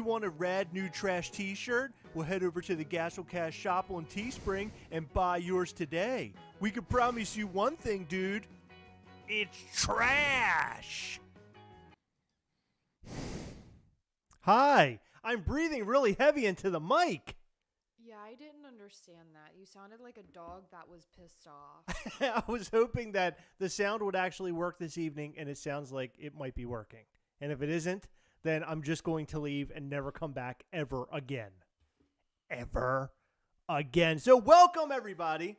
want a rad new trash t-shirt? Well, head over to the Gastlecast shop on Teespring and buy yours today. We can promise you one thing, dude. It's trash! Hi, I'm breathing really heavy into the mic. Yeah, I didn't understand that. You sounded like a dog that was pissed off. I was hoping that the sound would actually work this evening, and it sounds like it might be working. And if it isn't, then I'm just going to leave and never come back ever again. Ever again. So welcome, everybody,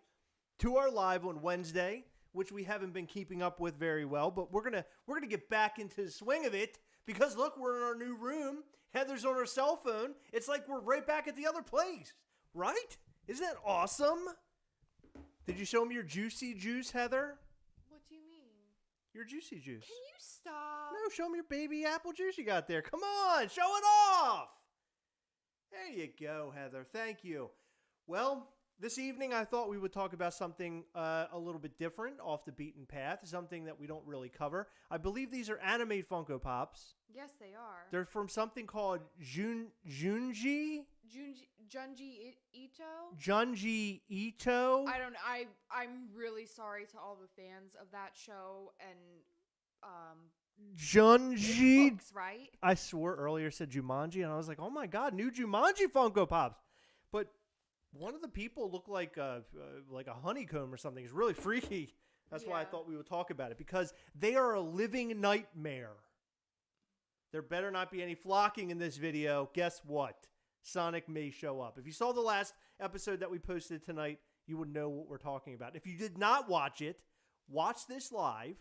to our live on Wednesday, which we haven't been keeping up with very well, but we're gonna get back into the swing of it because look, we're in our new room. Heather's on her cell phone. It's like we're right back at the other place, right? Isn't that awesome? Did you show me your juicy juice, Heather? What do you mean? Your juicy juice. Can you stop? No, show me your baby apple juice you got there. Come on, show it off. There you go, Heather. Thank you. Well, this evening I thought we would talk about something a little bit different, off the beaten path, something that we don't really cover. I believe these are anime Funko Pops. Yes, they are. They're from something called Junji Ito? Junji Ito. I'm really sorry to all the fans of that show and Junji. books, right? I swore earlier said Jumanji, and I was like, oh my god, new Jumanji Funko Pops. But one of the people looked like a honeycomb or something. It's really freaky. That's why I thought we would talk about it, because they are a living nightmare. There better not be any flocking in this video. Guess what? Sonic may show up. If you saw the last episode that we posted tonight, you would know what we're talking about. If you did not watch it, watch this live,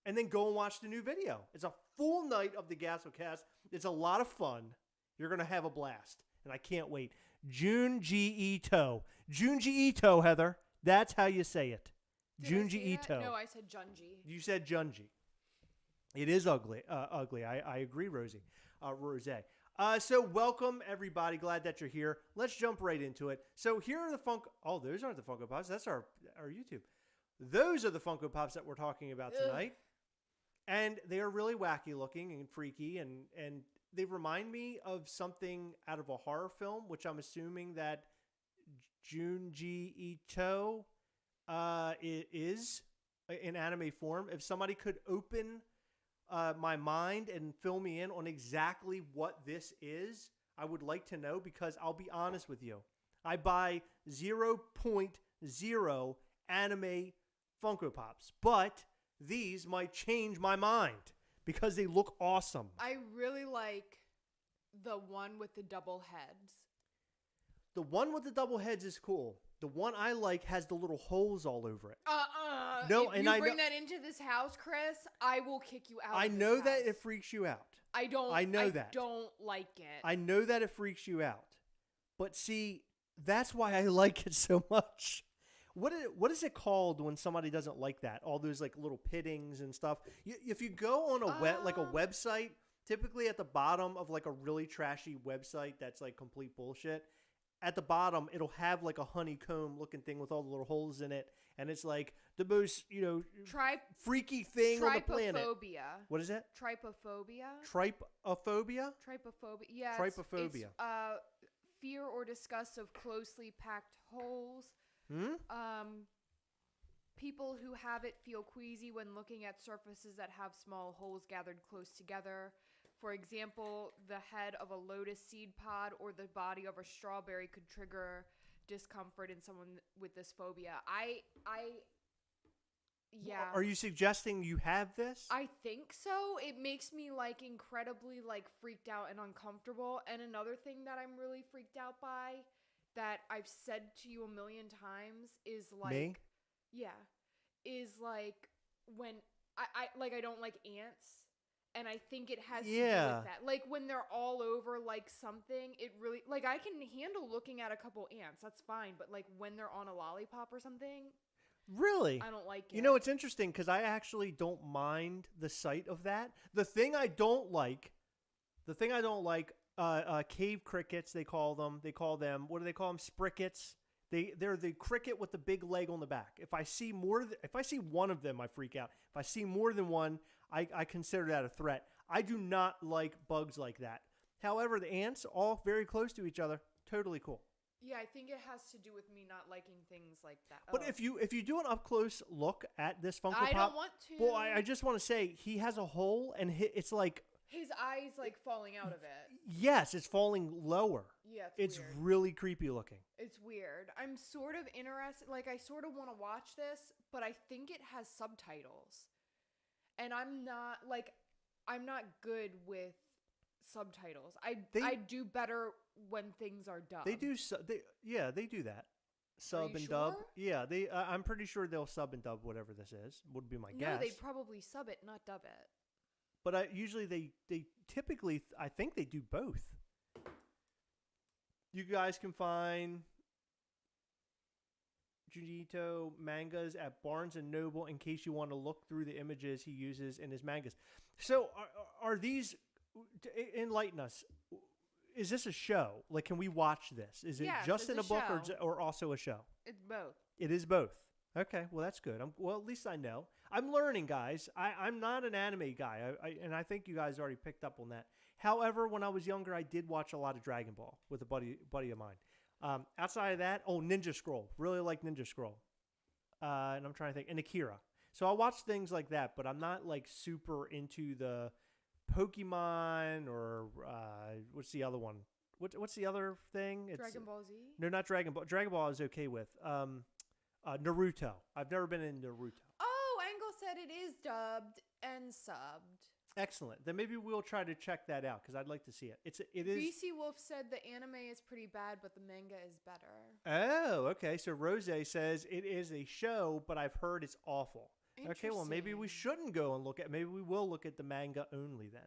and then go and watch the new video. It's a full night of the Gastlecast. It's a lot of fun. You're going to have a blast, and I can't wait. Junji Ito. Junji Ito, Heather. That's how you say it. Junji Ito. No, I said Junji. You said Junji. It is ugly. I agree, Rosie. Rose. So welcome, everybody. Glad that you're here. Let's jump right into it. So here are the Funko... Oh, those aren't the Funko Pops. That's our YouTube. Those are the Funko Pops that we're talking about tonight. And they are really wacky looking and freaky. And they remind me of something out of a horror film, which I'm assuming that Junji Ito is in anime form. If somebody could open... my mind and fill me in on exactly what this is, I would like to know, because I'll be honest with you. I buy 0.0 anime Funko Pops, but these might change my mind because they look awesome. I really like the one with the double heads. The one with the double heads is cool. The one I like has the little holes all over it. No, if you bring that into this house, Chris, I will kick you out. I know that it freaks you out. I don't like it. I know that it freaks you out. But see, that's why I like it so much. What is it called when somebody doesn't like that? All those like little pittings and stuff. If you go on a website, typically at the bottom of like a really trashy website that's like complete bullshit, at the bottom, it'll have like a honeycomb looking thing with all the little holes in it. And it's like the most, freaky thing on the planet. Trypophobia. What is that? Trypophobia. Trypophobia? Trypophobia. Yeah. Trypophobia. It's, fear or disgust of closely packed holes. People who have it feel queasy when looking at surfaces that have small holes gathered close together. For example, the head of a lotus seed pod or the body of a strawberry could trigger discomfort in someone with this phobia. Yeah. Are you suggesting you have this? I think so. It makes me like incredibly like freaked out and uncomfortable. And another thing that I'm really freaked out by that I've said to you a million times is like, me? Yeah, is like when I don't like ants. And I think it has to do with that. Like, when they're all over, like, something, it really... Like, I can handle looking at a couple ants. That's fine. But, like, when they're on a lollipop or something... Really? I don't like it. You know, it's interesting, because I actually don't mind the sight of that. The thing I don't like... cave crickets, they call them. What do they call them? Sprickets. They're the cricket with the big leg on the back. If I see one of them, I freak out. If I see more than one... I consider that a threat. I do not like bugs like that. However, the ants all very close to each other. Totally cool. Yeah, I think it has to do with me not liking things like that. But if you do an up close look at this Funko Pop, I don't want to. Well, I just want to say he has a hole, and it's like his eyes like falling out of it. Yes, it's falling lower. Yeah, it's weird. really creepy looking. It's weird. I'm sort of interested. Like, I sort of want to watch this, but I think it has subtitles, and I'm not good with subtitles. I do better when things are dubbed. They do. They do that. Sub and sure? dub. Yeah, I'm pretty sure they'll sub and dub whatever this is. Would be my guess. No, they probably sub it, not dub it. But usually they typically, I think they do both. You guys can find Junji Ito mangas at Barnes & Noble in case you want to look through the images he uses in his mangas. So are these, enlighten us, is this a show? Like, can we watch this? Is it just in a book or also a show? It's both. It is both. Okay, well, that's good. Well, at least I know. I'm learning, guys. I'm not an anime guy, and I think you guys already picked up on that. However, when I was younger, I did watch a lot of Dragon Ball with a buddy of mine. Outside of that, Ninja Scroll. Really like Ninja Scroll. And I'm trying to think. And Akira. So I watch things like that, but I'm not like super into the Pokemon or what's the other one? What's the other thing? It's, Dragon Ball Z? No, not Dragon Ball. Dragon Ball I was okay with. Naruto. I've never been in Naruto. Oh, Angle said it is dubbed and subbed. Excellent. Then maybe we'll try to check that out because I'd like to see it. It is. BC Wolf said the anime is pretty bad, but the manga is better. Oh, okay. So Rose says it is a show, but I've heard it's awful. Okay, well maybe we shouldn't go and look at. Maybe we will look at the manga only then.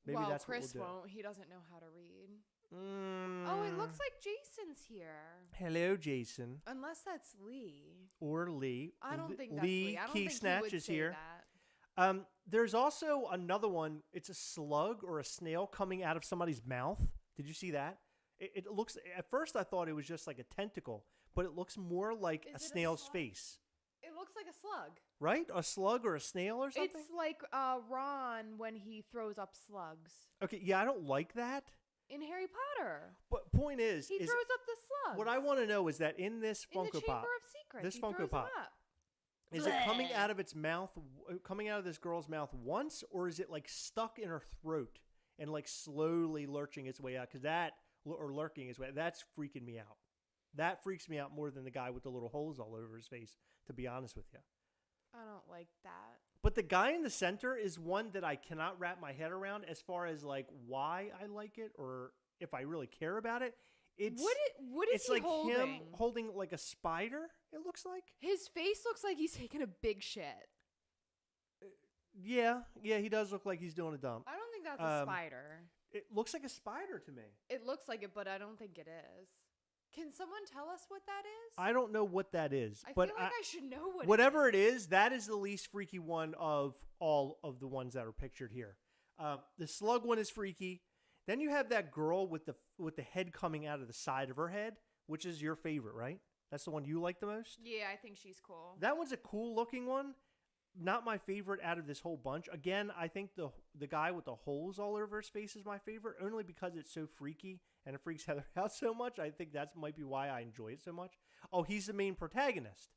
Maybe that's Chris what we'll do. won't. He doesn't know how to read. Oh, it looks like Jason's here. Hello, Jason. Unless that's Lee. Or Lee. I don't think that's Lee. I don't Key think Snatch he would is say here. That. There's also another one. It's a slug or a snail coming out of somebody's mouth. Did you see that? It looks. At first, I thought it was just like a tentacle, but it looks more like a snail's face. It looks like a slug. Right? A slug or a snail or something? It's like Ron when he throws up slugs. Okay, yeah, I don't like that. In Harry Potter. But point is... He throws up the slugs. What I want to know is that in this Funko Pop... In the Chamber of Secrets, this he Funko throws Pop, them up. Is it coming out of its mouth, coming out of this girl's mouth once, or is it like stuck in her throat and like slowly lurching its way out? Because lurking its way, that's freaking me out. That freaks me out more than the guy with the little holes all over his face, to be honest with you. I don't like that. But the guy in the center is one that I cannot wrap my head around as far as like why I like it or if I really care about it. What is he like holding? Him holding like a spider, it looks like. His face looks like he's taking a big shit. Yeah, he does look like he's doing a dump. I don't think that's a spider. It looks like a spider to me. It looks like it, but I don't think it is. Can someone tell us what that is? I don't know what that is. I but feel like I should know what whatever it is, that is the least freaky one of all of the ones that are pictured here. The slug one is freaky. Then you have that girl with the head coming out of the side of her head, which is your favorite, right? That's the one you like the most? Yeah, I think she's cool. That one's a cool looking one. Not my favorite out of this whole bunch. Again, I think the guy with the holes all over his face is my favorite, only because it's so freaky and it freaks Heather out so much. I think that might be why I enjoy it so much. Oh, he's the main protagonist.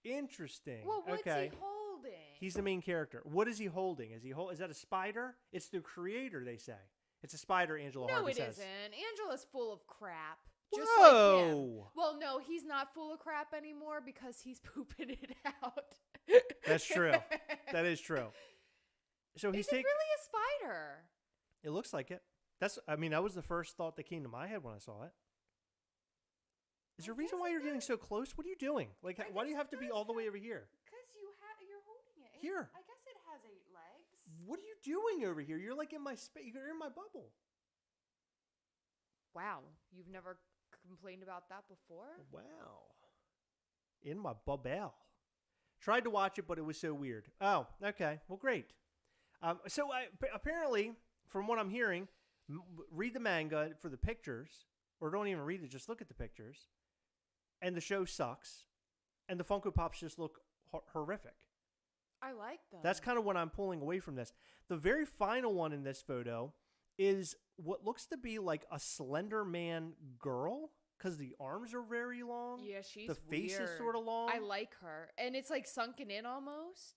Interesting. Well, what's he holding? He's the main character. What is he holding? Is that a spider? It's the creator, they say. It's a spider, Angela Harvey says. No, it isn't. Angela's full of crap. Just like him. Well, no, he's not full of crap anymore because he's pooping it out. That's true. That is true. So Is it really a spider? It looks like it. That was the first thought that came to my head when I saw it. Is there a reason why you're getting so close? What are you doing? Like, why do you have to be all the way over here? Because you're holding it. Here. I guess it has 8 legs. What are you doing over here? You're like in my space. You're in my bubble. Wow. You've never complained about that before? Wow. In my bubble. Tried to watch it, but it was so weird. Oh, okay. Well, great. So apparently, from what I'm hearing, read the manga for the pictures, or don't even read it, just look at the pictures, and the show sucks, and the Funko Pops just look horrific. I like them. That's kind of what I'm pulling away from this. The very final one in this photo is what looks to be like a Slender Man girl because the arms are very long. Yeah, she's the face weird. is sort of long. I like her, and it's like sunken in almost.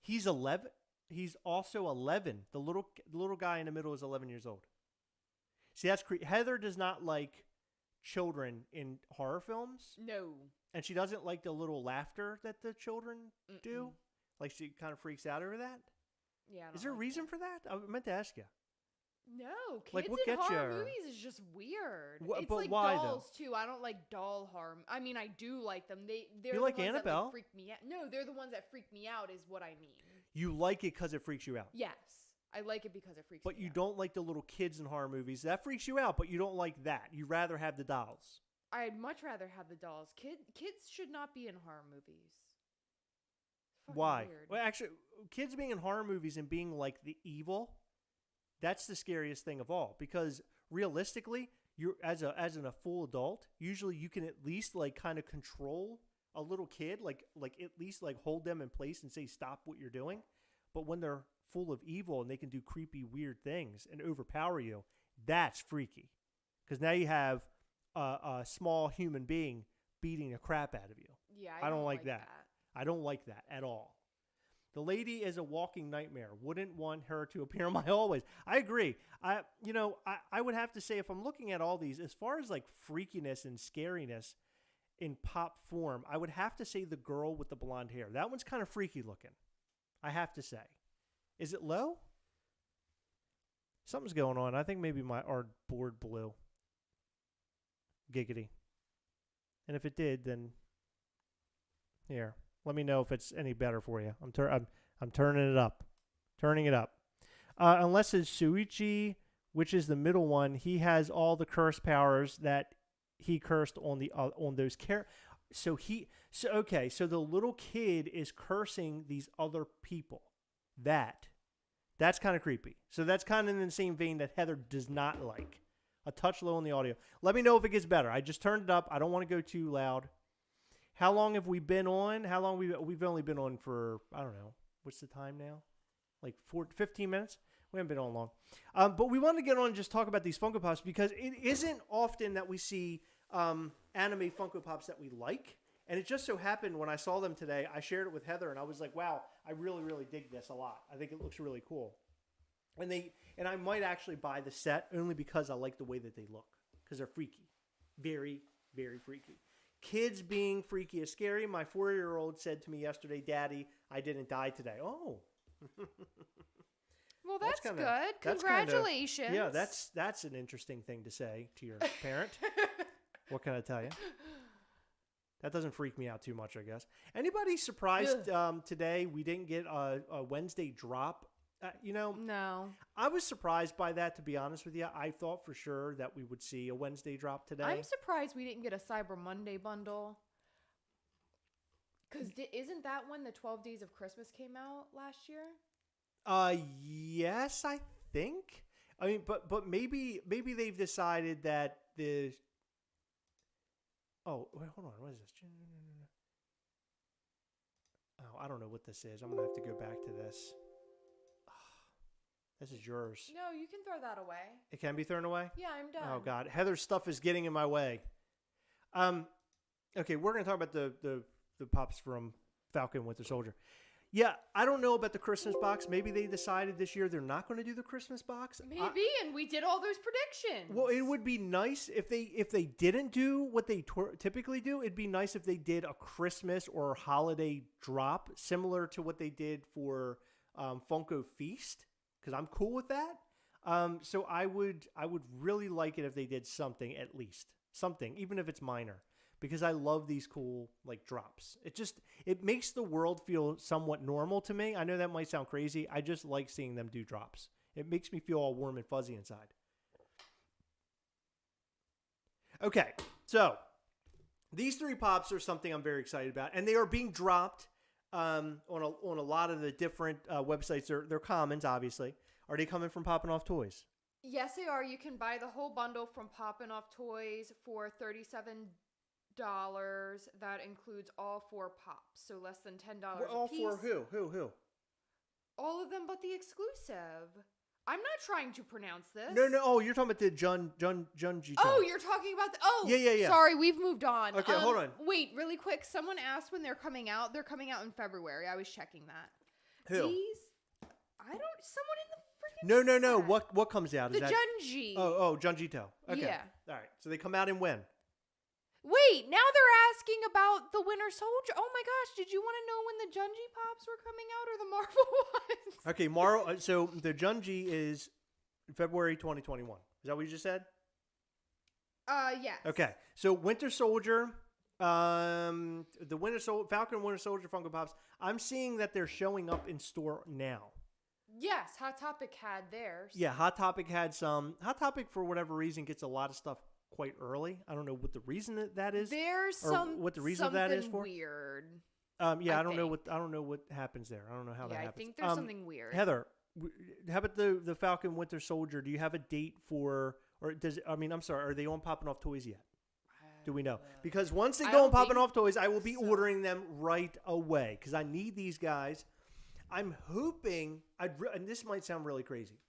He's 11. He's also 11. The little guy in the middle is 11 years old. See, that's Heather does not like children in horror films. No. And she doesn't like the little laughter that the children do. Like, she kind of freaks out over that. Yeah. Is there a reason for that? I meant to ask you. No, kids Like, what in gets horror you? movies is just weird. It's but like why, dolls though? too. I don't like doll horror. I mean, I do like them. They're You the like ones Annabelle? That, like, freak me out. No, they're the ones that freak me out. Is what I mean. You like it because it freaks you out. Yes, I like it because it freaks me out. But you don't like the little kids in horror movies. That freaks you out, but you don't like that. You rather have the dolls. I'd much rather have the dolls. Kids should not be in horror movies. Why? Weird. Well, actually, kids being in horror movies and being like the evil, that's the scariest thing of all. Because realistically, you're as a full adult, usually you can at least like kind of control a little kid, like at least like hold them in place and say stop what you're doing. But when they're full of evil and they can do creepy, weird things and overpower you, that's freaky. Because now you have a small human being beating the crap out of you. Yeah, I don't like that. I don't like that at all. The lady is a walking nightmare. Wouldn't want her to appear in my hallways. I agree. I would have to say, if I'm looking at all these, as far as like freakiness and scariness in pop form, I would have to say the girl with the blonde hair. That one's kind of freaky looking. I have to say. Is it low? Something's going on. I think maybe our board blew. Giggity. And if it did, then here. Let me know if it's any better for you. I'm turning it up. Turning it up. Unless it's Shuichi, which is the middle one, he has all the curse powers that he cursed on those So the little kid is cursing these other people. That's kind of creepy. So that's kind of in the same vein that Heather does not like. A touch low on the audio. Let me know if it gets better. I just turned it up. I don't want to go too loud. How long have we been on? We've only been on for, I don't know. What's the time now? Like 15 minutes? We haven't been on long. But we wanted to get on and just talk about these Funko Pops because it isn't often that we see anime Funko Pops that we like. And it just so happened when I saw them today, I shared it with Heather and I was like, wow, I really, really dig this a lot. I think it looks really cool. And I might actually buy the set only because I like the way that they look. Because they're freaky. Very, very freaky. Kids being freaky is scary. My 4-year-old said to me yesterday, Daddy, I didn't die today. Oh. Well, that's good. Congratulations. Yeah, that's an interesting thing to say to your parent. What can I tell you? That doesn't freak me out too much, I guess. Anybody surprised today we didn't get a Wednesday drop? No. I was surprised by that, to be honest with you. I thought for sure that we would see a Wednesday drop today. I'm surprised we didn't get a Cyber Monday bundle. Because isn't that when the 12 Days of Christmas came out last year? Yes, I think. I mean, but maybe they've decided that the... Oh, wait, hold on. What is this? Oh, I don't know what this is. I'm going to have to go back to this. This is yours. No, you can throw that away. It can be thrown away? Yeah, I'm done. Oh, God. Heather's stuff is getting in my way. Okay, we're going to talk about the pops from Falcon Winter Soldier. Yeah, I don't know about the Christmas box. Maybe they decided this year they're not going to do the Christmas box. Maybe, and we did all those predictions. Well, it would be nice if they didn't do what they typically do. It'd be nice if they did a Christmas or holiday drop, similar to what they did for Funko Feast, because I'm cool with that. So I would really like it if they did something, at least something, even if it's minor. Because I love these cool like drops. It makes the world feel somewhat normal to me. I know that might sound crazy. I just like seeing them do drops. It makes me feel all warm and fuzzy inside. Okay, so these 3 pops are something I'm very excited about, and they are being dropped on a lot of the different websites. They're commons, obviously. Are they coming from Poppin' Off Toys? Yes, they are. You can buy the whole bundle from Poppin' Off Toys for $37. That includes all 4 pops, so less than $10 all a piece. All 4 who? All of them but the exclusive. I'm not trying to pronounce this. No. Oh, you're talking about the Junji Ito. Oh, you're talking about the... Oh, yeah. Sorry, we've moved on. Okay, hold on. Wait, really quick. Someone asked when they're coming out. They're coming out in February. I was checking that. Who? Someone in the freaking No. chat. What comes out? The Junji. Oh, Junji Ito. Okay. Yeah. All right. So they come out in when? Wait, now they're asking about the Winter Soldier. Oh my gosh, did you want to know when the Junji Pops were coming out or the Marvel ones? Okay, so the Junji is February 2021. Is that what you just said? Yes. Okay. So Winter Soldier, the Falcon Winter Soldier Funko Pops, I'm seeing that they're showing up in store now. Yes, Hot Topic had theirs. Yeah, Hot Topic had some. Hot Topic, for whatever reason, gets a lot of stuff quite early. I don't know what the reason that is. There's what the reason of that is for. Weird. Yeah, I don't know what happens there. I don't know how that happens. I think there's something weird. Heather, how about the Falcon Winter Soldier? Do you have a date for, or does it, I mean, I'm sorry, are they on popping off toys yet? Do we know? Because once they go on popping off toys, I will be ordering them right away because I need these guys. I'm hoping, and this might sound really crazy,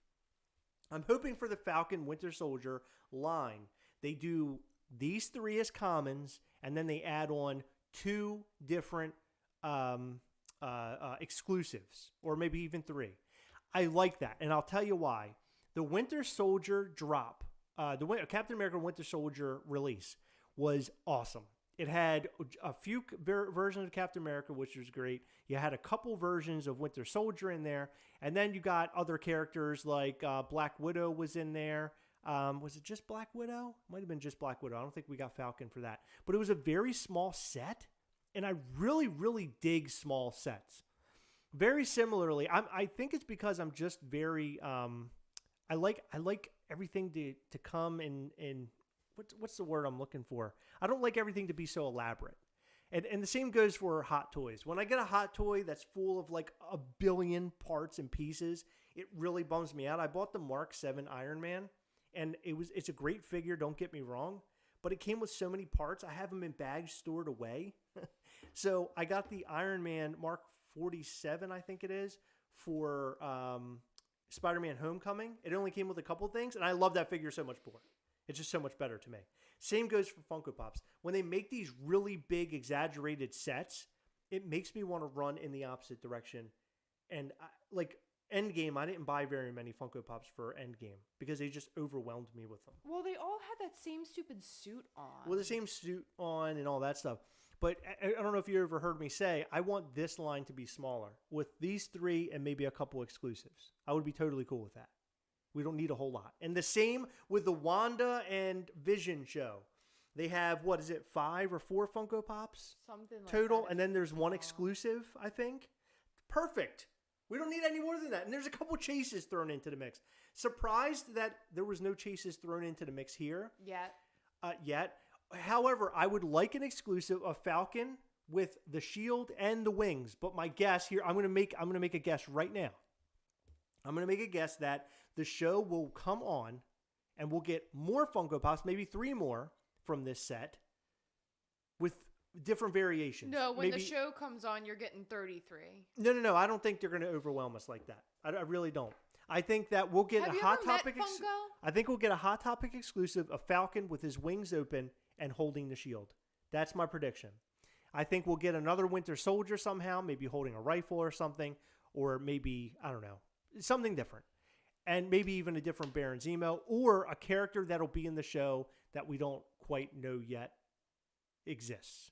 I'm hoping for the Falcon Winter Soldier line, they do these 3 as commons, and then they add on 2 different exclusives, or maybe even 3. I like that, and I'll tell you why. The Winter Soldier drop, the Captain America Winter Soldier release was awesome. It had a few versions of Captain America, which was great. You had a couple versions of Winter Soldier in there, and then you got other characters like Black Widow was in there. Was it just Black Widow? Might have been just Black Widow. I don't think we got Falcon for that. But it was a very small set, and I really, really dig small sets. Very similarly, I think it's because I'm just very I like everything to come in what's the word I'm looking for? I don't like everything to be so elaborate. And the same goes for hot toys. When I get a hot toy that's full of like a billion parts and pieces, it really bums me out. I bought the Mark 7 Iron Man, and it's a great figure, don't get me wrong, but it came with so many parts. I have them in bags stored away. So I got the Iron Man Mark 47, I think it is, for Spider-Man Homecoming. It only came with a couple things, and I love that figure so much more. It's just so much better to me. Same goes for Funko Pops. When they make these really big, exaggerated sets, it makes me want to run in the opposite direction. And like Endgame, I didn't buy very many Funko Pops for Endgame because they just overwhelmed me with them. Well, they all had that same stupid suit on. Well, the same suit on and all that stuff. But I don't know if you ever heard me say, I want this line to be smaller with these 3 and maybe a couple exclusives. I would be totally cool with that. We don't need a whole lot. And the same with the Wanda and Vision show. They have, 5 or 4 Funko Pops? Something like total, that. and then there's 1 exclusive, I think. Perfect. We don't need any more than that. And there's a couple chases thrown into the mix. Surprised that there was no chases thrown into the mix here. Yet. However, I would like an exclusive of Falcon with the shield and the wings. But my guess here, I'm gonna make a guess right now. I'm going to make a guess that the show will come on and we'll get more Funko Pops, maybe 3 more from this set with different variations. No, when the show comes on, you're getting 33. No. I don't think they're going to overwhelm us like that. I really don't. I think that we'll get a Hot Topic. I think we'll get a Hot Topic exclusive of Falcon with his wings open and holding the shield. That's my prediction. I think we'll get another Winter Soldier somehow, maybe holding a rifle or something, or maybe, I don't know, something different. And maybe even a different Baron Zemo, or a character that'll be in the show that we don't quite know yet exists.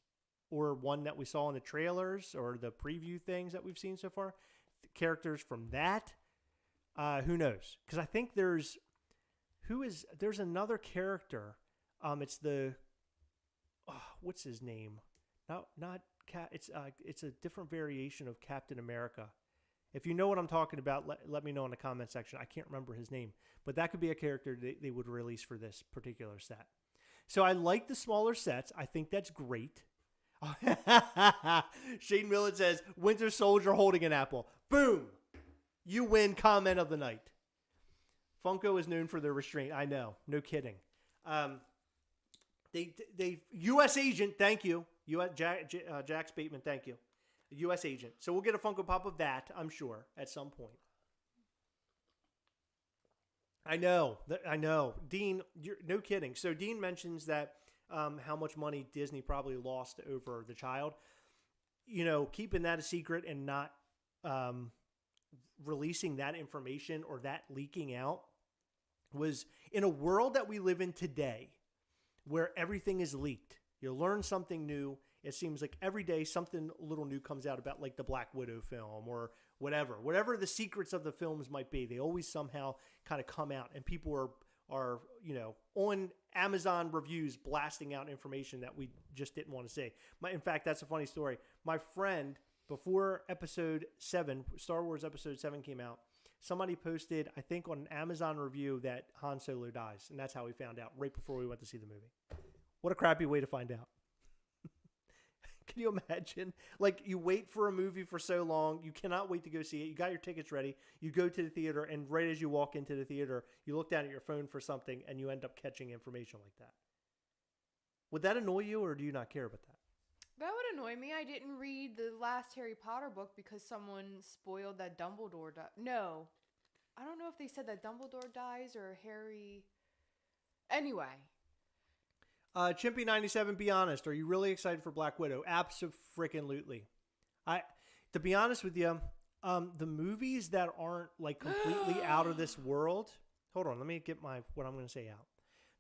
Or one that we saw in the trailers or the preview things that we've seen so far. The characters from that, who knows? Because I think there's another character. It's the, what's his name? It's a different variation of Captain America. If you know what I'm talking about, let me know in the comment section. I can't remember his name, but that could be a character they would release for this particular set. So I like the smaller sets. I think that's great. Shane Millett says, Winter Soldier holding an apple. Boom! You win comment of the night. Funko is known for their restraint. I know. No kidding. They U.S. agent, thank you. Jack Bateman, thank you. U.S. agent. So we'll get a Funko Pop of that, I'm sure, at some point. I know. Dean, no kidding. So Dean mentions that how much money Disney probably lost over the child. You know, keeping that a secret and not releasing that information or that leaking out was in a world that we live in today where everything is leaked. You learn something new. It seems like every day something a little new comes out about like the Black Widow film or whatever the secrets of the films might be. They always somehow kind of come out, and people are you know, on Amazon reviews blasting out information that we just didn't want to say. In fact, that's a funny story. My friend, before episode 7, Star Wars episode 7 came out, somebody posted, I think on an Amazon review, that Han Solo dies, and that's how we found out right before we went to see the movie. What a crappy way to find out. Can you imagine? Like, you wait for a movie for so long. You cannot wait to go see it. You got your tickets ready. You go to the theater, and right as you walk into the theater, you look down at your phone for something, and you end up catching information like that. Would that annoy you, or do you not care about that? That would annoy me. I didn't read the last Harry Potter book because someone spoiled that Dumbledore No. I don't know if they said that Dumbledore dies or Harry... Anyway... Chimpy97, be honest. Are you really excited for Black Widow? Abso-freaking-lutely. To be honest with you, the movies that aren't like completely out of this world. Hold on, let me get what I'm going to say out.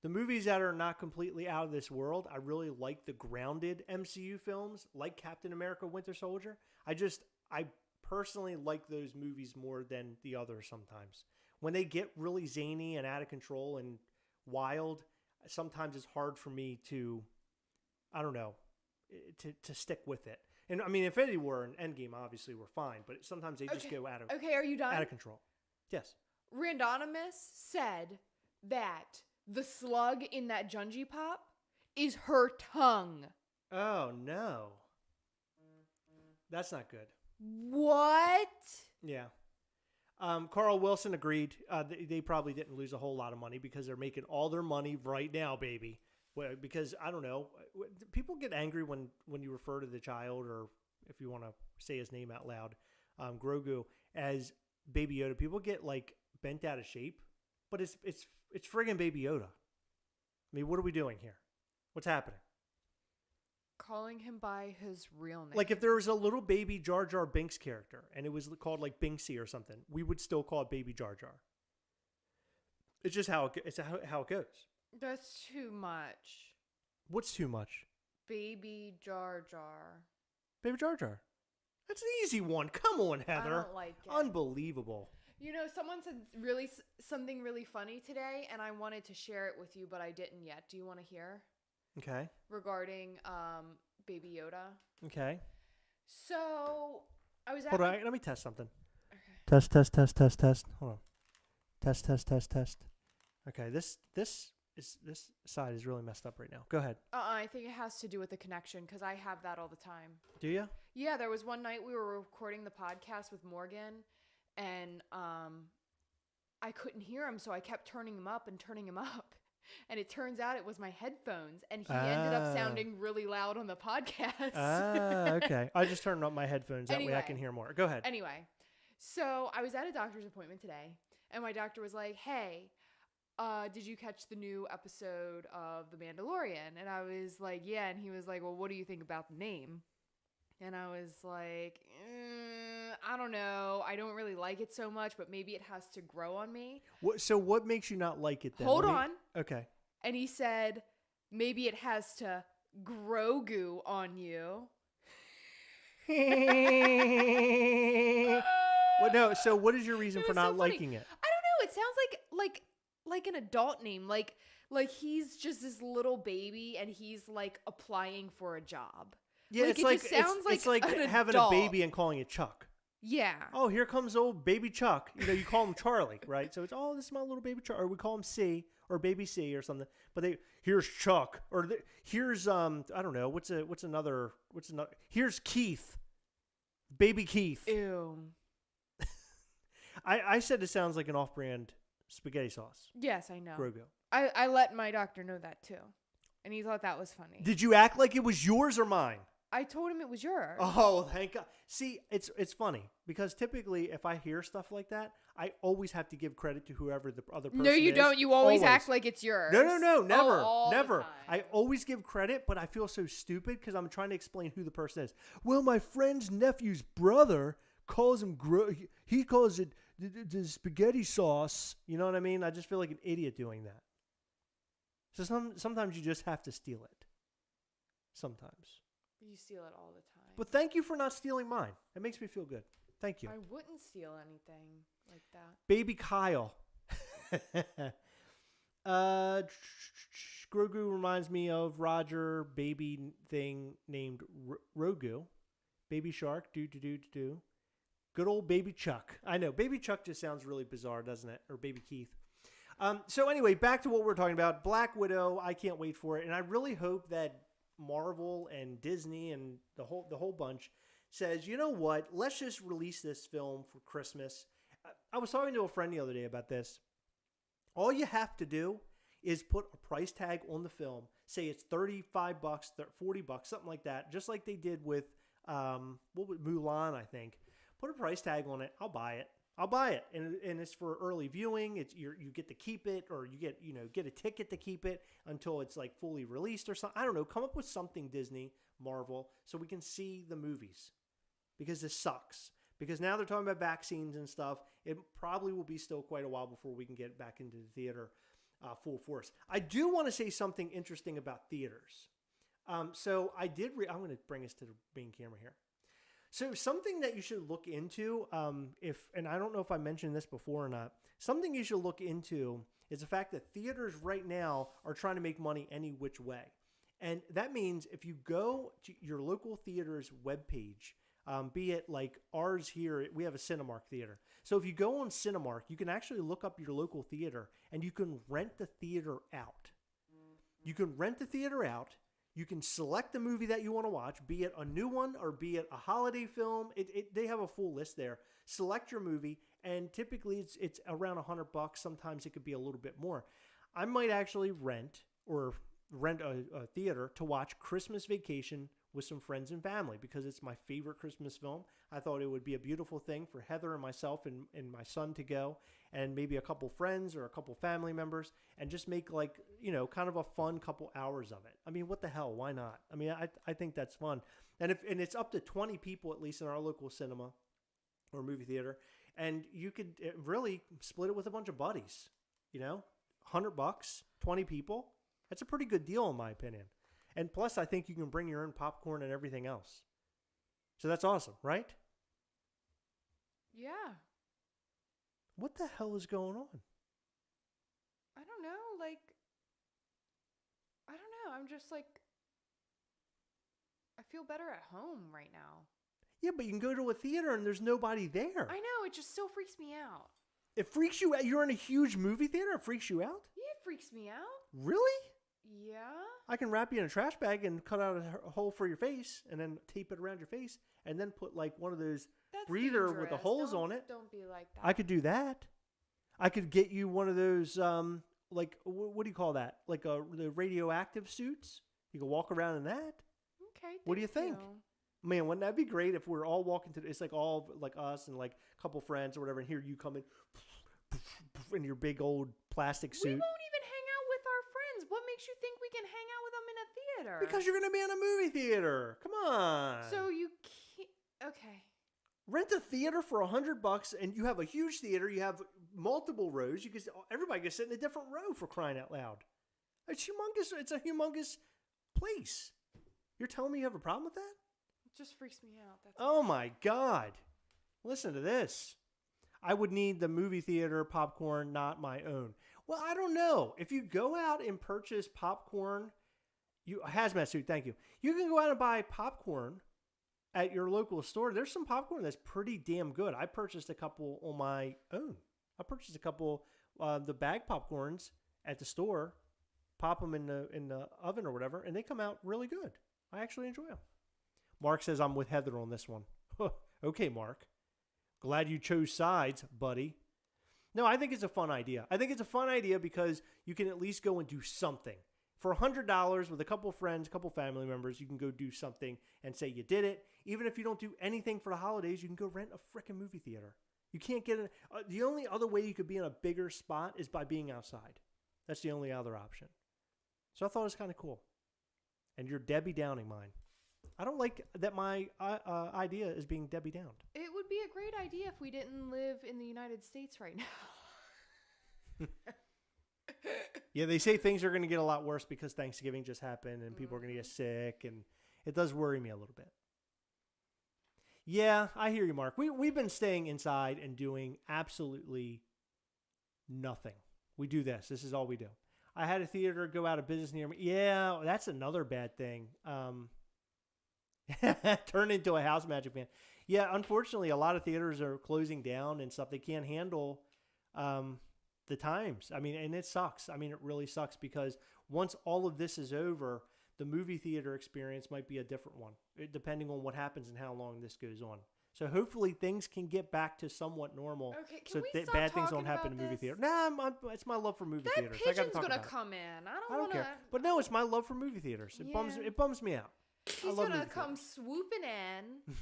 The movies that are not completely out of this world, I really like the grounded MCU films, like Captain America: Winter Soldier. I personally like those movies more than the others sometimes. When they get really zany and out of control and wild, sometimes it's hard for me to, I don't know, to stick with it. And I mean, Infinity War and Endgame obviously were fine, but sometimes they just go out of are you done? Out of control. Yes. Randomness said that the slug in that Junji pop is her tongue. Oh no, that's not good. What? Yeah. Carl Wilson agreed. They probably didn't lose a whole lot of money because they're making all their money right now, baby. Well, because I don't know, people get angry when you refer to the child, or if you want to say his name out loud, Grogu, as Baby Yoda. People get like bent out of shape, but it's friggin' Baby Yoda. I mean, what are we doing here? What's happening? Calling him by his real name. Like if there was a little baby Jar Jar Binks character and it was called like Binksy or something, we would still call it Baby Jar Jar. It's just how it goes. That's too much. What's too much? Baby Jar Jar. Baby Jar Jar. That's an easy one. Come on, Heather. I don't like it. Unbelievable. You know, someone said something really funny today, and I wanted to share it with you, but I didn't yet. Do you want to hear? Okay. Regarding Baby Yoda. Okay. So I was. Hold on. Let me test something. Okay. Test. Hold on. Test. Okay. This side is really messed up right now. Go ahead. I think it has to do with the connection because I have that all the time. Do you? Yeah. There was one night we were recording the podcast with Morgan, and I couldn't hear him, so I kept turning him up. And it turns out it was my headphones, and he ended up sounding really loud on the podcast. Okay. I just turned up my headphones. That way I can hear more. Go ahead. Anyway, so I was at a doctor's appointment today, and my doctor was like, hey, did you catch the new episode of The Mandalorian? And I was like, yeah. And he was like, well, what do you think about the name? And I was like, I don't know. I don't really like it so much, but maybe it has to grow on me. So what makes you not like it then? Hold on. Okay. And he said, maybe it has to Grogu on you. Well, no. So what is your reason for not liking it? I don't know. It sounds like an adult name. Like he's just this little baby and he's like applying for a job. Yeah, like, it's like having adult. a baby and calling it Chuck. Yeah. Oh, here comes old baby Chuck. You know, you call him Charlie, right? So it's, this is my little baby Chuck. Or we call him C or baby C or something. But here's Chuck. Or here's, I don't know. What's another, here's Keith. Baby Keith. Ew. I said it sounds like an off-brand spaghetti sauce. Yes, I know. Grogu. I let my doctor know that too. And he thought that was funny. Did you act like it was yours or mine? I told him it was yours. Oh, thank God. See, it's funny because typically if I hear stuff like that, I always have to give credit to whoever the other person is. No, you don't. You always act like it's yours. No, never. All Never. the time. I always give credit, but I feel so stupid because I'm trying to explain who the person is. Well, my friend's nephew's brother calls him, he calls it the spaghetti sauce. You know what I mean? I just feel like an idiot doing that. So sometimes you just have to steal it. Sometimes. You steal it all the time. But thank you for not stealing mine. It makes me feel good. Thank you. I wouldn't steal anything like that. Baby Kyle. Grogu reminds me of Roger baby thing named Rogu. Baby shark. Do. Good old baby Chuck. I know. Baby Chuck just sounds really bizarre, doesn't it? Or baby Keith. So anyway, back to what we're talking about. Black Widow. I can't wait for it. And I really hope that Marvel and Disney and the whole bunch says, you know what? Let's just release this film for Christmas. I was talking to a friend the other day about this. All you have to do is put a price tag on the film. Say it's $35, $40, something like that. Just like they did with Mulan, I think. Put a price tag on it. I'll buy it. And it's for early viewing. You get to keep it, or you get a ticket to keep it until it's like fully released or something. I don't know. Come up with something, Disney, Marvel, so we can see the movies. Because this sucks. Because now they're talking about vaccines and stuff. It probably will be still quite a while before we can get back into the theater full force. I do want to say something interesting about theaters. So I did. I'm going to bring us to the main camera here. So something that you should look into, and I don't know if I mentioned this before or not, something you should look into is the fact that theaters right now are trying to make money any which way. And that means if you go to your local theater's webpage, be it like ours here, we have a Cinemark theater. So if you go on Cinemark, you can actually look up your local theater and you can rent the theater out. You can rent the theater out. You can select the movie that you want to watch, be it a new one or be it a holiday film. They have a full list there. Select your movie, and typically it's around $100. Sometimes it could be a little bit more. I might actually rent a theater to watch Christmas Vacation with some friends and family because it's my favorite Christmas film. I thought it would be a beautiful thing for Heather and myself and my son to go, and maybe a couple friends or a couple family members, and just make kind of a fun couple hours of it. I mean, what the hell? Why not? I mean, I think that's fun. And it's up to 20 people at least in our local cinema or movie theater, and you could really split it with a bunch of buddies. $100, 20 people. That's a pretty good deal in my opinion. And plus, I think you can bring your own popcorn and everything else. So that's awesome, right? Yeah. What the hell is going on? I don't know. I don't know. I'm just I feel better at home right now. Yeah, but you can go to a theater and there's nobody there. I know. It just still freaks me out. It freaks you out? You're in a huge movie theater? It freaks you out? Yeah, it freaks me out. Really? Yeah. I can wrap you in a trash bag and cut out a hole for your face and then tape it around your face and then put one of those breather dangerous. with the holes on it. Don't be like that. I could do that. I could get you one of those, what do you call that? Like the radioactive suits? You can walk around in that. Okay. What do you think? Man, wouldn't that be great if we're all walking to, it's like all like us and like a couple friends or whatever, and here you come in your big old plastic suit. We won't even hang out with our friends. What makes you think we can hang out with them in a theater? Because you're going to be in a movie theater. Come on. So you can't, okay. Rent a theater for $100 and you have a huge theater. You have multiple rows. Everybody can sit in a different row, for crying out loud. It's humongous. It's a humongous place. You're telling me you have a problem with that? It just freaks me out. Oh my God. Listen to this. I would need the movie theater popcorn, not my own. Well, I don't know. If you go out and purchase popcorn, hazmat suit, thank you. You can go out and buy popcorn at your local store. There's some popcorn that's pretty damn good. I purchased a couple on my own. I purchased a couple the bag popcorns at the store, pop them in the oven or whatever, and they come out really good. I actually enjoy them. Mark says I'm with Heather on this one. Okay, Mark. Glad you chose sides, buddy. No, I think it's a fun idea. I think it's a fun idea because you can at least go and do something. For $100 with a couple friends, a couple family members, you can go do something and say you did it. Even if you don't do anything for the holidays, you can go rent a freaking movie theater. You can't get it. The only other way you could be in a bigger spot is by being outside. That's the only other option. So I thought it was kind of cool. And you're Debbie Downing mine. I don't like that my idea is being Debbie downed. It would be a great idea if we didn't live in the United States right now. Yeah, they say things are going to get a lot worse because Thanksgiving just happened and people are going to get sick, and it does worry me a little bit. Yeah, I hear you, Mark. We've been staying inside and doing absolutely nothing. We do this. This is all we do. I had a theater go out of business near me. Yeah, that's another bad thing. Turn into a house magic fan. Yeah, unfortunately, a lot of theaters are closing down and stuff. They can't handle the times. I mean, and it sucks. I mean, it really sucks because once all of this is over, the movie theater experience might be a different one, depending on what happens and how long this goes on. So hopefully things can get back to somewhat normal. Okay, so bad things don't happen in movie theater. Nah, it's my love for movie theaters. That pigeon's gonna come in. I don't care. But no, it's my love for movie theaters. It bums me out. He's gonna come swooping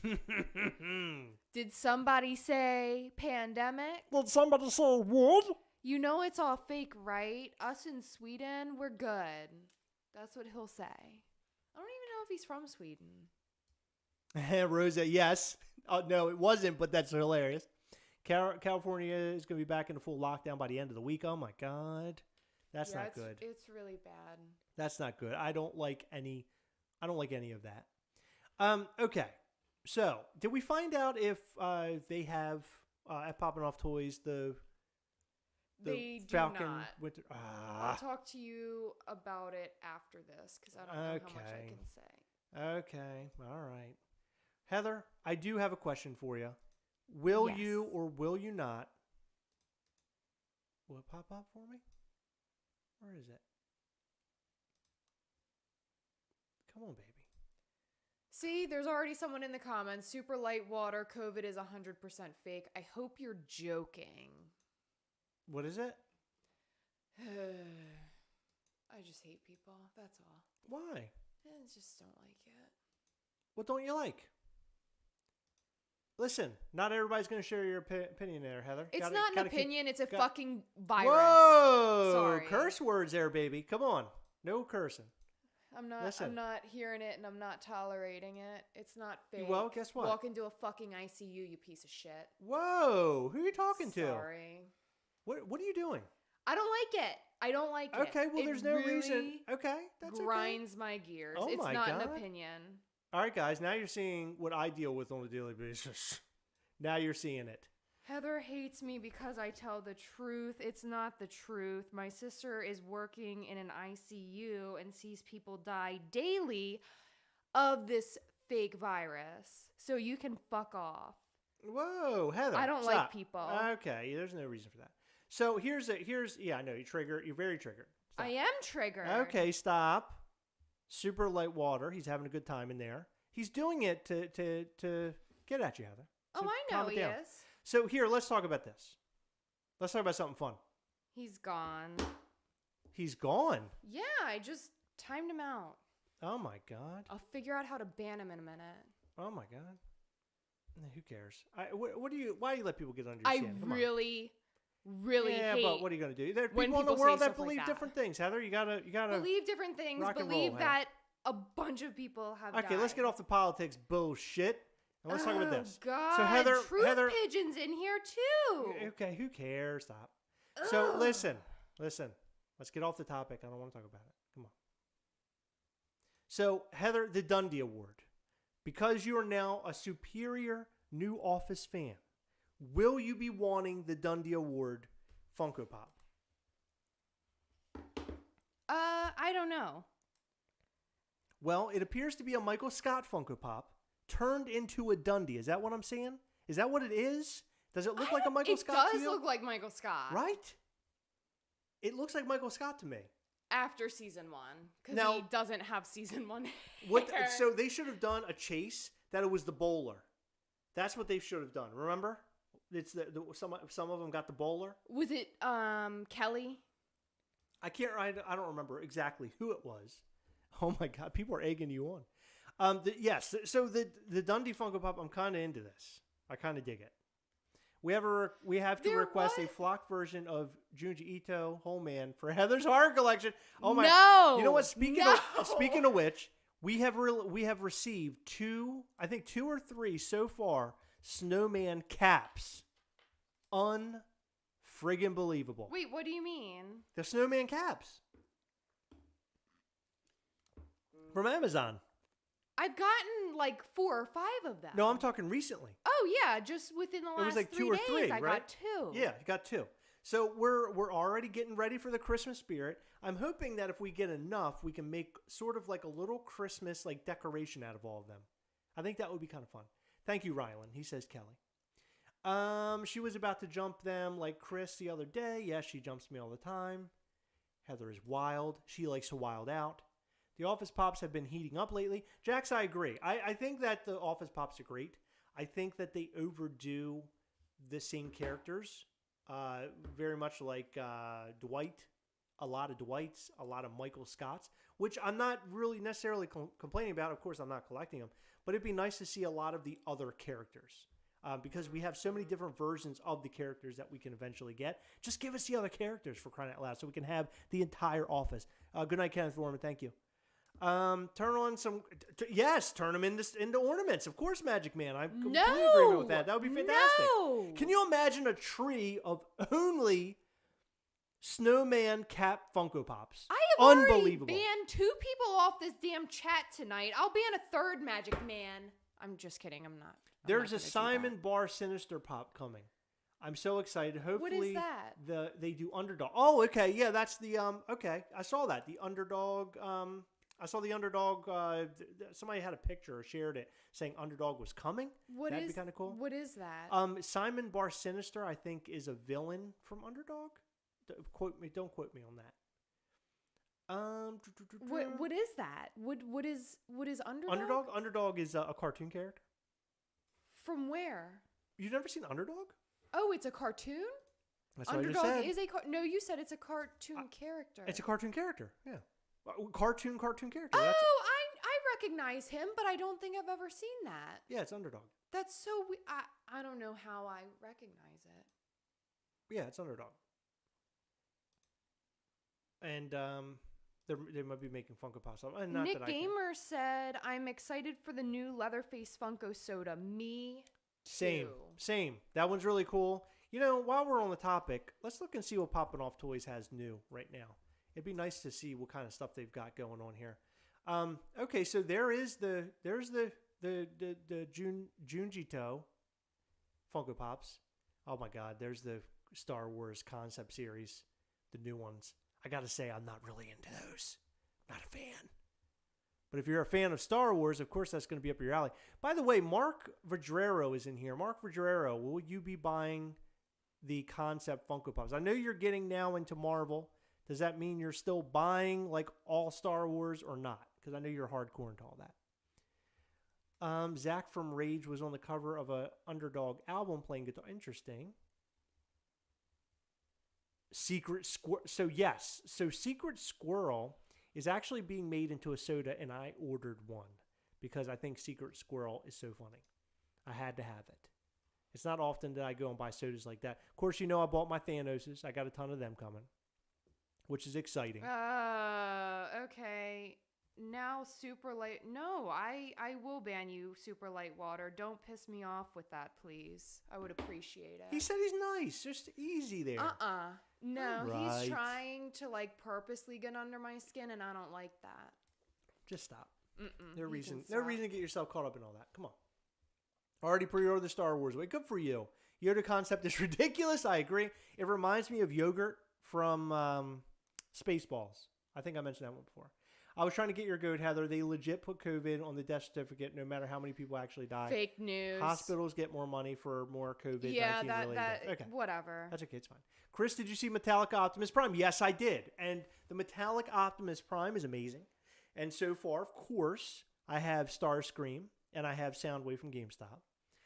in. Did somebody say pandemic? Did somebody say wood? You know it's all fake, right? Us in Sweden, we're good. That's what he'll say. I don't even know if he's from Sweden. Rosa, yes. No, it wasn't, but that's hilarious. California is going to be back into full lockdown by the end of the week. Oh, my God. That's not good. It's really bad. That's not good. I don't like any of that. Okay. So, did we find out if they have at Poppin' Off Toys the they Falcon do not. Winter? I'll talk to you about it after this because I don't know how much I can say. Okay. All right. Heather, I do have a question for you. Will you or will you not? Will it pop up for me? Where is it? Come on, baby. See, there's already someone in the comments. Super light water. COVID is 100% fake. I hope you're joking. What is it? I just hate people. That's all. Why? I just don't like it. What don't you like? Listen, not everybody's going to share your opinion there, Heather. It's not an opinion. It's a fucking virus. Whoa! Sorry. Curse words there, baby. Come on. No cursing. I'm not hearing it and I'm not tolerating it. It's not fake. Well, guess what? Walk into a fucking ICU, you piece of shit. Whoa! Who are you talking to? Sorry. What are you doing? I don't like it. I don't like it. Okay, well, there's no reason. Okay, that's grinds my gears. Oh it's my not God. an opinion. All right, guys. Now you're seeing what I deal with on a daily basis. Now you're seeing it. Heather hates me because I tell the truth. It's not the truth. My sister is working in an ICU and sees people die daily of this fake virus. So you can fuck off. Whoa, Heather. I don't like people. Okay, there's no reason for that. So here's yeah, I know you're very triggered. Stop. I am triggered. Okay, stop. Super light water. He's having a good time in there. He's doing it to get at you, Heather. So I know he is. So here, let's talk about this. Let's talk about something fun. He's gone. He's gone? Yeah, I just timed him out. Oh my God. I'll figure out how to ban him in a minute. Oh my God. Who cares? Why do you let people get under your skin? Come really yeah, hate. But what are you gonna do? There are people in the world that believe different things, Heather. You gotta believe different things. Believe that a bunch of people have died. Okay, let's get off the politics bullshit and let's talk about this. God, so Heather, pigeons in here too. Okay, who cares? Stop. So listen. Let's get off the topic. I don't want to talk about it. Come on. So Heather, the Dundee Award, because you are now a superior new Office fan. Will you be wanting the Dundee Award Funko Pop? I don't know. Well, it appears to be a Michael Scott Funko Pop turned into a Dundee. Is that what I'm saying? Is that what it is? Does it look like a Michael Scott to you? It does look like Michael Scott. Right? It looks like Michael Scott to me. After season 1. Because he doesn't have season 1 So they should have done a chase that it was the bowler. That's what they should have done. Remember? It's some of them got the bowler. Was it Kelly? I don't remember exactly who it was. Oh my God, people are egging you on. Yes, so the Dundee Funko Pop, I'm kind of into this. I kind of dig it. We have to request a flock version of Junji Ito Whole Man for Heather's Horror Collection. Oh my! No, you know what? Speaking of which, we have received two or three so far snowman caps. Unfriggin' believable. Wait, what do you mean? The snowman caps from Amazon. I've gotten like 4 or 5 of them. No, I'm talking recently. Oh yeah, just within the last it was like 3 2 or days, 3, I right? got 2. Yeah, you got 2. So we're already getting ready for the Christmas spirit. I'm hoping that if we get enough, we can make sort of like a little Christmas like decoration out of all of them. I think that would be kind of fun. Thank you, Rylan. He says Kelly. She was about to jump them like Chris the other day. Yes, she jumps me all the time. Heather is wild. She likes to wild out. The Office Pops have been heating up lately. Jax, I agree. I think that the Office Pops are great. I think that they overdo the same characters. Very much like Dwight. A lot of Dwights, a lot of Michael Scotts, which I'm not really necessarily complaining about. Of course, I'm not collecting them. But it'd be nice to see a lot of the other characters. Because we have so many different versions of the characters that we can eventually get. Just give us the other characters, for crying out loud, so we can have the entire office. Good night, Kenneth Lorman. Thank you. Turn on some. Yes, turn them into ornaments. Of course, Magic Man. I'm completely agreement with that. That would be fantastic. No. Can you imagine a tree of only snowman cap Funko Pops? I have Unbelievable. already banned 2 people off this damn chat tonight. I'll ban a 3rd Magic Man. I'm just kidding. I'm not. There's a Simon Bar Sinister Pop coming. I'm so excited. Hopefully, what is that? They do Underdog. Oh, okay. Yeah, that's the okay. I saw that. The Underdog. I saw the Underdog. Somebody had a picture or shared it saying Underdog was coming. That'd be kind of cool. What is that? Simon Bar Sinister, I think, is a villain from Underdog. Don't quote me on that. What is that? What is Underdog? Underdog is a cartoon character. From where? You've never seen Underdog? Oh, it's a cartoon? That's what Underdog I just said. is no, you said it's a cartoon character. It's a cartoon character, yeah. Cartoon character. Oh, I recognize him, but I don't think I've ever seen that. Yeah, it's Underdog. That's so I don't know how I recognize it. Yeah, it's Underdog. And they might be making Funko Pops. Nick Gamer said, "I'm excited for the new Leatherface Funko soda." Me too. Same. That one's really cool. You know, while we're on the topic, let's look and see what Poppin' Off Toys has new right now. It'd be nice to see what kind of stuff they've got going on here. Okay, so there's the Junji Ito Funko Pops. Oh my God, there's the Star Wars concept series, the new ones. I gotta say, I'm not really into those. Not a fan. But if you're a fan of Star Wars, of course that's going to be up your alley. By the way, Mark Vajrero is in here. Mark Vajrero, will you be buying the concept Funko Pops? I know you're getting now into Marvel. Does that mean you're still buying like all Star Wars or not? Because I know you're hardcore into all that. Zach from Rage was on the cover of a Underdog album playing guitar. Interesting. Secret Squirrel. So Secret Squirrel is actually being made into a soda, and I ordered one because I think Secret Squirrel is so funny. I had to have it. It's not often that I go and buy sodas like that. Of course, you know I bought my Thanoses. I got a ton of them coming, which is exciting. Okay. Now super light. No, I will ban you, super light water. Don't piss me off with that, please. I would appreciate it. He said he's nice. Just easy there. No, right. He's trying to like purposely get under my skin, and I don't like that. Just stop. Mm-mm, no reason to get yourself caught up in all that. Come on. Already pre-ordered the Star Wars. Wait, good for you. Yoda concept is ridiculous. I agree. It reminds me of yogurt from Spaceballs. I think I mentioned that one before. I was trying to get your goat, Heather. They legit put COVID on the death certificate no matter how many people actually die. Fake news. Hospitals get more money for more COVID-19 related deaths. Okay. Whatever. That's okay. It's fine. Chris, did you see Metallic Optimus Prime? Yes, I did. And the Metallic Optimus Prime is amazing. And so far, of course, I have Starscream and I have Soundwave from GameStop.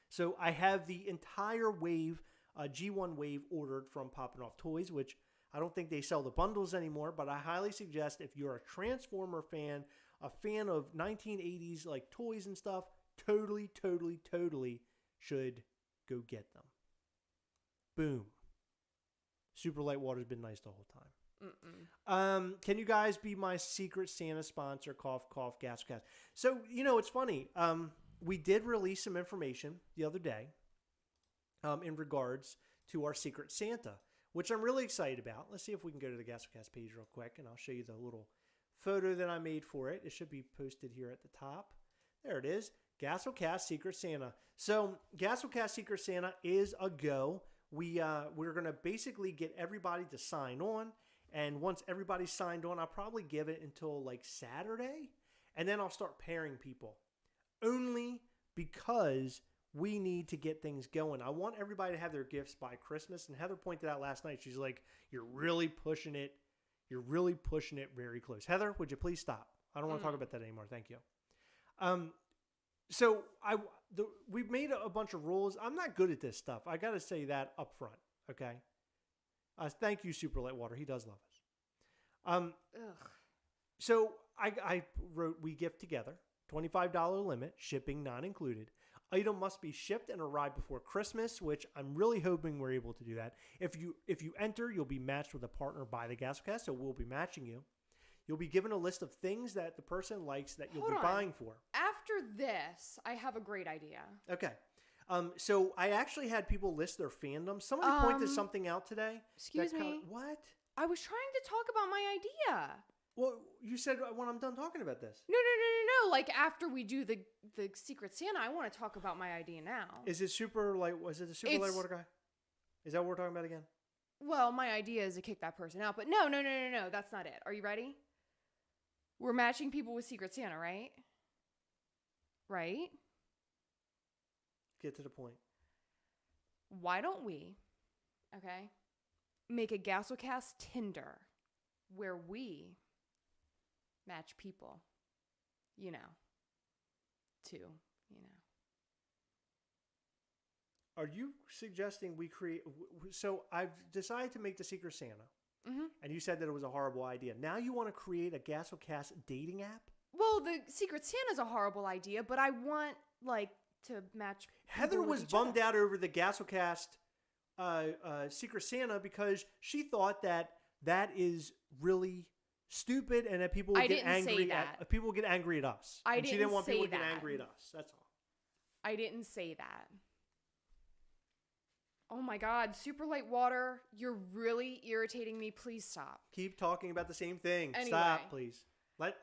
So I have the entire wave, G1 wave ordered from Poppin' Off Toys, which I don't think they sell the bundles anymore, but I highly suggest if you're a Transformer fan, a fan of 1980s like toys and stuff, totally should go get them. Boom. Super Light Water's been nice the whole time. Can you guys be my Secret Santa sponsor? Cough, cough, Gastlecast. So, it's funny. We did release some information the other day in regards to our Secret Santa, which I'm really excited about. Let's see if we can go to the Gastlecast page real quick, and I'll show you the little photo that I made for it. It should be posted here at the top. There it is. Gastlecast Secret Santa. So, Gastlecast Secret Santa is a go. We're going to basically get everybody to sign on. And once everybody's signed on, I'll probably give it until like Saturday. And then I'll start pairing people. Only because we need to get things going. I want everybody to have their gifts by Christmas. And Heather pointed out last night, she's like, you're really pushing it. You're really pushing it very close. Heather, would you please stop? I don't want to talk about that anymore. Thank you. So we've made a bunch of rules. I'm not good at this stuff. I got to say that up front. Okay. Thank you, Super Light Water. He does love us. So I wrote, we gift together, $25 limit, shipping not included. Item must be shipped and arrive before Christmas, which I'm really hoping we're able to do that. If you enter, you'll be matched with a partner by the Gastlecast, so we'll be matching you. You'll be given a list of things that the person likes that you'll be buying for. After this, I have a great idea. Okay. So I actually had people list their fandoms. Somebody pointed something out today. Excuse me. What? I was trying to talk about my idea. Well, you said when I'm done talking about this. No. Like after we do the Secret Santa, I want to talk about my idea now. Is it Super Light? Was it the Super Light Water guy? Is that what we're talking about again? Well, my idea is to kick that person out, but no. That's not it. Are you ready? We're matching people with Secret Santa, right? Right? Get to the point. Why don't we, make a Gastlecast Tinder where we match people, Are you suggesting we create... So I've decided to make the Secret Santa. Mm-hmm. And you said that it was a horrible idea. Now you want to create a Gastlecast dating app? Well, the Secret Santa's a horrible idea, but I want, to match... Heather was bummed out over the Gastlecast Secret Santa because she thought that is really stupid and that people would get angry at people would get angry at us. She didn't want people to get angry at us. That's all. I didn't say that. Oh my God, Super Light Water, you're really irritating me. Please stop. Keep talking about the same thing. Anyway. Stop, please. Let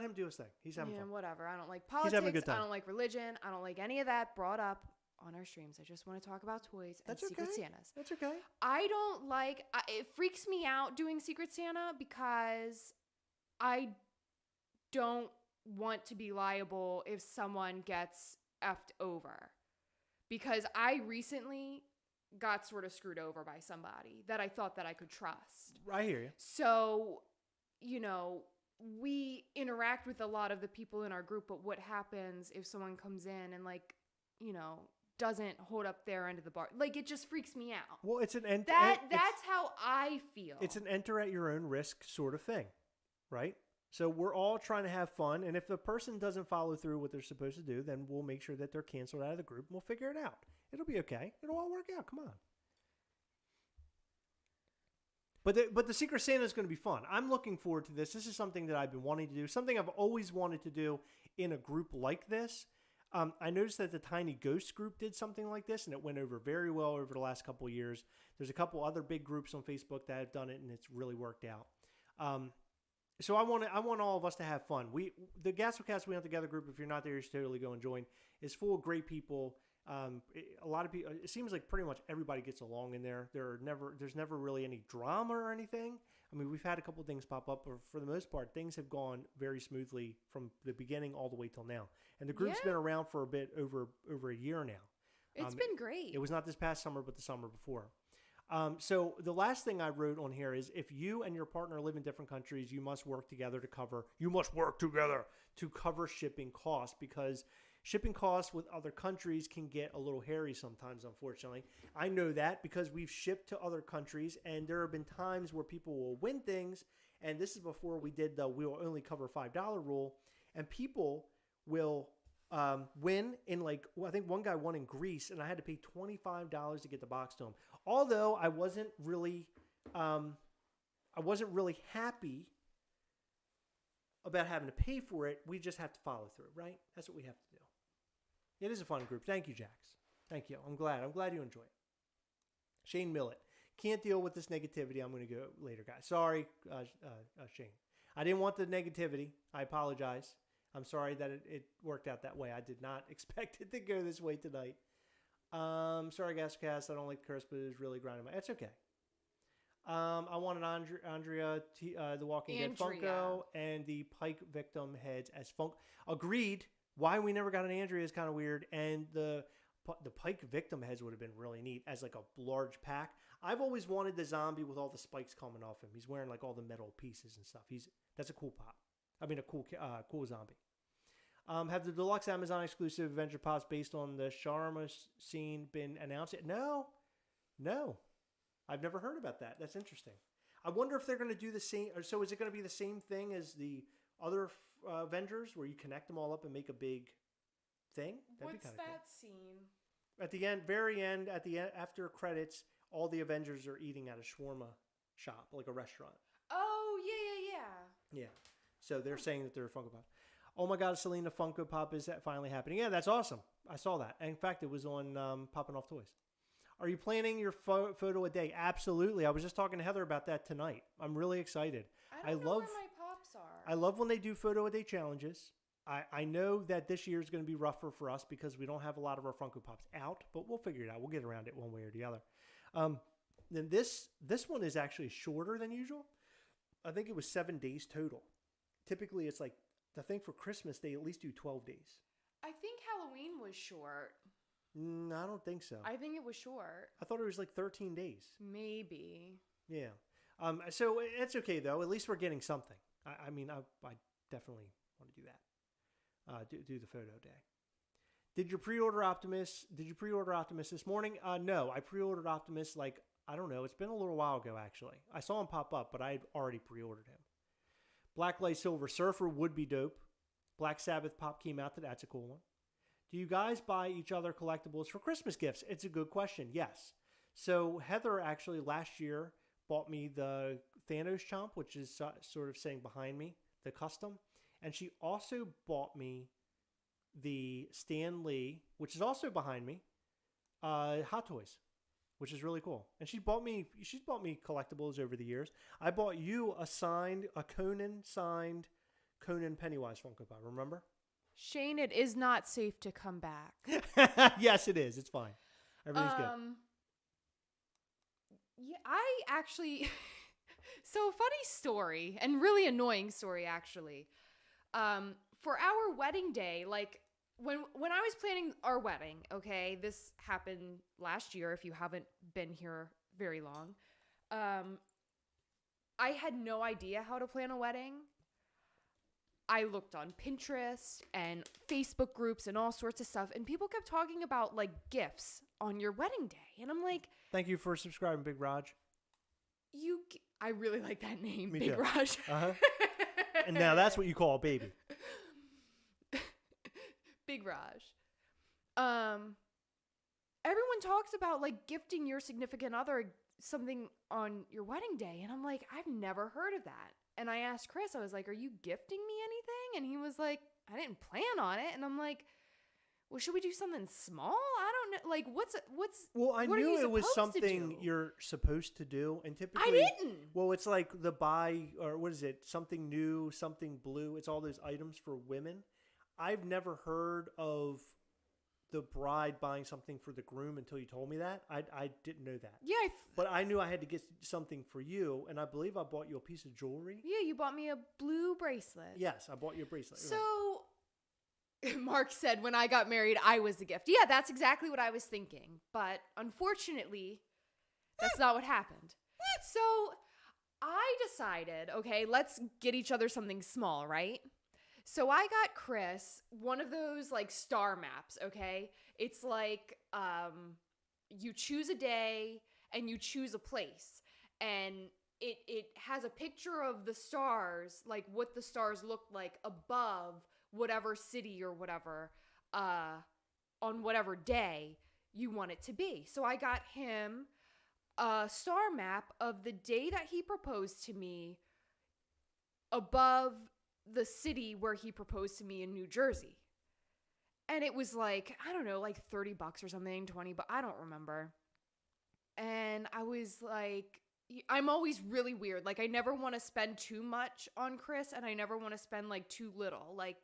him do his thing. He's having fun. Whatever. I don't like politics. He's having a good time. I don't like religion. I don't like any of that brought up on our streams. I just want to talk about toys and Secret Santas. That's okay. I don't like... it freaks me out doing Secret Santa because I don't want to be liable if someone gets effed over. Because I recently got sort of screwed over by somebody that I thought that I could trust. I hear you. So, we interact with a lot of the people in our group, but what happens if someone comes in and doesn't hold up their end of the bar? It just freaks me out. Well, it's that's how I feel. It's an enter at your own risk sort of thing, right? So we're all trying to have fun, and if the person doesn't follow through what they're supposed to do, then we'll make sure that they're canceled out of the group, and we'll figure it out. It'll be okay. It'll all work out. Come on. But the Secret Santa is going to be fun. I'm looking forward to this. This is something that I've been wanting to do, something I've always wanted to do in a group like this. I noticed that the Tiny Ghost group did something like this, and it went over very well over the last couple of years. There's a couple other big groups on Facebook that have done it, and it's really worked out. So I want all of us to have fun. The Gastlecast We Hunt Together group, if you're not there, you should totally go and join. It's full of great people. A lot of people. It seems like pretty much everybody gets along in there. There's never really any drama or anything. I mean, we've had a couple of things pop up, but for the most part, things have gone very smoothly from the beginning all the way till now. And the group's been around for a bit over a year now. It's been great. It was not this past summer, but the summer before. So the last thing I wrote on here is if you and your partner live in different countries, you must work together to cover shipping costs, because Shipping costs with other countries can get a little hairy sometimes, unfortunately. I know that because we've shipped to other countries, and there have been times where people will win things, and this is before we did the we'll only cover $5 rule, and people will win in I think one guy won in Greece, and I had to pay $25 to get the box to him. Although I wasn't really happy about having to pay for it. We just have to follow through, right? That's what we have to do. It is a fun group. Thank you, Jax. Thank you. I'm glad you enjoy it. Shane Millett. Can't deal with this negativity. I'm going to go later, guys. Sorry, Shane. I didn't want the negativity. I apologize. I'm sorry that it worked out that way. I did not expect it to go this way tonight. Sorry, Gastlecast. I don't like the curse, but it was really grinding my... It's okay. I wanted Andrea, the Walking Dead Funko, and the Pike victim heads as Funko. Agreed. Why we never got an Andrea is kind of weird. And the Pike victim heads would have been really neat as like a large pack. I've always wanted the zombie with all the spikes coming off him. He's wearing like all the metal pieces and stuff. That's a cool pop. I mean, a cool zombie. Have the deluxe Amazon exclusive Avenger Pops based on the shawarma scene been announced yet? No. I've never heard about that. That's interesting. I wonder if they're going to do the same. So is it going to be the same thing as the other Avengers where you connect them all up and make a big thing? What's that scene? At the end, very end, after credits, all the Avengers are eating at a shawarma shop, like a restaurant. Oh, yeah. Yeah. So they're saying that they're Funko Pop. Oh my God, Selena Funko Pop is that finally happening? Yeah, that's awesome. I saw that. In fact, it was on Popping Off Toys. Are you planning your photo a day? Absolutely. I was just talking to Heather about that tonight. I'm really excited. I don't know where my pops are. I love when they do photo a day challenges. I know that this year is going to be rougher for us because we don't have a lot of our Funko Pops out, but we'll figure it out. We'll get around it one way or the other. Then this one is actually shorter than usual. I think it was 7 days total. Typically, it's like, I think for Christmas, they at least do 12 days. I think Halloween was short. I don't think so. I think it was short. I thought it was like 13 days. Maybe. Yeah. So it's okay, though. At least we're getting something. I mean, I definitely want to do that. Do the photo day. Did you pre-order Optimus this morning? No, I pre-ordered Optimus I don't know. It's been a little while ago, actually. I saw him pop up, but I had already pre-ordered him. Black Light Silver Surfer would be dope. Black Sabbath Pop came out. That's a cool one. Do you guys buy each other collectibles for Christmas gifts? It's a good question. Yes. So Heather actually last year bought me the Thanos Chomp, which is sort of saying behind me, the custom. And she also bought me the Stan Lee, which is also behind me, Hot Toys, which is really cool. And she's bought me collectibles over the years. I bought you a Conan signed Conan Pennywise Funko Pop, remember? Shane, it is not safe to come back. Yes, it is. It's fine. Everything's good. Yeah, I actually... So, funny story, and really annoying story, actually. For our wedding day, when I was planning our wedding, okay, this happened last year, if you haven't been here very long. I had no idea how to plan a wedding. I looked on Pinterest and Facebook groups and all sorts of stuff, and people kept talking about gifts on your wedding day, and I'm like, thank you for subscribing, Big Raj. I really like that name, Me Big too. Raj. And now that's what you call a baby. Big Raj. Everyone talks about gifting your significant other something on your wedding day, and I'm like, I've never heard of that. And I asked Chris, I was like, are you gifting me anything? And he was like, I didn't plan on it. And I'm like, well, should we do something small? I don't know. What's Well, I what knew it was something you're supposed to do. And typically, I didn't. Well, it's like the buy, or what is it? Something new, something blue. It's all those items for women. I've never heard of the bride buying something for the groom until you told me that. I didn't know that. Yeah. But I knew I had to get something for you, and I believe I bought you a piece of jewelry. Yeah, you bought me a blue bracelet. Yes, I bought you a bracelet. So, Mark said when I got married, I was the gift. Yeah, that's exactly what I was thinking. But unfortunately, that's not what happened. So, I decided, okay, let's get each other something small, right? So I got Chris one of those like star maps, okay? It's like you choose a day and you choose a place, and it has a picture of the stars, like what the stars look like above whatever city or whatever on whatever day you want it to be. So I got him a star map of the day that he proposed to me above the city where he proposed to me in New Jersey. And it was like, I don't know, like $30 or something, 20 bucks, I don't remember. And I was like, I'm always really weird. Like, I never want to spend too much on Chris, and I never want to spend like too little. Like,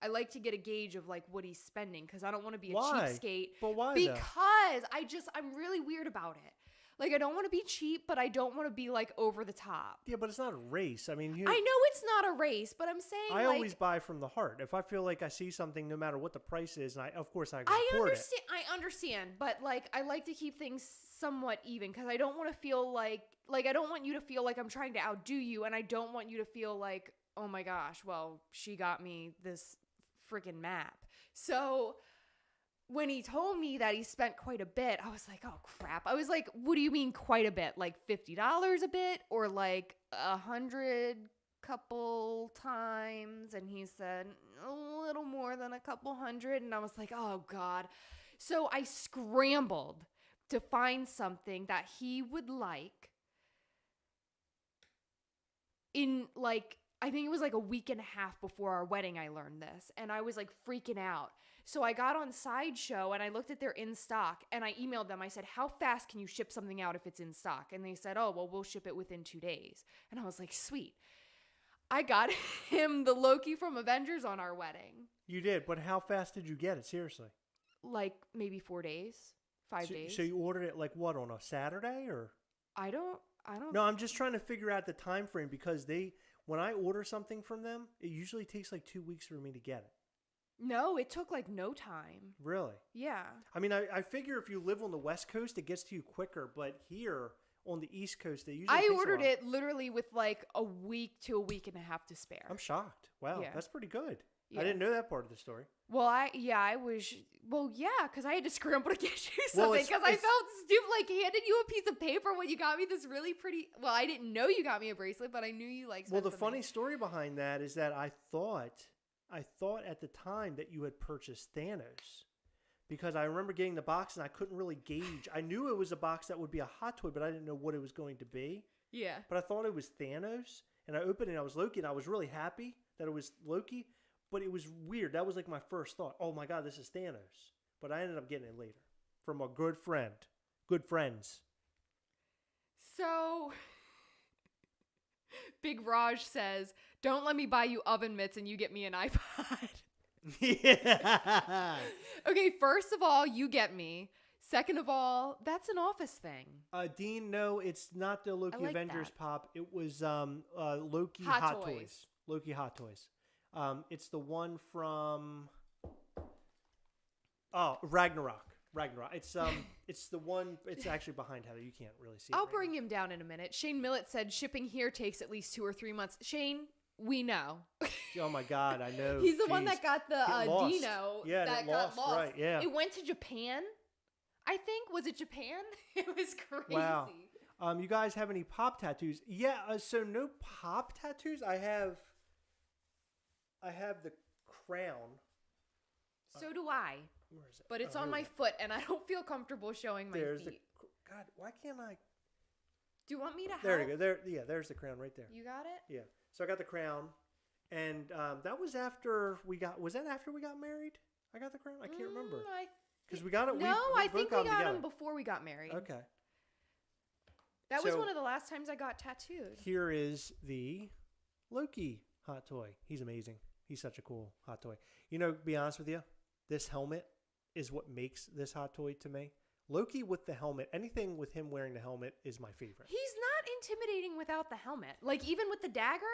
I like to get a gauge of like what he's spending, because I don't want to be a cheapskate. But why? Because I'm really weird about it. Like, I don't want to be cheap, but I don't want to be, like, over the top. Yeah, but it's not a race. I mean, I know it's not a race, but I'm saying, I always buy from the heart. If I feel like I see something, no matter what the price is, and of course I can afford it. I understand, but, like, I like to keep things somewhat even, because I don't want to feel like, I don't want you to feel like I'm trying to outdo you, and I don't want you to feel like, oh my gosh, well, she got me this freaking map. So when he told me that he spent quite a bit, I was like, oh crap. I was like, what do you mean quite a bit? Like $50 a bit, or like 100 couple times? And he said a little more than a couple hundred. And I was like, oh God. So I scrambled to find something that he would like in like, I think it was like a week and a half before our wedding I learned this, and I was like freaking out. So I got on Sideshow and I looked at their in stock, and I emailed them. I said, how fast can you ship something out if it's in stock? And they said, oh, well, we'll ship it within 2 days. And I was like, sweet. I got him the Loki from Avengers on our wedding. You did, but how fast did you get it? Seriously? Like maybe 4 days, 5 days. So you ordered it like what, on a Saturday or? I don't. No, I'm just trying to figure out the time frame, because when I order something from them, it usually takes like 2 weeks for me to get it. No, it took like no time. Really? Yeah. I mean, I figure if you live on the West Coast, it gets to you quicker. But here on the East Coast, they usually I ordered it literally with like a week to a week and a half to spare. I'm shocked. Wow, Yeah. that's pretty good. Yeah. I didn't know that part of the story. Well, because I had to scramble to get you something, because I felt stupid, like handing you a piece of paper when you got me this really pretty, well, I didn't know you got me a bracelet, but I knew you like. Well, the funny story behind that is that I thought at the time that you had purchased Thanos, because I remember getting the box and I couldn't really gauge. I knew it was a box that would be a Hot Toy, but I didn't know what it was going to be. Yeah. But I thought it was Thanos, and I opened it and I was Loki, and I was really happy that it was Loki, but it was weird. That was like my first thought. Oh my God, this is Thanos. But I ended up getting it later from a good friend. Good friends. So, Big Raj says, don't let me buy you oven mitts and you get me an iPod. Yeah. Okay, first of all, you get me. Second of all, that's an Office thing. Dean, no, it's not the Loki like Avengers that. pop. It was Loki Hot Hot Toys. Toys. Loki Hot Toys. It's the one from Ragnarok. It's it's the one. It's actually behind Heather. You can't really see it. I'll bring him down in a minute. Shane Millett said shipping here takes at least 2 or 3 months. Shane, we know. Oh my God, I know. He's the one that got the lost. Dino. Yeah, that it got lost. Right, yeah. It went to Japan. I think. Was it Japan? It was crazy. Wow. You guys have any pop tattoos? Yeah. So no pop tattoos. I have the crown. So do I. Where is it? But it's Oh, on here my it is. foot, and I don't feel comfortable showing my There's feet. God, why can't I? Do you want me to help? There you go. There, yeah. There's the crown right there. You got it? Yeah. So I got the crown, and that was after we got. Was that after we got married? I got the crown. I can't remember because we got it. No, I think we got together. him before we got married. Okay. That was So- one of the last times I got tattooed. Here is the Loki hot toy. He's amazing. He's such a cool hot toy. You know, to be honest with you, this helmet is what makes this hot toy to me. Loki with the helmet, anything with him wearing the helmet is my favorite. He's not intimidating without the helmet. Like, even with the dagger,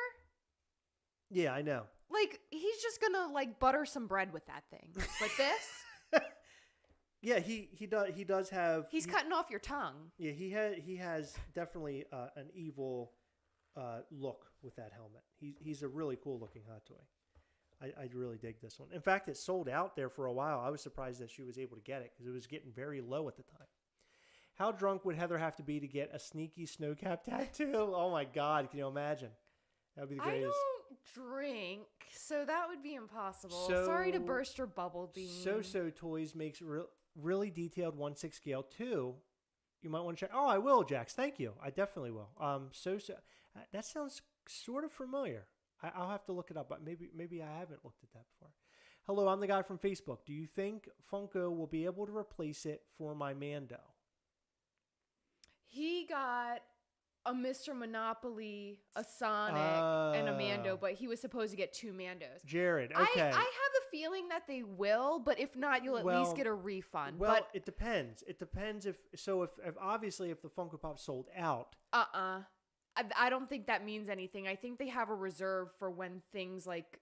Yeah, I know. like, he's just gonna, like, butter some bread with that thing. But this, Yeah, he does have. he's cutting off your tongue. Yeah, he has definitely an evil look with that helmet. He's a really cool looking hot toy. I really dig this one. In fact, it sold out there for a while. I was surprised that she was able to get it because it was getting very low at the time. How drunk would Heather have to be to get a sneaky snowcap tattoo? Oh my God, can you imagine? That would be the greatest. I don't drink, so that would be impossible. Sorry to burst your bubble, Bean. So Toys makes really detailed 1/6 scale too. You might want to check. Oh, I will, Jax. Thank you. I definitely will. That sounds sort of familiar. I'll have to look it up, but maybe I haven't looked at that before. Hello, I'm the guy from Facebook. Do you think Funko will be able to replace it for my Mando? He got a Mr. Monopoly, a Sonic, and a Mando, but he was supposed to get 2 Mandos. Jared, okay. I have a feeling that they will, but if not, you'll at least get a refund. Well, but it depends. It depends if obviously if the Funko Pop sold out. I don't think that means anything. I think they have a reserve for when things like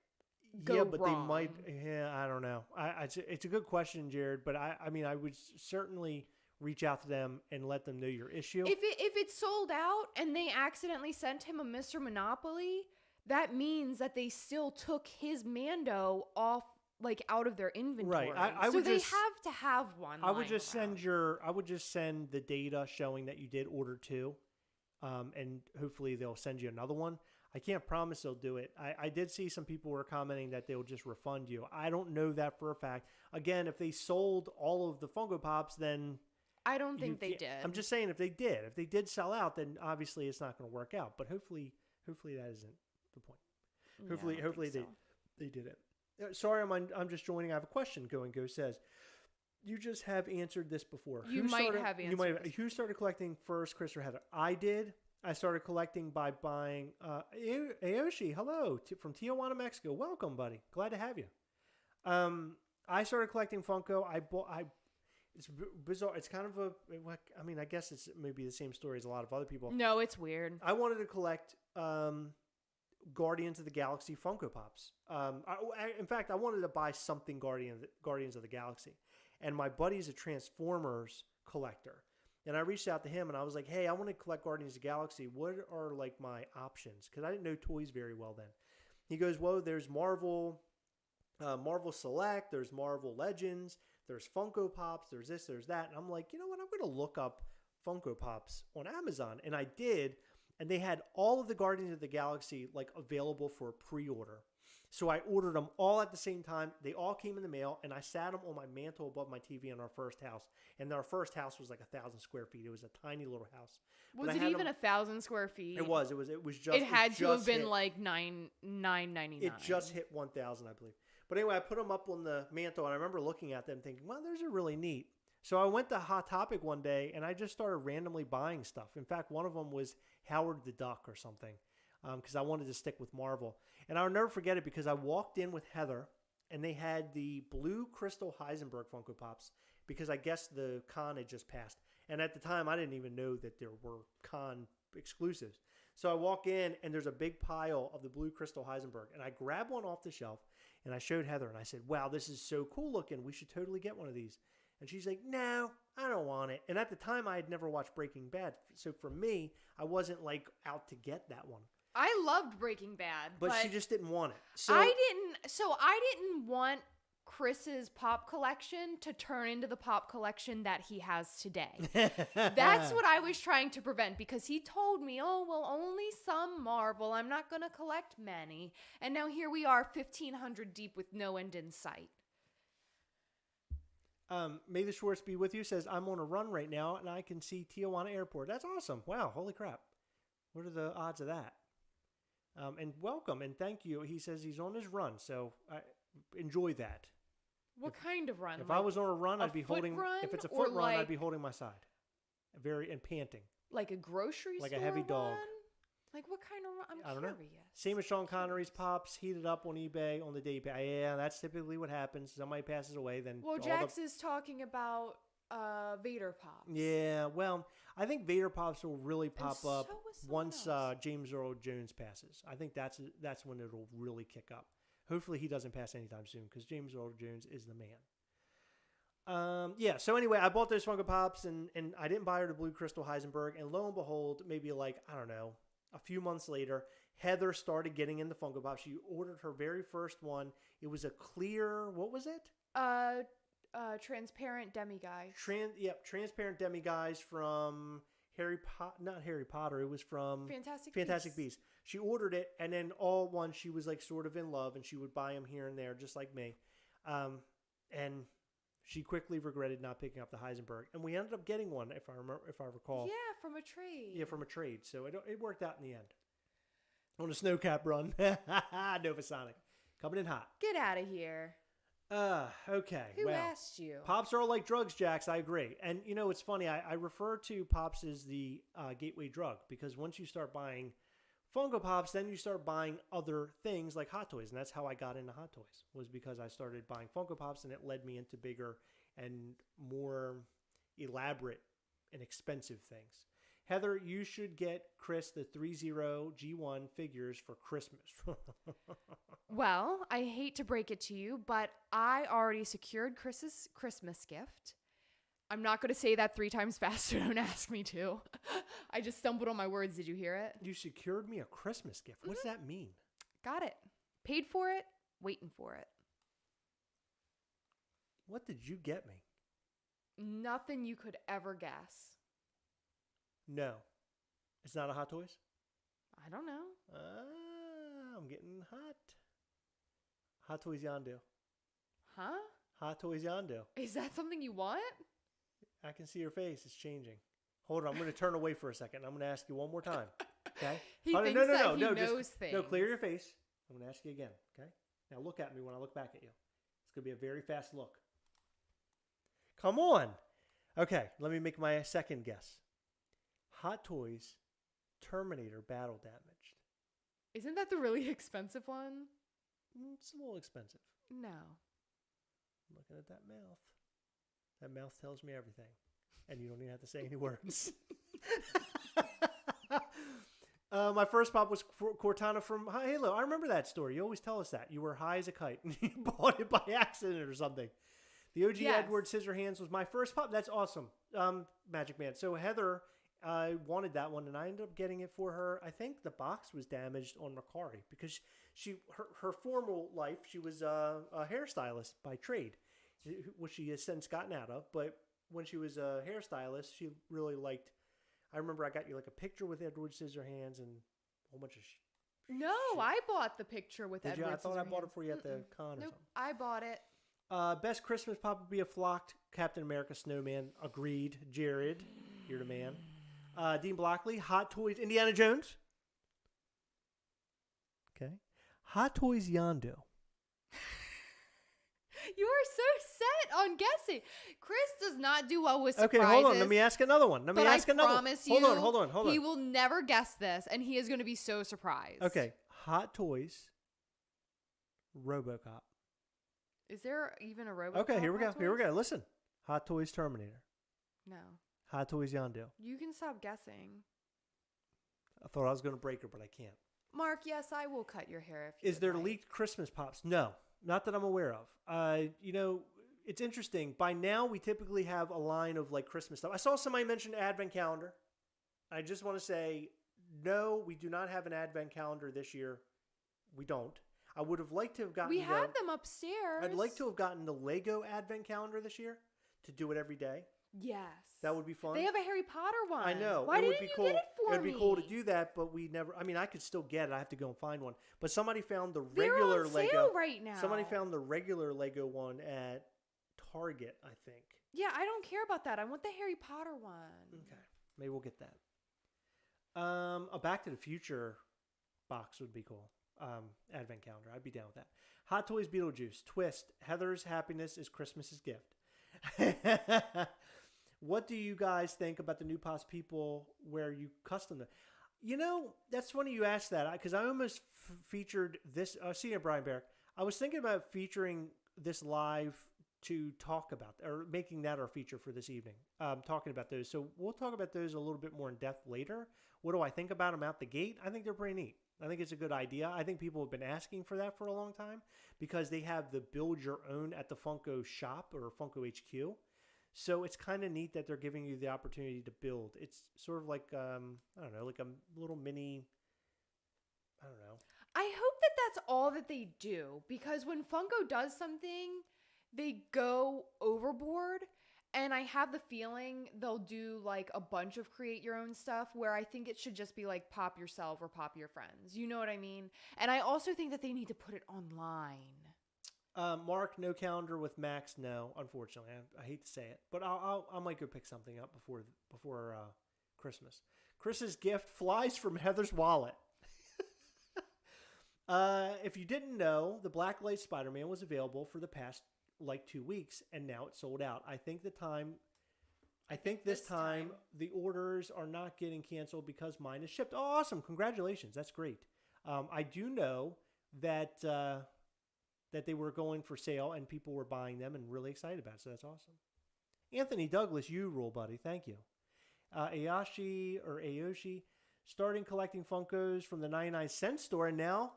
go but wrong. They might. Yeah, I don't know. It's a good question, Jared. But I mean, I would certainly reach out to them and let them know your issue. If it's sold out and they accidentally sent him a Mr. Monopoly, that means that they still took his Mando off, like, out of their inventory. Right. So they have to have one. I would just send the data showing that you did order 2, and hopefully they'll send you another one. I can't promise they'll do it. I did see some people were commenting that they'll just refund you. I don't know that for a fact. Again, if they sold all of the Funko Pops, then I don't think they did. I'm just saying if they did sell out, then obviously it's not going to work out. But hopefully that isn't the point. Hopefully they did it. Sorry, I'm just joining. I have a question. Go says, you just have answered this before. Who started collecting first, Chris or Heather? I did. I started collecting by buying Aoshi. Hello from Tijuana, Mexico. Welcome, buddy. Glad to have you. I started collecting Funko. It's bizarre. It's kind of I guess it's maybe the same story as a lot of other people. No, it's weird. I wanted to collect Guardians of the Galaxy Funko Pops. In fact, I wanted to buy something Guardians of the Galaxy. And my buddy's a Transformers collector. And I reached out to him and I was like, hey, I want to collect Guardians of the Galaxy. What are like my options? Because I didn't know toys very well then. He goes, well, there's Marvel Select, there's Marvel Legends, there's Funko Pops, there's this, there's that. And I'm like, you know what? I'm going to look up Funko Pops on Amazon. And I did. And they had all of the Guardians of the Galaxy like available for pre-order. So I ordered them all at the same time. They all came in the mail, and I sat them on my mantle above my TV in our first house. And our first house was like 1,000 square feet. It was a tiny little house. Was it even 1,000 square feet? It was. It was just. It had to have been like $9.99. It just hit 1,000, I believe. But anyway, I put them up on the mantle, and I remember looking at them, thinking, "Well, those are really neat." So I went to Hot Topic one day, and I just started randomly buying stuff. In fact, one of them was Howard the Duck or something, because I wanted to stick with Marvel. And I'll never forget it because I walked in with Heather, and they had the blue Crystal Heisenberg Funko Pops because I guess the con had just passed. And at the time, I didn't even know that there were con exclusives. So I walk in, and there's a big pile of the blue Crystal Heisenberg. And I grab one off the shelf, and I showed Heather, and I said, wow, this is so cool looking. We should totally get one of these. And she's like, no, I don't want it. And at the time, I had never watched Breaking Bad. So for me, I wasn't like out to get that one. I loved Breaking Bad. But she just didn't want it. So I didn't want Chris's pop collection to turn into the pop collection that he has today. That's what I was trying to prevent because he told me, oh, well, only some Marvel. I'm not going to collect many. And now here we are 1,500 deep with no end in sight. May the Schwartz be with you says, I'm on a run right now and I can see Tijuana Airport. That's awesome. Wow. Holy crap. What are the odds of that? And welcome and thank you. He says he's on his run. So enjoy that. What kind of run? If I was on a run, I'd be holding, run, if it's a foot run, I'd be holding my side. And panting. Like a grocery store Like a heavy dog. Run? Like what kind of run? I don't know. Same as Sean Connery's Pops, heated up on eBay on the day. Yeah, that's typically what happens. Somebody passes away, then. Well, Jax is talking about Vader Pops. Yeah, well, I think Vader Pops will really pop up once else. James Earl Jones passes. I think that's when it'll really kick up. Hopefully he doesn't pass anytime soon because James Earl Jones is the man. Yeah, so anyway, I bought those Funko Pops and I didn't buy her the blue Crystal Heisenberg. And lo and behold, maybe like, I don't know, a few months later, Heather started getting into Funko Pop. She ordered her very first one. It was a clear, what was it? Transparent demi-guys. Transparent demi-guys from not Harry Potter. It was from Fantastic Beasts. She ordered it, and then all at once she was like sort of in love, and she would buy them here and there, just like me. And she quickly regretted not picking up the Heisenberg, and we ended up getting one, if I recall. Yeah, from a trade. Yeah, from a trade. So it worked out in the end. On a snowcap run, Novasonic, coming in hot. Get out of here. Okay. Who asked you? Pops are all like drugs, Jax. I agree. And you know, it's funny. I refer to Pops as the gateway drug because once you start buying Funko Pops, then you start buying other things like Hot Toys. And that's how I got into Hot Toys, was because I started buying Funko Pops, and it led me into bigger and more elaborate and expensive things. Heather, you should get Chris the 3-0 G1 figures for Christmas. Well, I hate to break it to you, but I already secured Chris's Christmas gift. I'm not going to say that 3 times faster. Don't ask me to. I just stumbled on my words. Did you hear it? You secured me a Christmas gift. What's that mean? Got it. Paid for it. Waiting for it. What did you get me? Nothing you could ever guess. No. It's not a Hot Toys? I don't know. I'm getting hot. Hot Toys Yondu. Huh? Hot Toys Yondu. Is that something you want? I can see your face. It's changing. Hold on. I'm going to turn away for a second. I'm going to ask you one more time. Okay? He thinks that he knows things. No, clear your face. I'm going to ask you again. Okay? Now look at me when I look back at you. It's going to be a very fast look. Come on. Okay. Let me make my second guess. Hot Toys Terminator Battle Damaged. Isn't that the really expensive one? It's a little expensive. No. I'm looking at that mouth. That mouth tells me everything. And you don't even have to say any words. My first pop was Cortana from Halo. I remember that story. You always tell us that. You were high as a kite and you bought it by accident or something. The OG Edward Scissorhands was my first pop. That's awesome. Magic Man. So Heather wanted that one, and I ended up getting it for her. I think the box was damaged on Mercari because her formal life, she was a hairstylist by trade, which she has since gotten out of. But when she was a hairstylist, she really liked. I remember I got you like a picture with Edward Scissorhands and a whole bunch of. No, shit. I bought the picture with Edward Scissorhands. I thought I bought it for you at the con or something. I bought it. Best Christmas pop would be a flocked Captain America snowman. Agreed, Jared. You're the man. Dean Blockley, Hot Toys, Indiana Jones. Okay. Hot Toys Yondu. You are so set on guessing. Chris does not do well with surprises. Okay, hold on. Let me ask another one. I promise you, hold on. He will never guess this, and he is going to be so surprised. Okay. Hot Toys RoboCop. Is there even a RoboCop? Okay, here we go. Listen. Hot Toys Terminator. No. Hot Toys Yondu. You can stop guessing. I thought I was going to break her, but I can't. Mark, yes, I will cut your hair if you Is there like. leaked Christmas pops? No, not that I'm aware of. You know, it's interesting. By now, we typically have a line of like Christmas stuff. I saw somebody mention Advent calendar. I just want to say, no, we do not have an Advent calendar this year. We don't. I would have liked to have gotten. We have them upstairs. I'd like to have gotten the Lego Advent calendar this year to do it every day. Yes. That would be fun. They have a Harry Potter one. I know. Why didn't you get it for me? It would be cool to do that, but we never. I mean, I could still get it. I have to go and find one. But somebody found the regular They're on Lego sale right now. Somebody found the regular Lego one at Target, I think. Yeah, I don't care about that. I want the Harry Potter one. Okay, maybe we'll get that. A Back to the Future box would be cool. Advent calendar. I'd be down with that. Hot Toys Beetlejuice. Twist. Heather's happiness is Christmas's gift. What do you guys think about the new Pops people where you custom them? You know, that's funny you asked that because I almost featured this. See you, Brian Barrick. I was thinking about featuring this live to talk about or making that our feature for this evening. Talking about those. So we'll talk about those a little bit more in depth later. What do I think about them out the gate? I think they're pretty neat. I think it's a good idea. I think people have been asking for that for a long time because they have the build your own at the Funko shop or Funko HQ. So it's kind of neat that they're giving you the opportunity to build. It's sort of like, I don't know, like a little mini I don't know. I hope that that's all that they do, because when Funko does something, they go overboard. And I have the feeling they'll do like a bunch of create your own stuff where I think it should just be like pop yourself or pop your friends. You know what I mean? And I also think that they need to put it online. Mark, no calendar with Max. No, unfortunately, I hate to say it, but I might go pick something up before Christmas. Chris's gift flies from Heather's wallet. If you didn't know, the Blacklight Spider-Man was available for the past like 2 weeks, and now it's sold out. I think this time the orders are not getting canceled because mine is shipped. Oh, awesome! Congratulations, that's great. I do know that that they were going for sale and people were buying them and really excited about it. So that's awesome. Anthony Douglas, you rule, buddy. Thank you. Ayoshi starting collecting Funkos from the 99-cent store, and now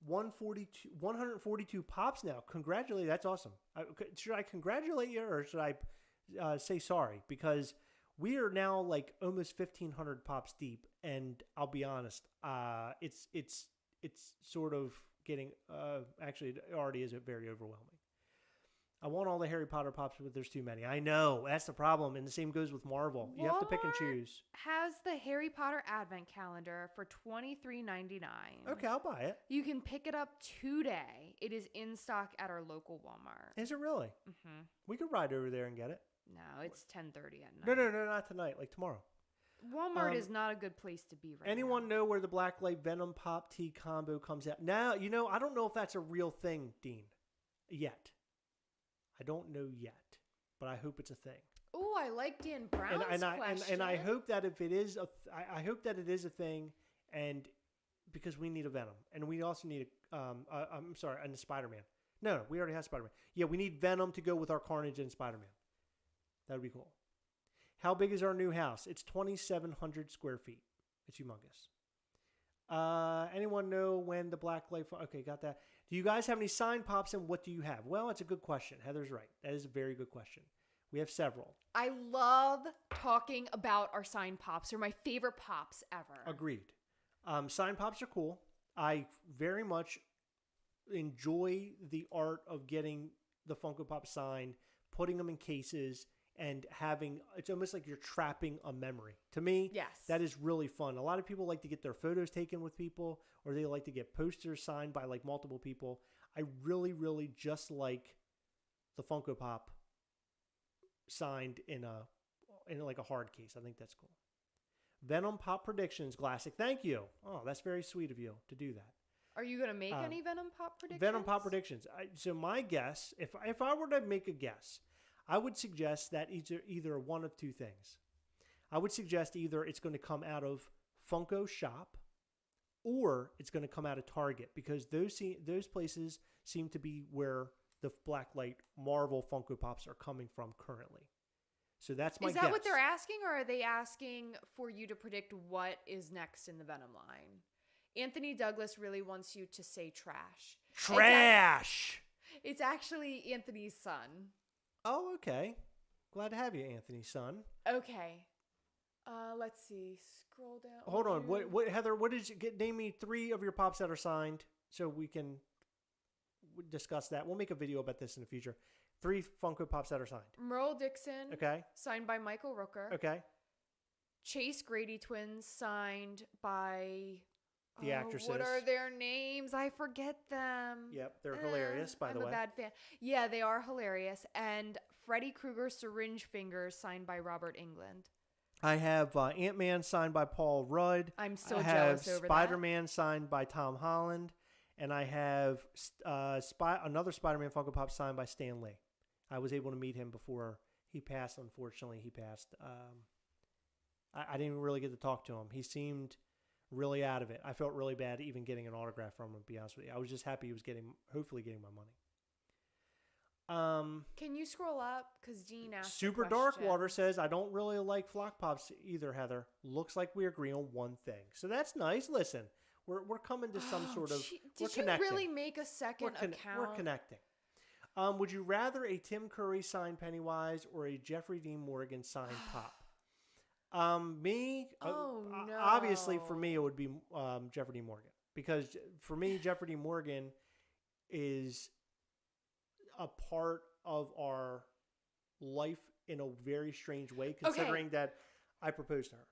142 pops now. Congratulate. That's awesome. Should I congratulate you or should I say sorry? Because we are now like almost 1,500 pops deep, and I'll be honest, it's sort of getting actually it already is very overwhelming. I want all the Harry Potter pops, but there's too many. I know, that's the problem, and the same goes with Marvel. You have to pick and choose. Has the Harry Potter Advent Calendar for $23.99. Okay, I'll buy it. You can pick it up today. It is in stock at our local Walmart. Is it really? Mm-hmm. We could ride over there and get it. No, it's 10:30 at night. No, not tonight. Like tomorrow. Walmart is not a good place to be right now. Anyone know where the Blacklight Venom Pop Tea combo comes out? Now, I don't know if that's a real thing, Dean, yet. I don't know yet, but I hope it's a thing. Oh, I like Dan Brown's question. And I hope that if it is I hope that it is a thing, and because we need a Venom, and we also need and a Spider-Man. No, we already have Spider-Man. Yeah, we need Venom to go with our Carnage and Spider-Man. That would be cool. How big is our new house? It's 2,700 square feet. It's humongous. Anyone know when the Blacklight... Okay, got that. Do you guys have any signed pops, and what do you have? Well, it's a good question. Heather's right. That is a very good question. We have several. I love talking about our signed pops. They're my favorite pops ever. Agreed. Signed pops are cool. I very much enjoy the art of getting the Funko Pop signed, putting them in cases, and it's almost like you're trapping a memory. To me, yes, that is really fun. A lot of people like to get their photos taken with people, or they like to get posters signed by like multiple people. I really, really just like the Funko Pop signed in like a hard case. I think that's cool. Venom Pop predictions, Classic. Thank you. Oh, that's very sweet of you to do that. Are you going to make any Venom Pop predictions? Venom Pop predictions. So my guess, if I were to make a guess, I would suggest that either one of two things. I would suggest either it's going to come out of Funko Shop or it's going to come out of Target, because those places seem to be where the Blacklight Marvel Funko Pops are coming from currently. So that's my guess. Is that what they're asking, or are they asking for you to predict what is next in the Venom line? Anthony Douglas really wants you to say trash. Trash! It's actually Anthony's son. Oh, okay. Glad to have you, Anthony's son. Okay. Let's see. Scroll down. Hold on. What Heather, what did you get? Name me 3 of your pops that are signed so we can discuss that. We'll make a video about this in the future. 3 Funko Pops that are signed. Merle Dixon. Okay. Signed by Michael Rooker. Okay. Chase Grady twins signed by... The actresses. What are their names? I forget them. Yep, they're hilarious, by the way. I'm a bad fan. Yeah, they are hilarious. And Freddy Krueger Syringe Fingers signed by Robert England. I have Ant-Man signed by Paul Rudd. I'm so jealous over that. Spider-Man signed by Tom Holland. And I have another Spider-Man Funko Pop signed by Stan Lee. I was able to meet him before he passed. Unfortunately, he passed. I didn't really get to talk to him. He seemed really out of it. I felt really bad even getting an autograph from him, to be honest with you. I was just happy he was hopefully getting my money. Can you scroll up? Because Dean asked Super Darkwater says, I don't really like Flock Pops either, Heather. Looks like we agree on one thing. So that's nice. Listen, we're coming to some sort of... Did you really make a second account? We're connecting. Would you rather a Tim Curry signed Pennywise or a Jeffrey Dean Morgan signed Pop? No. Obviously for me it would be Jeffrey Dean Morgan. because for me, Jeffrey Dean Morgan is a part of our life in a very strange way, considering that I proposed to her.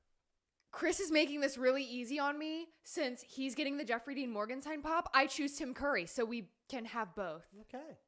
Chris is making this really easy on me since he's getting the Jeffrey Dean Morgan signed pop. I choose Tim Curry, so we can have both. Okay.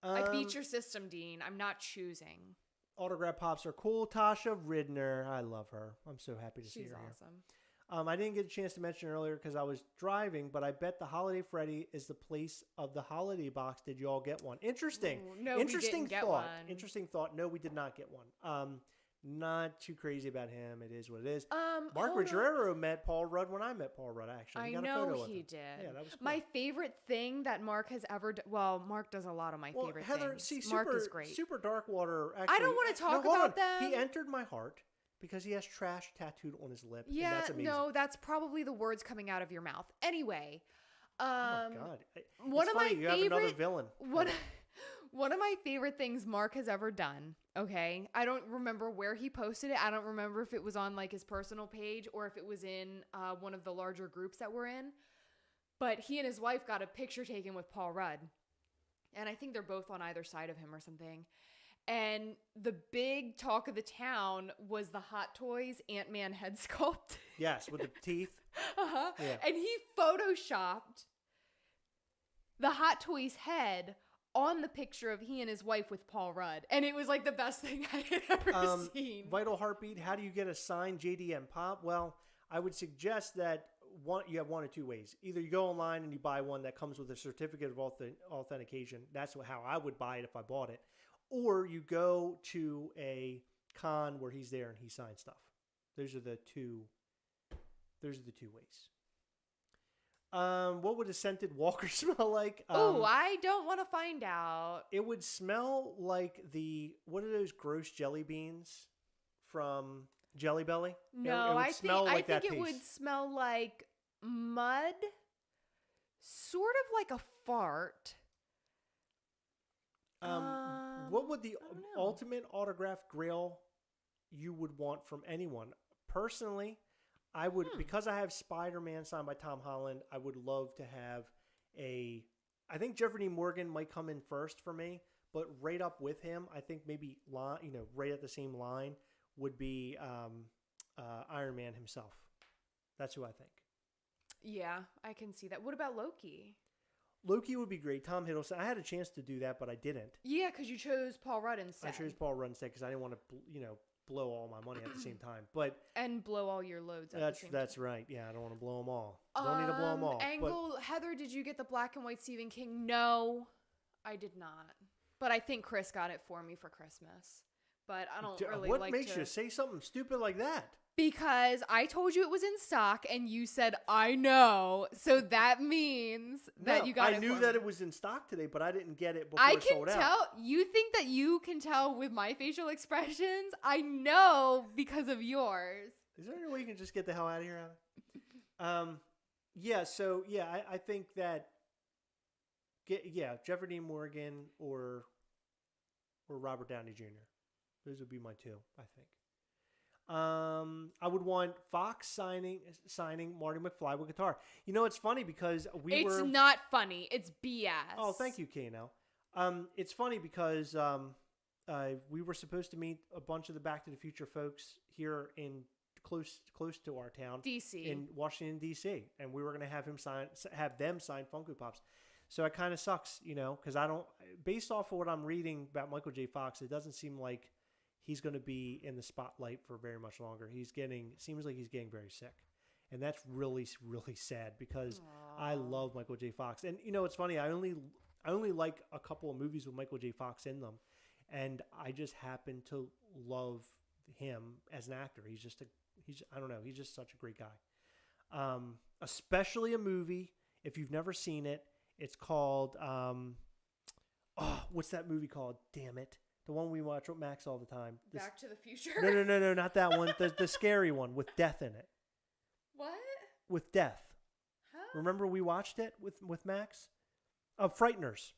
I beat your system, Dean. I'm not choosing. Autograph pops are cool. Tasha Ridner, I love her. I'm so happy to see her. She's awesome. I didn't get a chance to mention earlier because I was driving, but I bet the Holiday Freddy is the place of the holiday box. Did you all get one? Interesting. Ooh, no, Interesting we didn't thought. get one. Interesting thought. No, we did not get one. Not too crazy about him. It is what it is. Mark Ruggiero met Paul Rudd when I met Paul Rudd, actually. I got a know photo with he him. did. Yeah, that was cool. My favorite thing that Mark has ever done. Well, Mark does a lot of my favorite Heather, things. see, Mark is great. Super Darkwater, actually. I don't want to talk hold about on. them. He entered my heart because he has trash tattooed on his lip. Yeah, and that's amazing. no, that's probably the words coming out of your mouth. Anyway. Oh, my God. One of funny. my You favorite, have another villain. One of my favorite things Mark has ever done, okay? I don't remember where he posted it. I don't remember if it was on like his personal page or if it was in one of the larger groups that we're in. But he and his wife got a picture taken with Paul Rudd. And I think they're both on either side of him or something. And the big talk of the town was the Hot Toys Ant-Man head sculpt. Yes, with the teeth. Uh-huh. Yeah. And he photoshopped the Hot Toys head on the picture of he and his wife with Paul Rudd. And it was like the best thing I had ever seen. Vital Heartbeat, how do you get a signed JDM pop? Well, I would suggest that you have one of two ways. Either you go online and you buy one that comes with a certificate of authentication. That's how I would buy it if I bought it. Or you go to a con where he's there and he signs stuff. Those are the two ways. What would a scented walker smell like? Oh, I don't want to find out. It would smell like what are those gross jelly beans from Jelly Belly? No, I think it would smell like mud, sort of like a fart. What would the ultimate autographed grail you would want from anyone? Personally, I would, because I have Spider-Man signed by Tom Holland, I would love to have I think Jeffrey Dean Morgan might come in first for me, but right up with him, I think maybe, right at the same line would be Iron Man himself. That's who I think. Yeah, I can see that. What about Loki? Loki would be great. Tom Hiddleston. I had a chance to do that, but I didn't. Yeah, because you chose Paul Rudd instead. I chose Paul Rudd instead because I didn't want to, blow all my money at the same time. And blow all your loads at the same time. That's right. Yeah, I don't want to blow them all. Don't need to blow them all. Angle, Heather, did you get the black and white Stephen King? No, I did not. But I think Chris got it for me for Christmas. But I don't really What makes you say something stupid like that? Because I told you it was in stock and you said, I know. So that means that you got it. I knew that it was in stock today, but I didn't get it before it sold out. I can tell. You think that you can tell with my facial expressions? I know because of yours. Is there any way you can just get the hell out of here, Anna? I think that Jeffrey Dean Morgan or Robert Downey Jr. Those would be my two, I think. I would want Fox signing Marty McFly with guitar. It's funny because It's not funny. It's BS. Oh, thank you, Kano. It's funny because we were supposed to meet a bunch of the Back to the Future folks here in close to our town, DC, in Washington D.C., and we were going to have them sign Funko Pops. So it kind of sucks, because I don't. Based off of what I'm reading about Michael J. Fox, it doesn't seem like he's going to be in the spotlight for very much longer. Seems like he's getting very sick. And that's really, really sad because I love Michael J. Fox. And it's funny, I only like a couple of movies with Michael J. Fox in them. And I just happen to love him as an actor. He's just such a great guy. Especially a movie, if you've never seen it, it's called, what's that movie called? Damn it. The one we watch with Max all the time. Back to the Future? No, not that one. The scary one with death in it. What? With death. Huh? Remember we watched it with Max? Frighteners.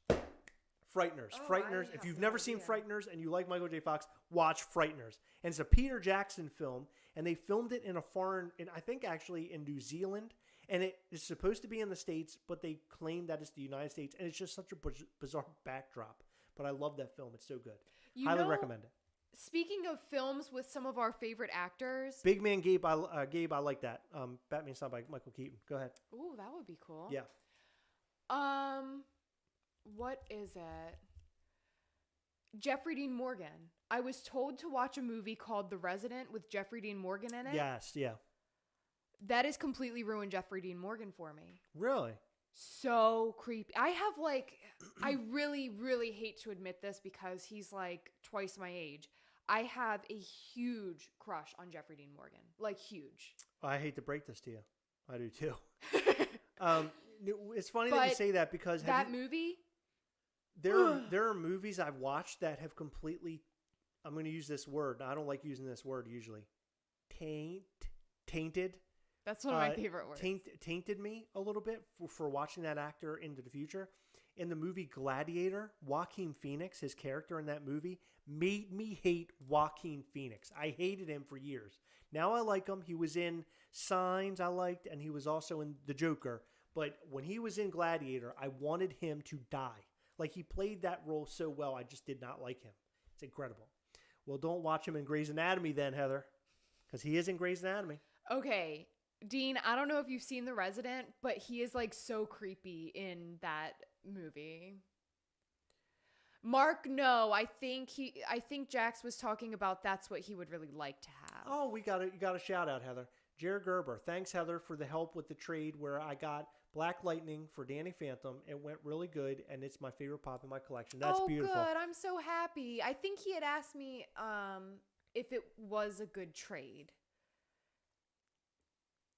Frighteners. If you've never seen Frighteners and you like Michael J. Fox, watch Frighteners. And it's a Peter Jackson film, and they filmed it in I think actually in New Zealand, And it is supposed to be in the States, but they claim that it's the United States, and it's just such a bizarre backdrop. But I love that film. It's so good. Highly recommend it. Speaking of films with some of our favorite actors, Big Man Gabe, I like that. Batman signed by Michael Keaton. Go ahead. Ooh, that would be cool. Yeah. What is it? Jeffrey Dean Morgan. I was told to watch a movie called The Resident with Jeffrey Dean Morgan in it. Yes, yeah. That has completely ruined Jeffrey Dean Morgan for me. Really? So creepy. I have I really, really hate to admit this because he's like twice my age. I have a huge crush on Jeffrey Dean Morgan. Like, huge. I hate to break this to you. I do too. It's funny that you say that because movie? There are movies I've watched that have completely, I'm going to use this word. I don't like using this word usually. Tainted. That's one of my favorite words. Tainted me a little bit for watching that actor into the future. In the movie Gladiator, Joaquin Phoenix, his character in that movie, made me hate Joaquin Phoenix. I hated him for years. Now I like him. He was in Signs I liked, and he was also in The Joker. But when he was in Gladiator, I wanted him to die. Like, he played that role so well, I just did not like him. It's incredible. Well, don't watch him in Grey's Anatomy then, Heather, because he is in Grey's Anatomy. Okay. Dean, I don't know if you've seen The Resident, but he is like so creepy in that movie. Mark, no, I think Jax was talking about that's what he would really like to have. Oh, you got a shout out, Heather. Jared Gerber. Thanks, Heather, for the help with the trade where I got Black Lightning for Danny Phantom. It went really good, and it's my favorite pop in my collection. That's beautiful. Oh, good. I'm so happy. I think he had asked me if it was a good trade.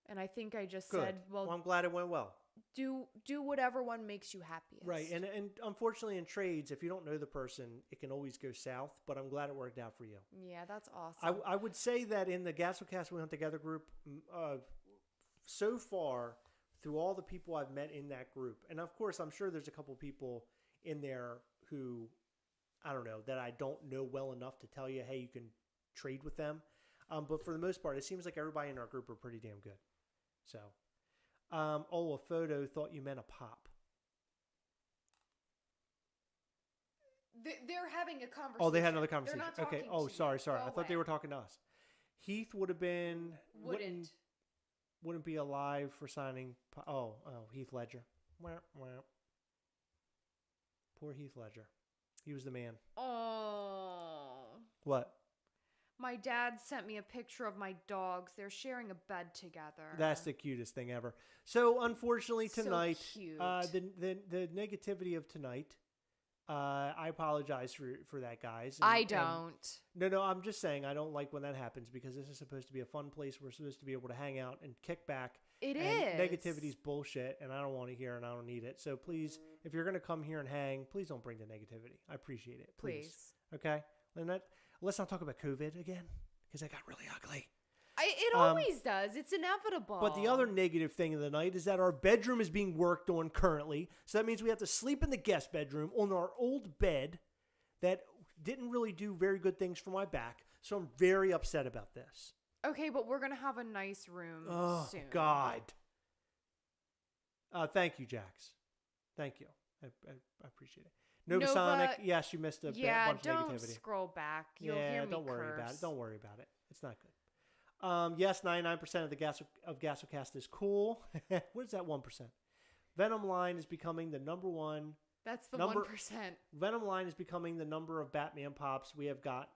And I think I just said, well, I'm glad it went well. Do whatever one makes you happiest. Right. And unfortunately in trades, if you don't know the person, it can always go south, but I'm glad it worked out for you. Yeah, that's awesome. I would say that in the Gastlecast We Hunt Together group, so far, through all the people I've met in that group, and of course, I'm sure there's a couple people in there who, I don't know, that I don't know well enough to tell you, hey, you can trade with them. But for the most part, it seems like everybody in our group are pretty damn good. So, a photo thought you meant a pop. They're having a conversation. Oh, they had another conversation. They're not talking okay. Oh, sorry. Go I thought they were talking to us. Heath would have been wouldn't be alive for signing. Heath Ledger. Wah, wah. Poor Heath Ledger. He was the man. Oh. What? My dad sent me a picture of my dogs. They're sharing a bed together. That's the cutest thing ever. So, unfortunately, tonight, so cute. The negativity of tonight, I apologize for that, guys. I don't. No, I'm just saying I don't like when that happens because this is supposed to be a fun place. We're supposed to be able to hang out and kick back. It and is. Negativity's bullshit, and I don't want to hear and I don't need it. So, please, if you're going to come here and hang, please don't bring the negativity. I appreciate it. Please. Okay? And let's not talk about COVID again, because it got really ugly. It always does. It's inevitable. But the other negative thing of the night is that our bedroom is being worked on currently. So that means we have to sleep in the guest bedroom on our old bed that didn't really do very good things for my back. So I'm very upset about this. Okay, but we're going to have a nice room soon. Oh, God. Thank you, Jax. Thank you. I appreciate it. Nova, yes, you missed a bunch of negativity. Yeah, don't scroll back. You'll hear me don't worry curse. about it. Don't worry about it. It's not good. Yes, 99% of the Gastlecast is cool. What is that 1%? Venom line is becoming the number one. That's the 1%. Venom line is becoming the number of Batman pops we have got.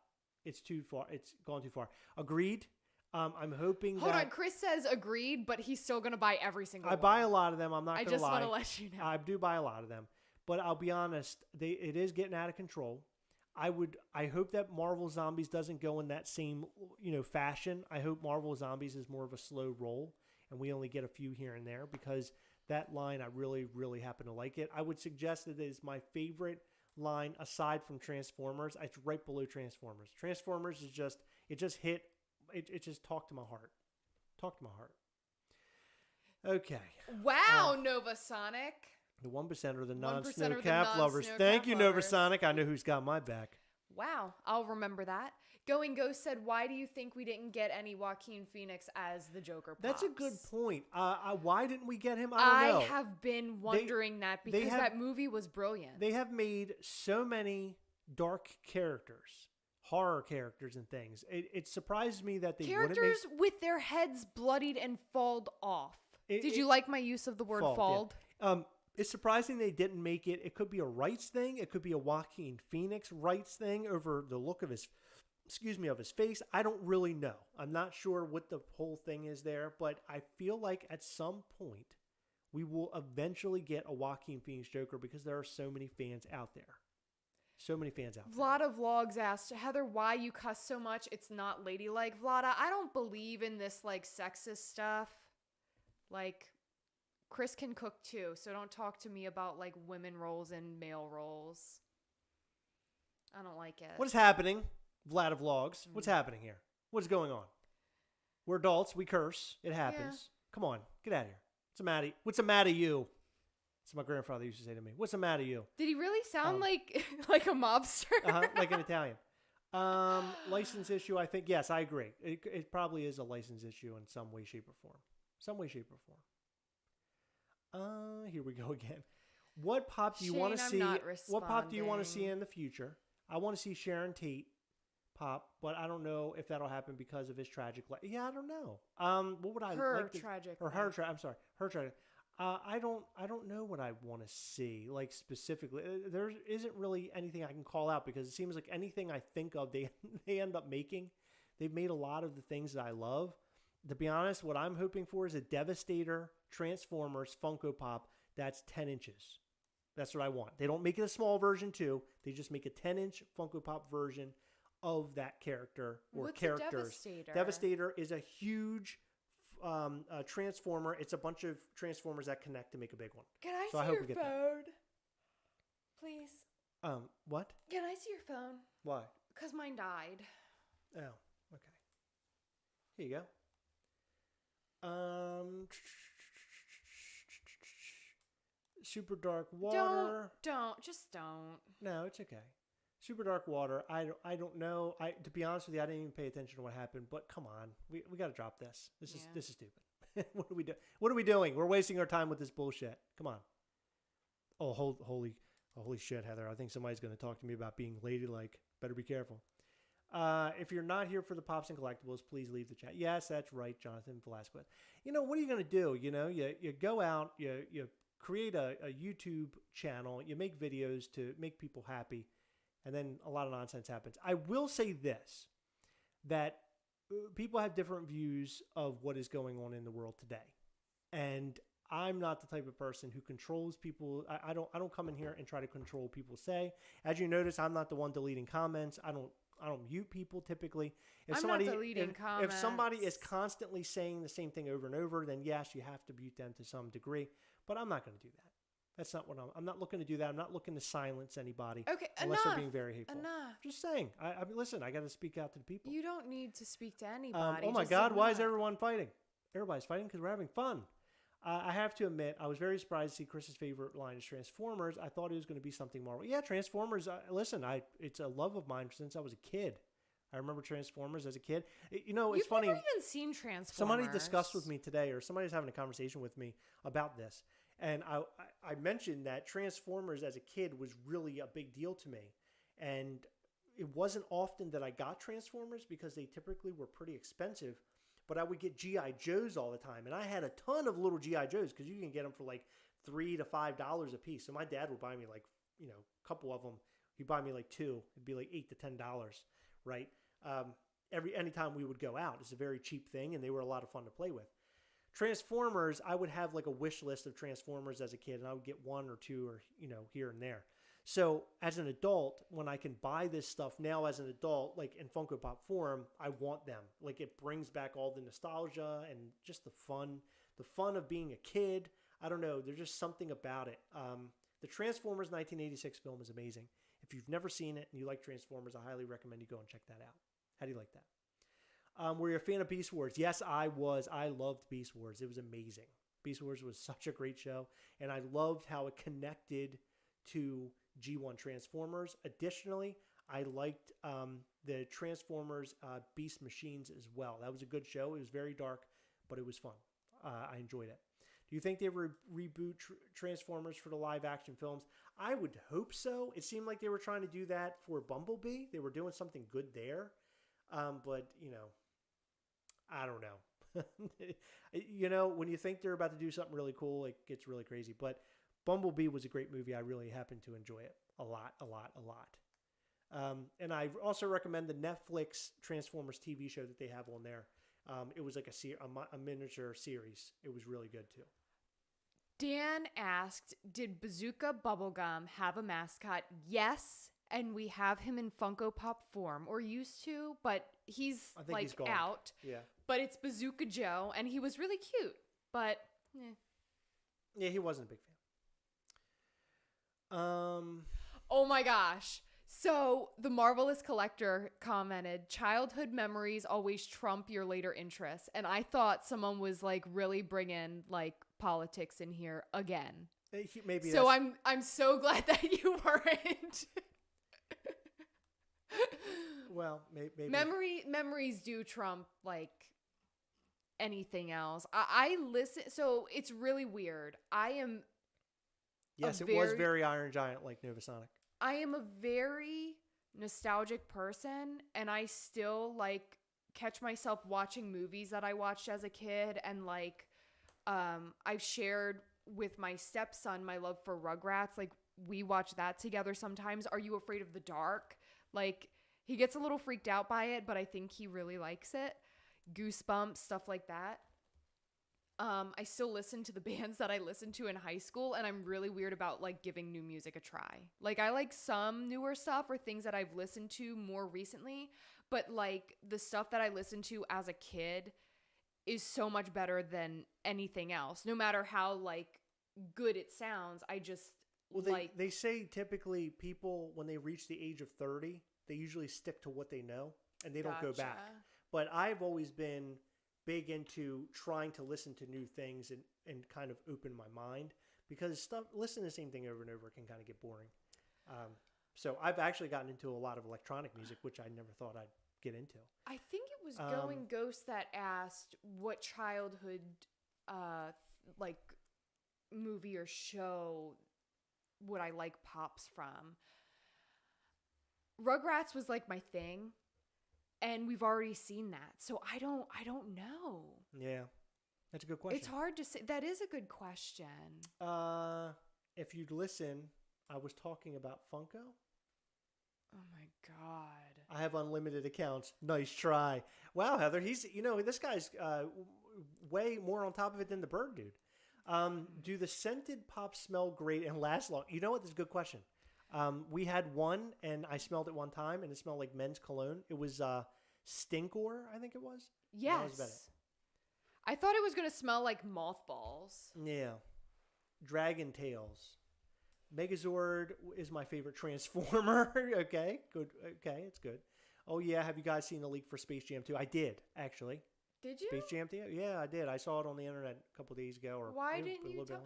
It's too far. It's gone too far. Agreed. I'm hoping Hold on, Chris says agreed, but he's still going to buy every single one. I buy a lot of them. I'm not going to lie. I just want to let you know. I do buy a lot of them. But I'll be honest, it is getting out of control. I hope that Marvel Zombies doesn't go in that same, fashion. I hope Marvel Zombies is more of a slow roll and we only get a few here and there because that line, I really, really happen to like it. I would suggest that it is my favorite line aside from Transformers. It's right below Transformers. Transformers is just, it just talked to my heart. Talk to my heart. Okay. Wow, Nova Sonic. The 1% are the non-snow cap lovers. Thank you, Nova Sonic. I know who's got my back. Wow, I'll remember that. Going Ghost said, "Why do you think we didn't get any Joaquin Phoenix as the Joker?" That's a good point. Why didn't we get him? I don't know. I have been wondering that because that movie was brilliant. They have made so many dark characters, horror characters and things. It surprises me that they characters with their heads bloodied and falled off. Did you like my use of the word falled? Yeah. It's surprising they didn't make it. It could be a rights thing. It could be a Joaquin Phoenix rights thing over the look of his face. I don't really know. I'm not sure what the whole thing is there, but I feel like at some point we will eventually get a Joaquin Phoenix Joker because there are so many fans out there. Vlada Vlogs asked, Heather, why you cuss so much? It's not ladylike. Vlada, I don't believe in this like sexist stuff. Like, Chris can cook too, so don't talk to me about like women roles and male roles. I don't like it. What is happening? Vlada Vlogs. What's happening here? What's going on? We're adults. We curse. It happens. Yeah. Come on. Get out of here. What's the matter you? That's what my grandfather used to say to me. What's the matter you? Did he really sound like a mobster? Like an Italian. License issue, I think. Yes, I agree. It probably is a license issue in some way, shape, or form. Here we go again. What pop do you want to see? What pop do you want to see in the future? I want to see Sharon Tate pop, but I don't know if that'll happen because of his tragic life. Yeah, I don't know. What would I like? Her tragic. I don't know what I want to see, like specifically. There isn't really anything I can call out because it seems like anything I think of, they end up making. They've made a lot of the things that I love. To be honest, what I'm hoping for is a Devastator Transformers Funko Pop that's 10 inches. That's what I want. They don't make it a small version too. They just make a 10-inch Funko Pop version of that character or What's characters. Devastator? Devastator is a huge transformer. It's a bunch of transformers that connect to make a big one. Can I see your phone? Please. What? Can I see your phone? Why? Because mine died. Oh, okay. Here you go. Super Dark Water. Just don't. No, it's okay. Super Dark Water. I don't know. To be honest with you, I didn't even pay attention to what happened. But come on, we got to drop this. This is stupid. What are we doing? We're wasting our time with this bullshit. Come on. Oh, holy shit, Heather! I think somebody's going to talk to me about being ladylike. Better be careful. If you're not here for the Pops and Collectibles, please leave the chat. Yes, that's right, Jonathan Velasquez. You know, what are you going to do? You know, you go out, you create a YouTube channel, you make videos to make people happy, and then a lot of nonsense happens. I will say this, that people have different views of what is going on in the world today. And I'm not the type of person who controls people. I don't come in here and try to control people say. As you notice, I'm not the one deleting comments. I don't mute people typically. If somebody is constantly saying the same thing over and over, then yes, you have to mute them to some degree. But I'm not going to do that. That's not what I'm not looking to do that. I'm not looking to silence anybody. Okay, unless they're being very hateful. Enough. Just saying. I mean, listen, I got to speak out to the people. You don't need to speak to anybody. Oh my God, why is everyone fighting? Everybody's fighting because we're having fun. I have to admit, I was very surprised to see Chris's favorite line is Transformers. I thought it was going to be something more. Yeah, Transformers. Listen, it's a love of mine since I was a kid. I remember Transformers as a kid. You know, it's funny. You've never even seen Transformers. Somebody discussed with me today, or somebody's having a conversation with me about this. And I mentioned that Transformers as a kid was really a big deal to me. And it wasn't often that I got Transformers because they typically were pretty expensive. But I would get G.I. Joes all the time. And I had a ton of little G.I. Joes because you can get them for like $3 to $5 a piece. So my dad would buy me like, a couple of them. He'd buy me like two. It'd be like $8 to $10, right? Anytime we would go out. It's a very cheap thing, and they were a lot of fun to play with. Transformers, I would have like a wish list of Transformers as a kid, and I would get one or two or, here and there. So as an adult, when I can buy this stuff now as an adult, like in Funko Pop form, I want them. Like it brings back all the nostalgia and just the fun of being a kid. I don't know. There's just something about it. The Transformers 1986 film is amazing. If you've never seen it and you like Transformers, I highly recommend you go and check that out. How do you like that? Were you a fan of Beast Wars? Yes, I was. I loved Beast Wars. It was amazing. Beast Wars was such a great show, and I loved how it connected to G1 Transformers. Additionally, I liked the Transformers Beast Machines as well. That was a good show. It was very dark, but it was fun. I enjoyed it. Do you think they reboot Transformers for the live action films? I would hope so. It seemed like they were trying to do that for Bumblebee. They were doing something good there. But, I don't know. When you think they're about to do something really cool, it gets really crazy. But Bumblebee was a great movie. I really happened to enjoy it a lot. And I also recommend the Netflix Transformers TV show that they have on there. It was like a miniature series. It was really good too. Dan asked, did Bazooka Bubblegum have a mascot? Yes, and we have him in Funko Pop form, or used to, but he's out. Yeah. But it's Bazooka Joe, and he was really cute, but yeah, he wasn't a big fan. Oh my gosh. So the Marvelous Collector commented, childhood memories always trump your later interests. And I thought someone was like really bringing like politics in here again. Maybe so I'm so glad that you weren't. Well, maybe. Memories do trump like anything else. I listen. So it's really weird. Yes, it was very Iron Giant like Novasonic. I am a very nostalgic person, and I still like catch myself watching movies that I watched as a kid, and like I've shared with my stepson my love for Rugrats. Like we watch that together sometimes. Are You Afraid of the Dark? Like he gets a little freaked out by it, but I think he really likes it. Goosebumps, stuff like that. I still listen to the bands that I listened to in high school, and I'm really weird about like giving new music a try. Like I like some newer stuff or things that I've listened to more recently, but like the stuff that I listened to as a kid is so much better than anything else. No matter how like good it sounds, I just they say typically people when they reach the age of 30, they usually stick to what they know and they don't go back. But I've always been big into trying to listen to new things and kind of open my mind, because listening to the same thing over and over can kind of get boring. So I've actually gotten into a lot of electronic music, which I never thought I'd get into. I think it was Going Ghost that asked what childhood like movie or show would I like pops from. Rugrats was like my thing. And we've already seen that. So I don't know. Yeah. That's a good question. It's hard to say. That is a good question. If you'd listen, I was talking about Funko. Oh my God. I have unlimited accounts. Nice try. Wow, Heather. This guy's way more on top of it than the bird dude. Do the scented pops smell great and last long? You know what? That's a good question. We had one, and I smelled it one time, and it smelled like men's cologne. It was Stinkor, I think it was. Yes. That was about it. I thought it was going to smell like mothballs. Yeah. Dragon Tails. Megazord is my favorite Transformer. Okay, good. Okay, it's good. Oh, yeah, have you guys seen the leak for Space Jam 2? I did, actually. Did you? Space Jam 2? Yeah, I did. I saw it on the internet a couple days ago. Why didn't you tell?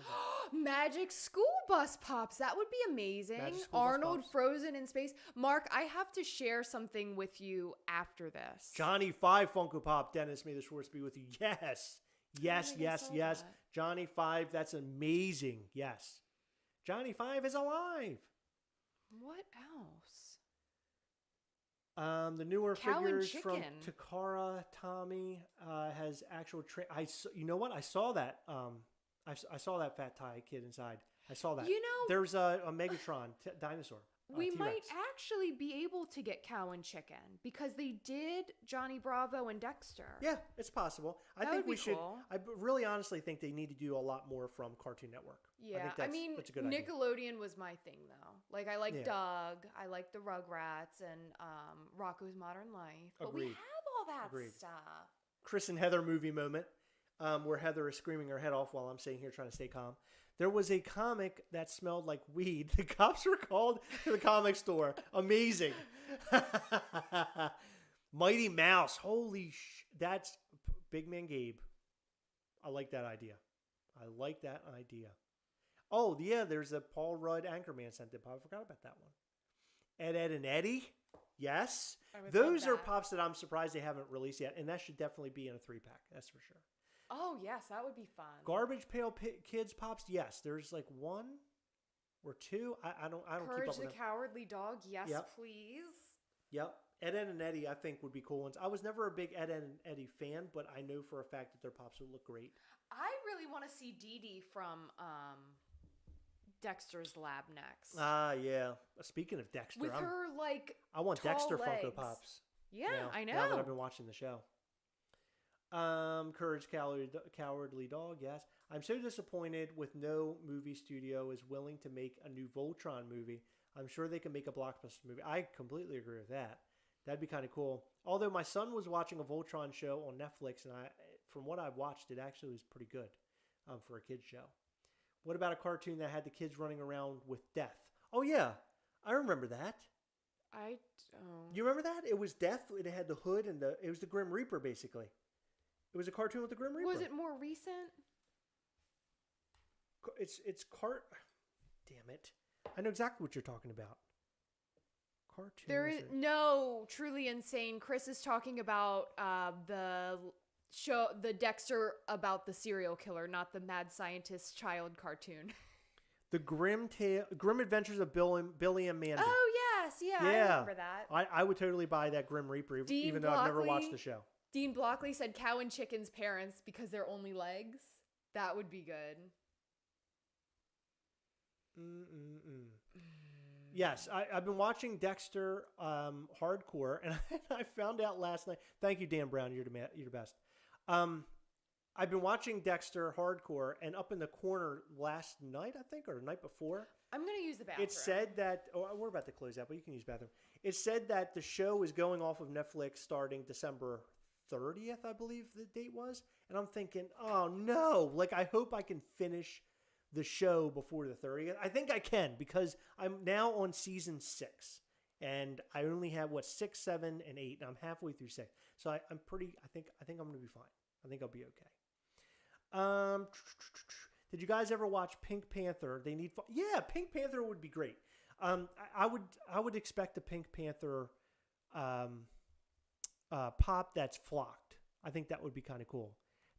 Magic School Bus Pops. That would be amazing. Arnold frozen in space. Mark, I have to share something with you after this. Johnny 5 Funko Pop. Dennis, may the Schwartz be with you. Yes. Yes. That. Johnny 5, that's amazing. Yes. Johnny 5 is alive. What else? The newer Cow figures from Takara Tommy has actual. You know what? I saw that. I saw that fat Thai kid inside. I saw that. There's a Megatron dinosaur. We T-Rex. might actually be able to get Cow and Chicken because they did Johnny Bravo and Dexter. Yeah, it's possible. I think we should. I really honestly think they need to do a lot more from Cartoon Network. Yeah, I mean, that's a good Nickelodeon idea. was my thing though. Like I like Doug, I like the Rugrats, and Rocko's Modern Life. But we have all that stuff. Chris and Heather movie moment, where Heather is screaming her head off while I'm sitting here trying to stay calm. There was a comic that smelled like weed. The cops were called to the comic store. Amazing. Mighty Mouse. Holy that's Big Man Gabe. I like that idea. Oh, yeah, there's a Paul Rudd Anchorman scented pop. I forgot about that one. Ed and Eddie. Yes. I would Those love are that. pops that I'm surprised they haven't released yet, and that should definitely be in a 3-pack. That's for sure. Oh yes, that would be fun. Garbage Pail Kids pops. Yes, there's like 1 or 2. I don't Courage keep up the with them. Cowardly Dog. Yes, Yep. please. Yep. Ed, Ed, and Eddie, I think, would be cool ones. I was never a big Ed, Ed, and Eddie fan, but I know for a fact that their pops would look great. I really want to see Dee Dee from Dexter's Lab next. Yeah. Speaking of Dexter, With her I want tall Dexter Funko legs. Pops. Yeah, I know. Now that I've been watching the show. Courage Cowardly Dog, yes. I'm so disappointed with no movie studio is willing to make a new Voltron movie. I'm sure they can make a blockbuster movie. I completely agree with that. That'd be kind of cool. Although my son was watching a Voltron show on Netflix, and from what I've watched, it actually was pretty good for a kid's show. What about a cartoon that had the kids running around with death? Oh, yeah. I remember that. I don't. You remember that? It was death. It had the hood, and it was the Grim Reaper, basically. It was a cartoon with the Grim Reaper. Was it more recent? It's cart. Damn it! I know exactly what you're talking about. Cartoon. There is no Truly Insane. Chris is talking about the show, the Dexter about the serial killer, not the mad scientist child cartoon. The Grim Adventures of Billy and Mandy. Oh yes, yeah, I remember that. I would totally buy that Grim Reaper, even though I've never watched the show. Dean Blockley said cow and chicken's parents because they're only legs. That would be good. Yes, I've been watching Dexter hardcore, and I found out last night. Thank you, Dan Brown. You're the best. I've been watching Dexter hardcore, and up in the corner last night, I think, or the night before. I'm going to use the bathroom. It said that, we're about to close out, but you can use the bathroom. It said that the show is going off of Netflix starting December 30th, I believe the date was. And I'm thinking, oh no, like I hope I can finish the show before the 30th. I think I can because I'm now on season 6. And I only have, 6, 7, and 8. And I'm halfway through 6. So I think I'm going to be fine. I think I'll be okay. Did you guys ever watch Pink Panther? Yeah, Pink Panther would be great. I would expect a Pink Panther pop that's flocked. I think that would be kind of cool.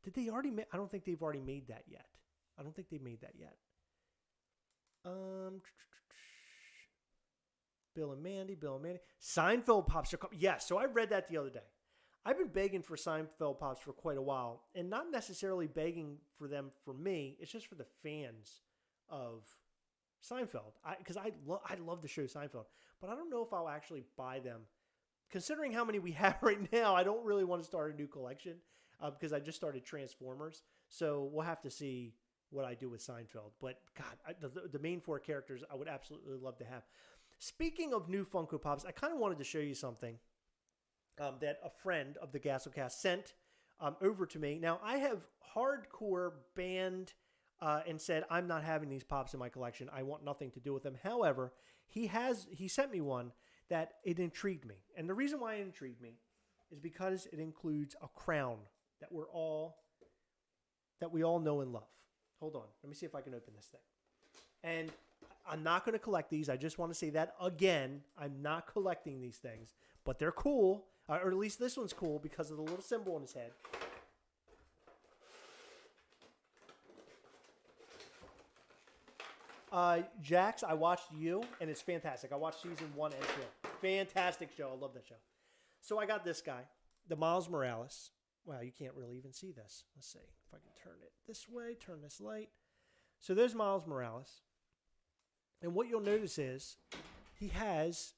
Did they already I don't think they've already made that yet. I don't think they made that yet. Bill and Mandy. Seinfeld pops are coming. Yes, so I read that the other day. I've been begging for Seinfeld pops for quite a while, and not necessarily begging for them for me. It's just for the fans of Seinfeld. Because I love the show Seinfeld, but I don't know if I'll actually buy them. Considering how many we have right now, I don't really want to start a new collection because I just started Transformers. So we'll have to see what I do with Seinfeld. But God, the main 4 characters I would absolutely love to have. Speaking of new Funko Pops, I kind of wanted to show you something that a friend of the Gastlecast sent over to me. Now, I have hardcore banned and said, I'm not having these Pops in my collection. I want nothing to do with them. However, he sent me one that it intrigued me. And the reason why it intrigued me is because it includes a crown that we all know and love. Hold on. Let me see if I can open this thing. And I'm not going to collect these. I just want to say that again. I'm not collecting these things, but they're cool. Or at least this one's cool because of the little symbol on his head. Jax, I watched You, and it's fantastic. I watched season 1 and 2. Fantastic show. I love that show. So I got this guy, the Miles Morales. Wow, you can't really even see this. Let's see if I can turn it this way, turn this light. So there's Miles Morales. And what you'll notice is he has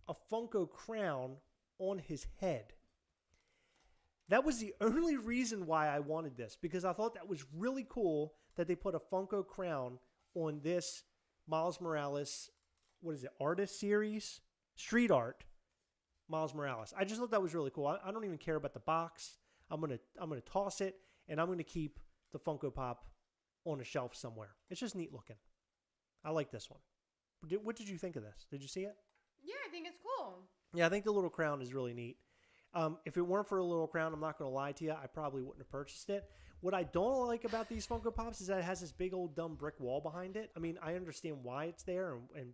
a Funko crown on his head. That was the only reason why I wanted this, because I thought that was really cool that they put a Funko crown on this Miles Morales, artist series? Street art, Miles Morales. I just thought that was really cool. I don't even care about the box. I'm gonna toss it, and I'm gonna keep the Funko Pop on a shelf somewhere. It's just neat looking. I like this one. What did you think of this? Did you see it? Yeah, I think it's cool. Yeah, I think the little crown is really neat. If it weren't for a little crown, I'm not going to lie to you, I probably wouldn't have purchased it. What I don't like about these Funko Pops is that it has this big old dumb brick wall behind it. I mean, I understand why it's there and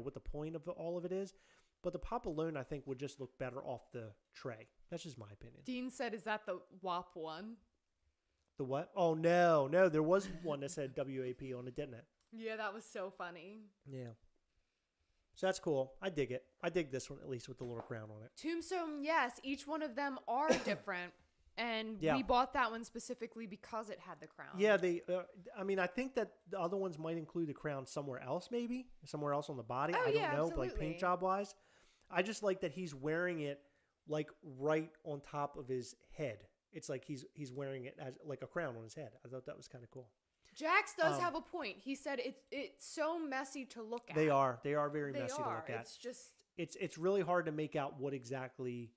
what the point of all of it is, but the pop alone I think would just look better off the tray. That's just my opinion. Dean said, "Is that the WAP one?" The what? Oh no, there was one that said WAP on it, didn't it? Yeah, that was so funny. Yeah. So that's cool. I dig it. I dig this one, at least with the little crown on it. Tombstone, yes, each one of them are different. And Yeah. we bought that one specifically because it had the crown. Yeah, I mean, I think that the other ones might include the crown somewhere else, maybe somewhere else on the body. Oh, I don't yeah, know, but like absolutely. paint job wise, I just like that he's wearing it like right on top of his head. It's like he's wearing it as like a crown on his head. I thought that was kind of cool. Jax does have a point. He said it's so messy to look at. They are very messy to look at. It's just it's really hard to make out what exactly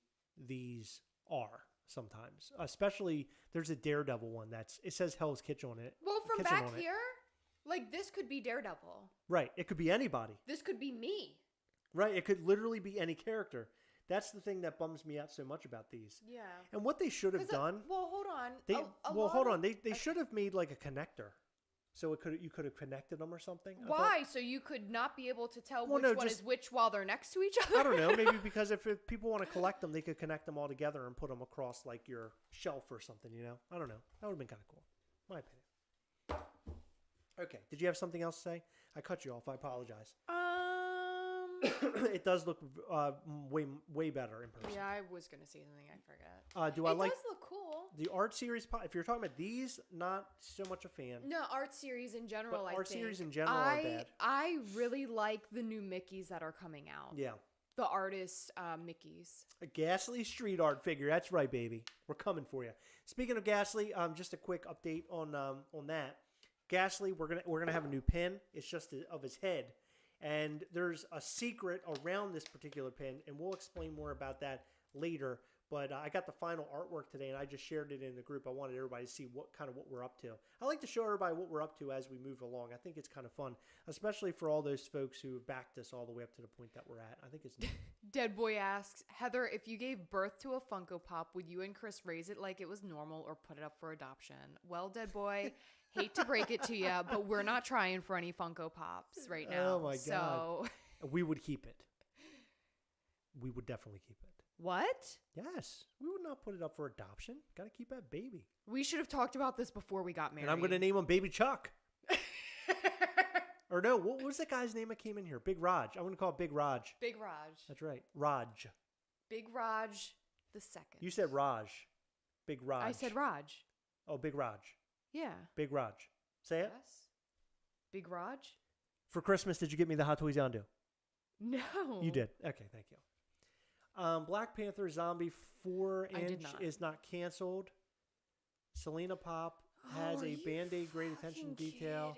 these are sometimes. Especially there's a Daredevil one it says Hell's Kitchen on it. well from Kitchen back on it. here, like this could be Daredevil. Right. It could be anybody. This could be me. Right. It could literally be any character. That's the thing that bums me out so much about these. Yeah. And what they should have done. Well, hold on. They should have made like a connector, so you could have connected them or something. Why? So you could not be able to tell Well, which no, one just- is which while they're next to each other. I don't know. Maybe because if people want to collect them, they could connect them all together and put them across like your shelf or something. You know. I don't know. That would have been kind of cool. My opinion. Okay. Did you have something else to say? I cut you off. I apologize. It does look way better in person. Yeah, I was gonna say something. I forgot. Do I like It does look cool. the art series? If you're talking about these, not so much a fan. No, art series in general. But I art think. series in general are bad. I really like the new Mickeys that are coming out. Yeah. The artist Mickeys. A Ghastly street art figure. That's right, baby. We're coming for you. Speaking of Ghastly, just a quick update on that. Ghastly, we're gonna have a new pin. It's just of his head, and there's a secret around this particular pin, and we'll explain more about that later. But I got the final artwork today, and I just shared it in the group. I wanted everybody to see what we're up to. I like to show everybody what we're up to as we move along. I think it's kind of fun, especially for all those folks who have backed us all the way up to the point that we're at. I think it's neat. Dead Boy asks, Heather, if you gave birth to a Funko Pop, would you and Chris raise it like it was normal or put it up for adoption? Well, Dead Boy, hate to break it to you, but we're not trying for any Funko Pops right now. Oh my God. So We would keep it. We would definitely keep it. what? Yes, we would not put it up for adoption. Got to keep that baby. We should have talked about this before we got married. And I'm going to name him Baby Chuck. Or no, what was that guy's name that came in here? Big Raj. I'm going to call it Big Raj. Big Raj. That's right. Raj. Big Raj the second. You said Raj. Big Raj. I said Raj. Oh, Big Raj. Yeah. Big Raj. Say it. Yes. Big Raj? For Christmas, did you get me the Hot Toys Yondu? No. You did. Okay, thank you. Black Panther Zombie 4-inch is not canceled. Selena Pop has a Band-Aid great attention detail.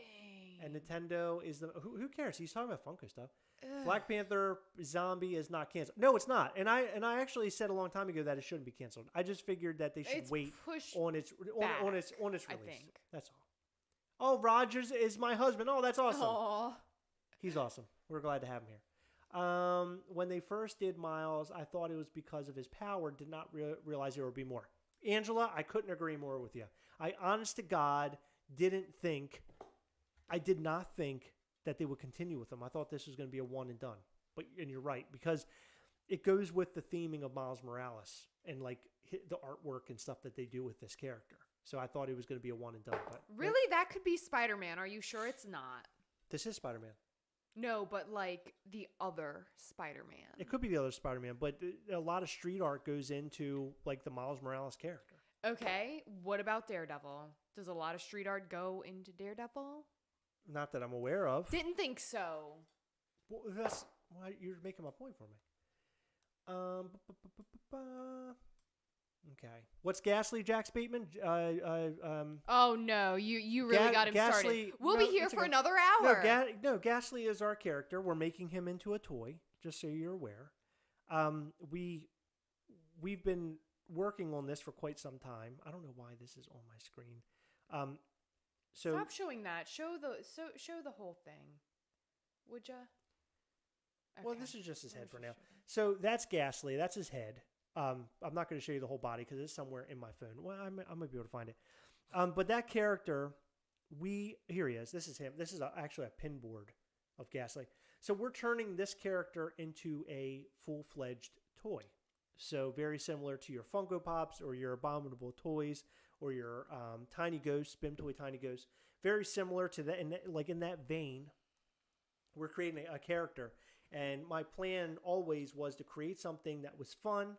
And Nintendo is the... Who cares? He's talking about Funko stuff. Ugh. Black Panther Zombie is not canceled. No, it's not. And I actually said a long time ago that it shouldn't be canceled. I just figured that they should It's wait pushed on its back, release. I think. That's all. Oh, Rogers is my husband. Oh, that's awesome. Aw. He's awesome. We're glad to have him here. When they first did Miles, I thought it was because of his power. Did not realize there would be more. Angela, I couldn't agree more with you. I, honest to God, I did not think that they would continue with him. I thought this was going to be a one and done. And you're right, because it goes with the theming of Miles Morales and like the artwork and stuff that they do with this character. So I thought it was going to be a one and done. But Really? That could be Spider-Man. Are you sure it's not? this is Spider-Man. No, but like the other Spider-Man. It could be the other Spider-Man, but a lot of street art goes into like the Miles Morales character. Okay, what about Daredevil? Does a lot of street art go into Daredevil? Not that I'm aware of. Didn't think so. Well, that's why you're making my point for me. Okay. What's Ghastly, Jack Bateman? Oh no, you really got him started. We'll be here for another hour. No, Ghastly is our character. We're making him into a toy, just so you're aware. We've been working on this for quite some time. I don't know why this is on my screen. So Stop showing that. Show the whole thing, would ya? Well, this is just his head for now. So that's Ghastly. That's his head. I'm not going to show you the whole body because it's somewhere in my phone. Well, I might be able to find it. But that character, here he is. This is him. This is actually a pin board of Ghastly. So we're turning this character into a full-fledged toy. So very similar to your Funko Pops or your Abominable Toys or your Tiny Ghosts, Spin Toy Tiny Ghosts. Very similar to that, in that vein, we're creating a character. And my plan always was to create something that was fun.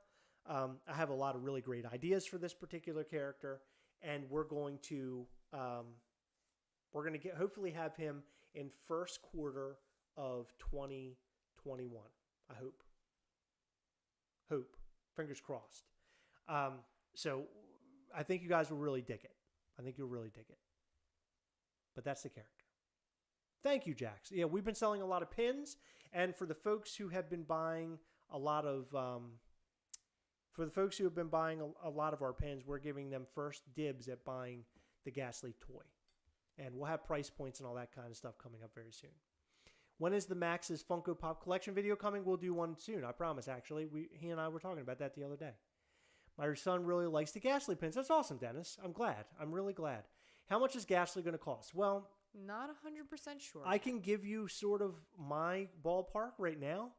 I have a lot of really great ideas for this particular character, and we're going to hopefully have him in first quarter of 2021. I hope. Fingers crossed. So I think you guys will really dig it. I think you'll really dig it. But that's the character. Thank you, Jax. Yeah, we've been selling a lot of pins, and for the folks who have been buying a lot of our pins, we're giving them first dibs at buying the Ghastly toy. And we'll have price points and all that kind of stuff coming up very soon. When is the Max's Funko Pop collection video coming? We'll do one soon, I promise, actually. He and I were talking about that the other day. My son really likes the Ghastly pins. That's awesome, Dennis. I'm glad. I'm really glad. How much is Ghastly going to cost? Well, not 100% sure. I can give you sort of my ballpark right now.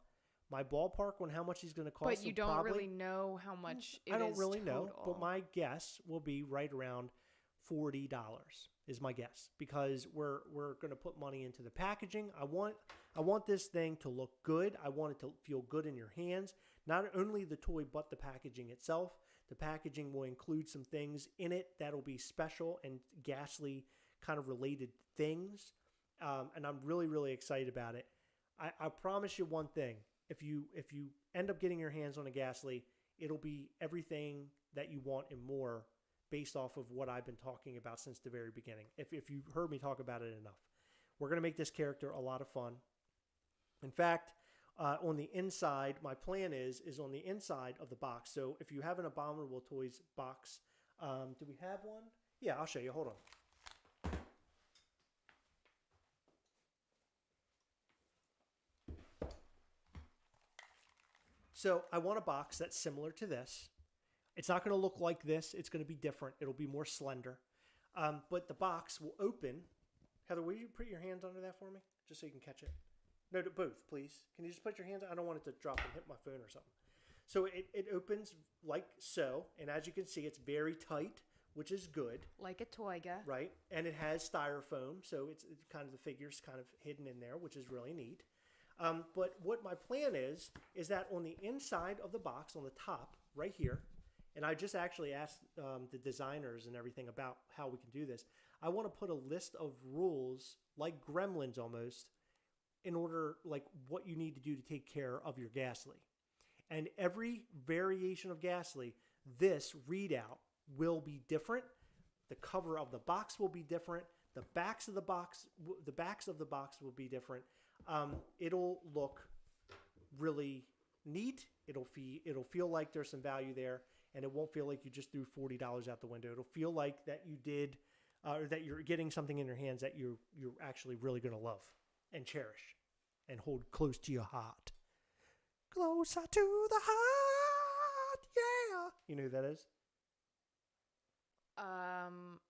My ballpark on how much he's going to cost. But you don't really know how much it is. I don't really know, total. but my guess will be right around $40 is my guess, because we're going to put money into the packaging. I want this thing to look good. I want it to feel good in your hands. Not only the toy, but the packaging itself. The packaging will include some things in it that'll be special and Ghastly kind of related things. And I'm really, really excited about it. I promise you one thing. If you end up getting your hands on a Ghastly, it'll be everything that you want and more, based off of what I've been talking about since the very beginning. If you've heard me talk about it enough. We're going to make this character a lot of fun. In fact, on the inside, my plan is on the inside of the box. So if you have an Abominable Toys box, do we have one? Yeah, I'll show you. Hold on. So I want a box that's similar to this. It's not going to look like this. It's going to be different. It'll be more slender. But the box will open. Heather, will you put your hands under that for me? Just so you can catch it. No, both, please. Can you just put your hands? I don't want it to drop and hit my phone or something. So it opens like so. And as you can see, it's very tight, which is good. Like a toyga. Right. And it has styrofoam. So it's kind of the figure's kind of hidden in there, which is really neat. But what my plan is that on the inside of the box, on the top, right here, and I just actually asked the designers and everything about how we can do this. I want to put a list of rules, like Gremlins almost, in order, like what you need to do to take care of your Ghastly. And every variation of Ghastly, this readout will be different. The cover of the box will be different. The backs of the box will be different. It'll look really neat. It'll feel like there's some value there, and it won't feel like you just threw $40 out the window. It'll feel like that you did, or that you're getting something in your hands that you're actually really going to love and cherish and hold close to your heart. Closer to the heart, yeah. You know who that is?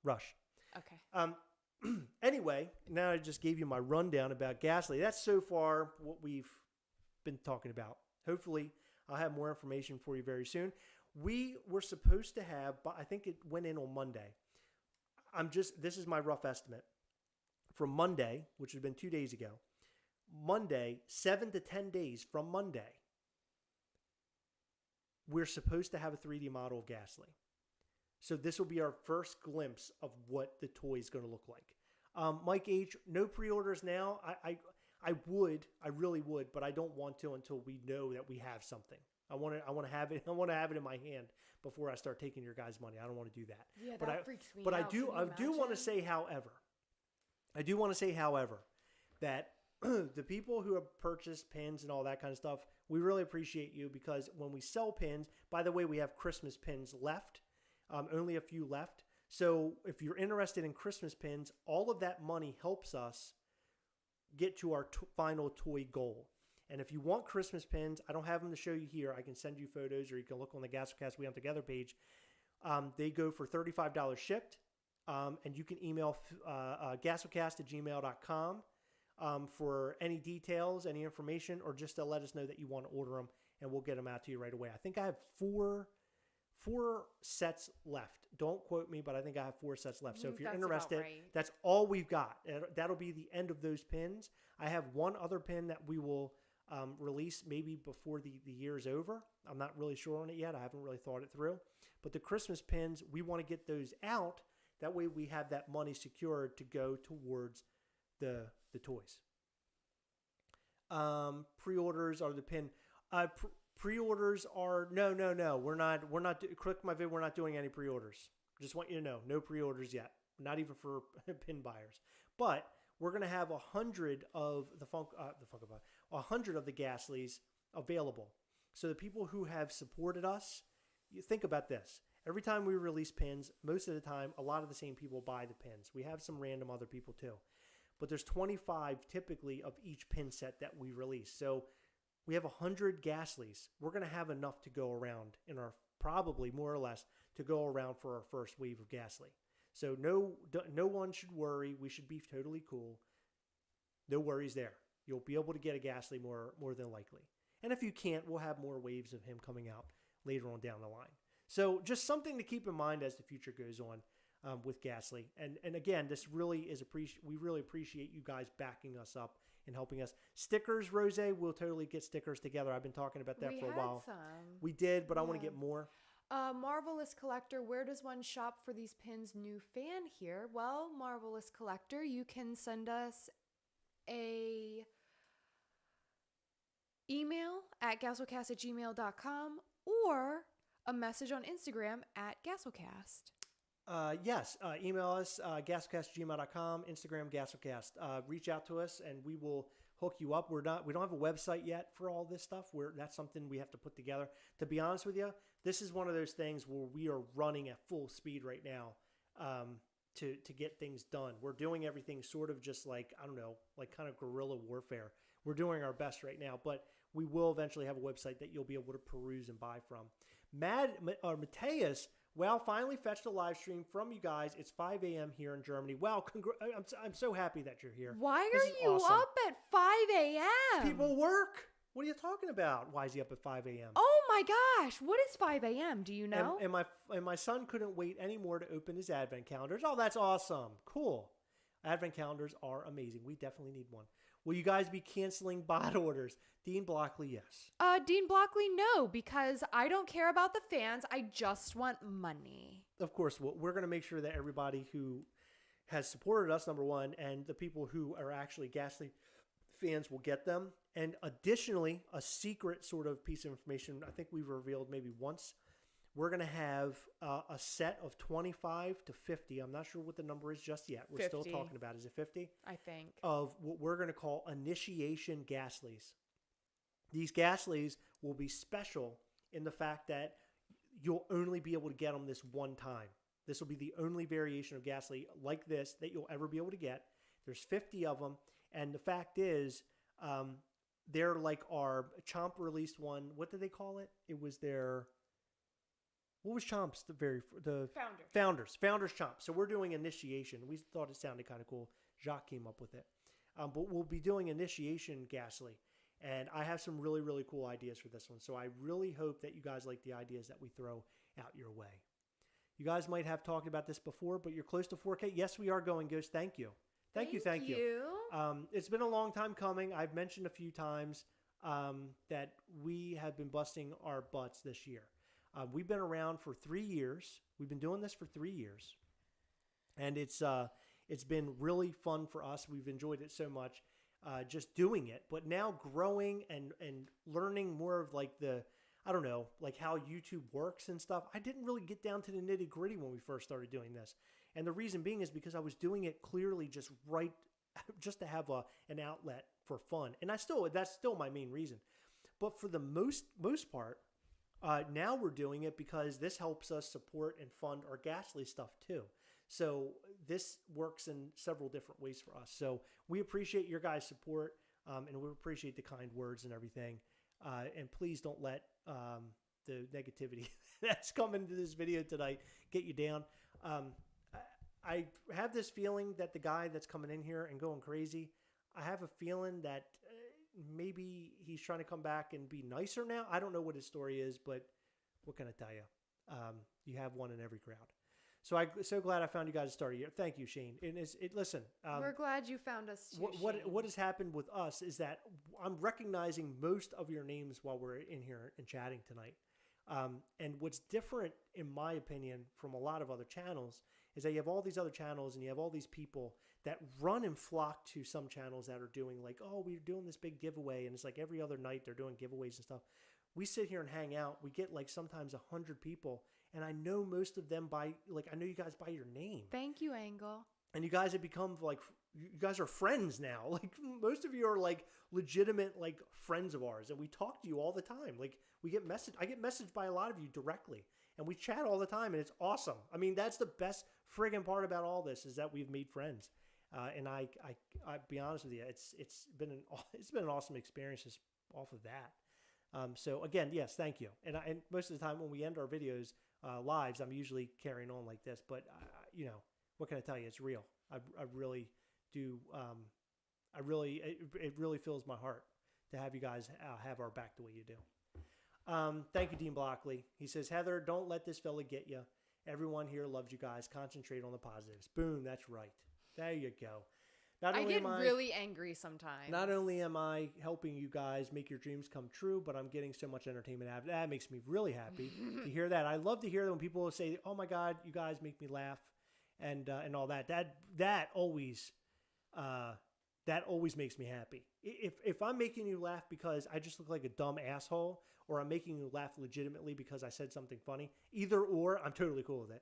Rush. Okay. Anyway, now I just gave you my rundown about Ghastly. That's so far what we've been talking about. Hopefully, I'll have more information for you very soon. We were supposed to have, but I think it went in on Monday. This is my rough estimate. From Monday, which has been 2 days ago, Monday, 7 to 10 days from Monday, we're supposed to have a 3D model of Ghastly. So this will be our first glimpse of what the toy is going to look like. Mike H., no pre-orders now. I really would, but I don't want to until we know that we have something. I want to have it. I want to have it in my hand before I start taking your guys' money. I don't want to do that. Yeah, but that freaks me but out. I do want to say, however, that the people who have purchased pins and all that kind of stuff, we really appreciate you, because when we sell pins, by the way, we have Christmas pins left, only a few left. So if you're interested in Christmas pins, all of that money helps us get to our final toy goal. And if you want Christmas pins, I don't have them to show you here. I can send you photos, or you can look on the Gastlecast We Hunt Together page. They go for $35 shipped. And you can email gastlecast@gmail.com. for any details, any information, or just to let us know that you want to order them, and we'll get them out to you right away. I think I have four sets left. Don't quote me, but I think I have 4 sets left. So if you're interested, right. That's all we've got. That'll be the end of those pins. I have one other pin that we will release maybe before the year's over. I'm not really sure on it yet. I haven't really thought it through. But the Christmas pins, we want to get those out. That way we have that money secured to go towards the toys. Pre-orders are the pin. Pre-orders are no. We're not. Click my vid. We're not doing any pre-orders. Just want you to know, no pre-orders yet. Not even for pin buyers. But we're gonna have 100 of the Funko 100 of the Gastleys available. So the people who have supported us, you think about this. Every time we release pins, most of the time, a lot of the same people buy the pins. We have some random other people too, but there's 25 typically of each pin set that we release. So we have 100 Gastleys. We're going to have enough to go around in our, probably more or less, to go around for our first wave of Gastley. So no one should worry. We should be totally cool. No worries there. You'll be able to get a Gastley more than likely. And if you can't, we'll have more waves of him coming out later on down the line. So just something to keep in mind as the future goes on with Gastly. And again, this really is we really appreciate you guys backing us up and helping us. Stickers, Rose, we'll totally get stickers together. I've been talking about that for a while. We did, but I want to get more. Marvelous Collector, where does one shop for these pins? New fan here. Well, Marvelous Collector, you can send us a email at gastlecast@gmail.com or a message on Instagram at Gastlecast. Yes, email us, gastlecast@gmail.com, Instagram, Gastlecast. Reach out to us and we will hook you up. We don't have a website yet for all this stuff. That's something we have to put together. To be honest with you, this is one of those things where we are running at full speed right now to get things done. We're doing everything sort of just like, I don't know, like kind of guerrilla warfare. We're doing our best right now, but we will eventually have a website that you'll be able to peruse and buy from. Mateus, well, finally fetched a live stream from you guys. It's 5 a.m. here in Germany. Wow, I'm so happy that you're here. Why are you awesome. Up at 5 a.m.? People work. What are you talking about? Why is he up at 5 a.m.? Oh my gosh, what is 5 a.m.? Do you know? And my son couldn't wait anymore to open his advent calendars. Oh, that's awesome. Cool. Advent calendars are amazing. We definitely need one. Will you guys be canceling bot orders? Dean Blockley, yes. Dean Blockley, no, because I don't care about the fans. I just want money. Of course, we're going to make sure that everybody who has supported us, number one, and the people who are actually Gastly fans will get them. And additionally, a secret sort of piece of information I think we've revealed maybe once. We're going to have a set of 25 to 50. I'm not sure what the number is just yet. We're 50. Still talking about, is it 50? I think. Of what we're going to call initiation Gastleys. These Gastleys will be special in the fact that you'll only be able to get them this one time. This will be the only variation of Gastly like this that you'll ever be able to get. There's 50 of them. And the fact is, they're like our Chomp released one. What did they call it? It was their... What was Chomp's? The Founders Chomp. So we're doing initiation. We thought it sounded kind of cool. Jacques came up with it. But we'll be doing initiation Gastly. And I have some really, really cool ideas for this one. So I really hope that you guys like the ideas that we throw out your way. You guys might have talked about this before, but you're close to 4K. Yes, we are going, Ghost. Thank you. Thank you. It's been a long time coming. I've mentioned a few times that we have been busting our butts this year. We've been around for 3 years. We've been doing this for 3 years. And it's been really fun for us. We've enjoyed it so much just doing it. But now growing and learning more of like like how YouTube works and stuff. I didn't really get down to the nitty gritty when we first started doing this. And the reason being is because I was doing it clearly just to have an outlet for fun. And that's still my main reason. But for the most part, now we're doing it because this helps us support and fund our Gastly stuff too. So this works in several different ways for us. So we appreciate your guys' support and we appreciate the kind words and everything. And please don't let the negativity that's come into this video tonight get you down. I have this feeling that the guy that's coming in here and going crazy, I have a feeling that maybe he's trying to come back and be nicer now. I don't know what his story is, but what can I tell you? You have one in every crowd. So I'm so glad I found you guys to start a year. Thank you, Shane. And listen. We're glad you found us too, what has happened with us is that I'm recognizing most of your names while we're in here and chatting tonight. And what's different, in my opinion, from a lot of other channels is that you have all these other channels and you have all these people that run and flock to some channels that are doing like, oh, we're doing this big giveaway. And it's like every other night they're doing giveaways and stuff. We sit here and hang out. We get like sometimes 100 people. And I know most of them I know you guys by your name. Thank you, Angle. And you guys have become like, you guys are friends now. Like most of you are like legitimate like friends of ours. And we talk to you all the time. Like I get messaged by a lot of you directly. And we chat all the time and it's awesome. I mean, that's the best friggin' part about all this is that we've made friends. And I be honest with you, it's been an awesome experience just off of that. So again, yes, thank you. And most of the time when we end our videos, lives, I'm usually carrying on like this, but you know, what can I tell you? It's real. I really do. It really fills my heart to have you guys have our back the way you do. Thank you, Dean Blockley. He says, Heather, don't let this fella get you. Everyone here loves you guys. Concentrate on the positives. Boom. That's right. There you go. I get really angry sometimes. Not only am I helping you guys make your dreams come true, but I'm getting so much entertainment out of it. That makes me really happy to hear that. I love to hear that when people say, oh my God, you guys make me laugh and all that. That always makes me happy. If I'm making you laugh because I just look like a dumb asshole, or I'm making you laugh legitimately because I said something funny, either or, I'm totally cool with it.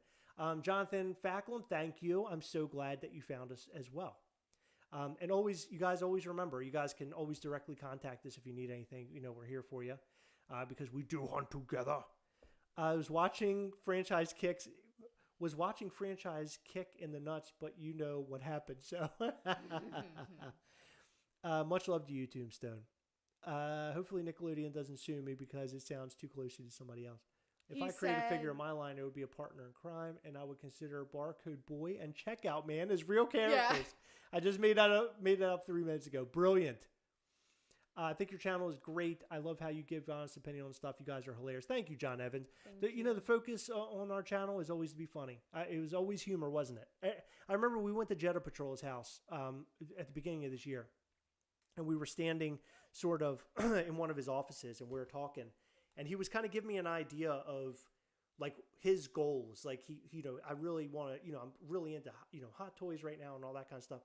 Jonathan Facklin, thank you. I'm so glad that you found us as well. And always, you guys always remember, you guys can always directly contact us if you need anything. You know, we're here for you because we do hunt together. I was watching Franchise Kick in the nuts, but you know what happened. So much love to you, Tombstone. Hopefully Nickelodeon doesn't sue me because it sounds too closely to somebody else. If I create a figure of my line, it would be a partner in crime, and I would consider Barcode Boy and Checkout Man as real characters. Yeah. I just made that up 3 minutes ago. Brilliant. I think your channel is great. I love how you give honest opinion on stuff. You guys are hilarious. Thank you, John Evans. You know, the focus on our channel is always to be funny. It was always humor, wasn't it? I remember we went to Jetta Patrol's house at the beginning of this year, and we were standing sort of in one of his offices, and we were talking. And he was kind of giving me an idea of like his goals. Like he you know, I really want to, you know, I'm really into, you know, hot toys right now and all that kind of stuff.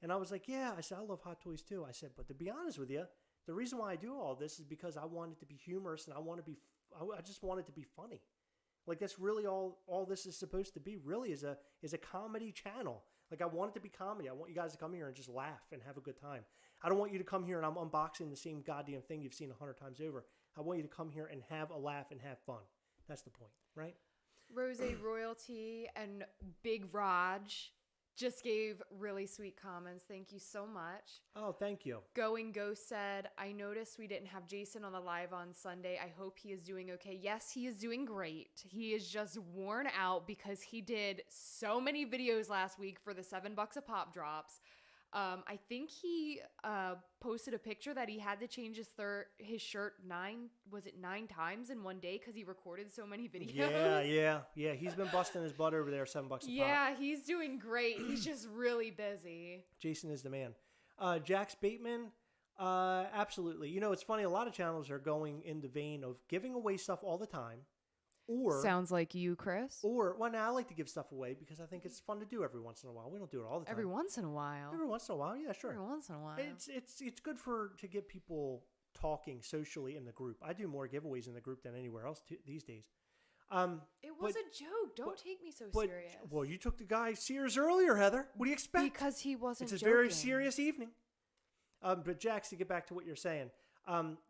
And I was like, yeah, I said, I love hot toys too. I said, but to be honest with you, the reason why I do all this is because I want it to be humorous and I just want it to be funny. Like that's really all this is supposed to be really is a comedy channel. Like I want it to be comedy. I want you guys to come here and just laugh and have a good time. I don't want you to come here and I'm unboxing the same goddamn thing you've seen 100 times over. I want you to come here and have a laugh and have fun. That's the point, right? Rose Royalty and Big Raj just gave really sweet comments. Thank you so much. Oh, thank you. Going Ghost said, I noticed we didn't have Jason on the live on Sunday. I hope he is doing okay. Yes, he is doing great. He is just worn out because he did so many videos last week for the $7 a pop drops. I think he posted a picture that he had to change his shirt 9 times in one day because he recorded so many videos. Yeah. He's been busting his butt over there, $7 a pop. Yeah, he's doing great. He's just really busy. Jason is the man. Jax Bateman, absolutely. You know, it's funny. A lot of channels are going in the vein of giving away stuff all the time. Or sounds like you, Chris. Well, now I like to give stuff away because I think it's fun to do every once in a while. We don't do it all the time. Every once in a while, yeah, sure. Every once in a while, it's good to get people talking socially in the group. I do more giveaways in the group than anywhere else these days. It was a joke. Don't take me so serious. Well, you took the guy serious earlier, Heather. What do you expect? Because he wasn't. It's a very serious evening. But Jax, to get back to what you're saying,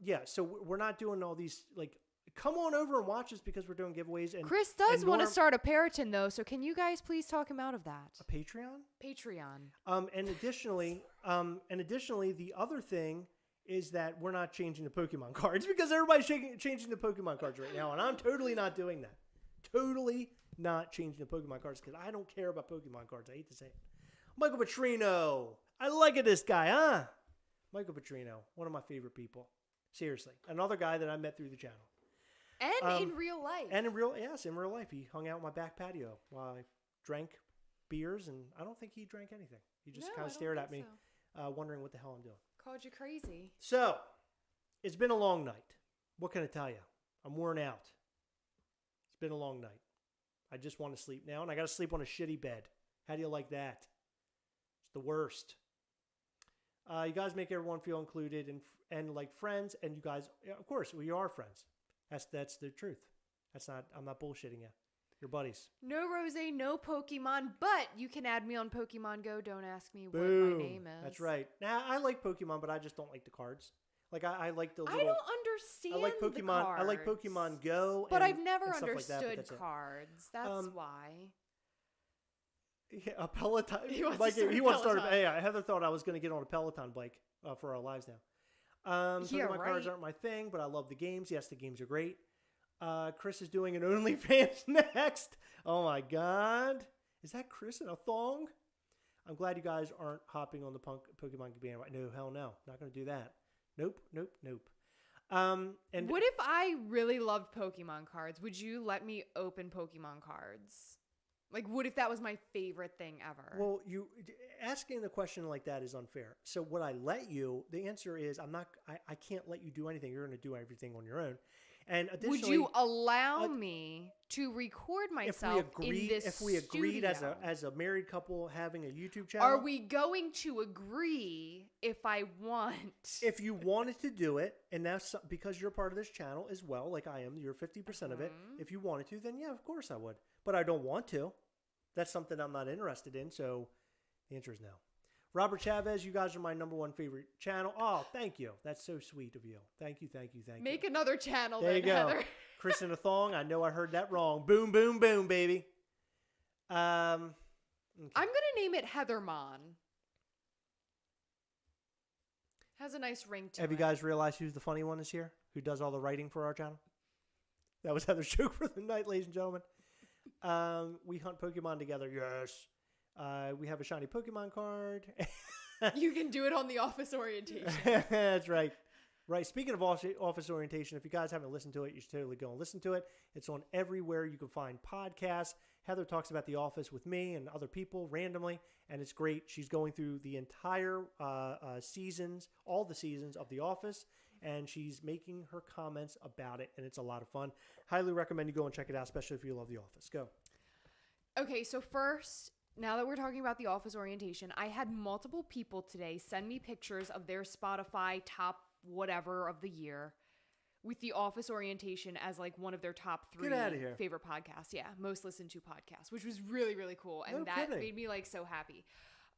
yeah. So we're not doing all these like. Come on over and watch us because we're doing giveaways. And Chris does want to start a Periton though, so can you guys please talk him out of that? A Patreon? Patreon. And additionally, the other thing is that we're not changing the Pokemon cards because everybody's changing the Pokemon cards right now, and I'm totally not doing that. Totally not changing the Pokemon cards because I don't care about Pokemon cards. I hate to say it. Michael Petrino. I like this guy, huh? Michael Petrino, one of my favorite people. Seriously. Another guy that I met through the channel. And in real life. And in real life. He hung out in my back patio while I drank beers, and I don't think he drank anything. He just kind of stared at me, wondering what the hell I'm doing. Called you crazy. So, it's been a long night. What can I tell you? I'm worn out. It's been a long night. I just want to sleep now, and I got to sleep on a shitty bed. How do you like that? It's the worst. You guys make everyone feel included and like friends, and you guys, of course, we are friends. That's the truth. I'm not bullshitting you. You're buddies. No Rose, no Pokemon, but you can add me on Pokemon Go. Don't ask me Boom. what my name is. That's right. Now, I like Pokemon, but I just don't like the cards. Like, I like the little... I don't understand I like Pokemon. the cards. I like Pokemon Go. But and, I've never and stuff understood like that, cards. That's why. Yeah, a Peloton. He wants like, to start he a wants to start. Peloton. Yeah, Heather thought I was going to get on a Peloton bike for our lives now. Pokemon cards aren't my thing, but I love the games. Yes, the games are great. Chris is doing an OnlyFans next. Oh my God. Is that Chris in a thong? I'm glad you guys aren't hopping on the Pokemon bandwagon. No, hell no. Not going to do that. Nope. And what if I really loved Pokemon cards? Would you let me open Pokemon cards? Like, what if that was my favorite thing ever? Well, you asking the question like that is unfair. So would I let you? The answer is I can't let you do anything. You're going to do everything on your own. And additionally, would you allow me to record myself in this if we agreed studio? as a married couple having a YouTube channel? Are we going to agree if I want? If you wanted to do it, and that's because you're part of this channel as well, like I am, you're 50% of it. If you wanted to, then yeah, of course I would. But I don't want to. That's something I'm not interested in, so the answer is no. Robert Chavez, you guys are my #1 favorite channel. Oh, thank you. That's so sweet of you. Thank you. Make another channel there then, you go. Heather. Chris in a thong. I know I heard that wrong. Boom, boom, boom, baby. Okay. I'm going to name it Heathermon. Has a nice ring to it. Have you guys realized who's the funny one this year? Who does all the writing for our channel? That was Heather's joke for the night, ladies and gentlemen. We hunt Pokemon together. Yes. We have a shiny Pokemon card. You can do it on the office orientation. That's right. Right. Speaking of office orientation, if you guys haven't listened to it, you should totally go and listen to it. It's on everywhere you can find podcasts. Heather talks about The Office with me and other people randomly, and it's great. She's going through the entire seasons, all the seasons of The Office, and she's making her comments about it, and it's a lot of fun. Highly recommend you go and check it out, especially if you love The Office. Go. Okay, so first, now that we're talking about the office orientation, I had multiple people today send me pictures of their Spotify top whatever of the year with the office orientation as like one of their top 3 favorite podcasts. Yeah, most listened to podcasts, which was really, really cool. And that made me like so happy.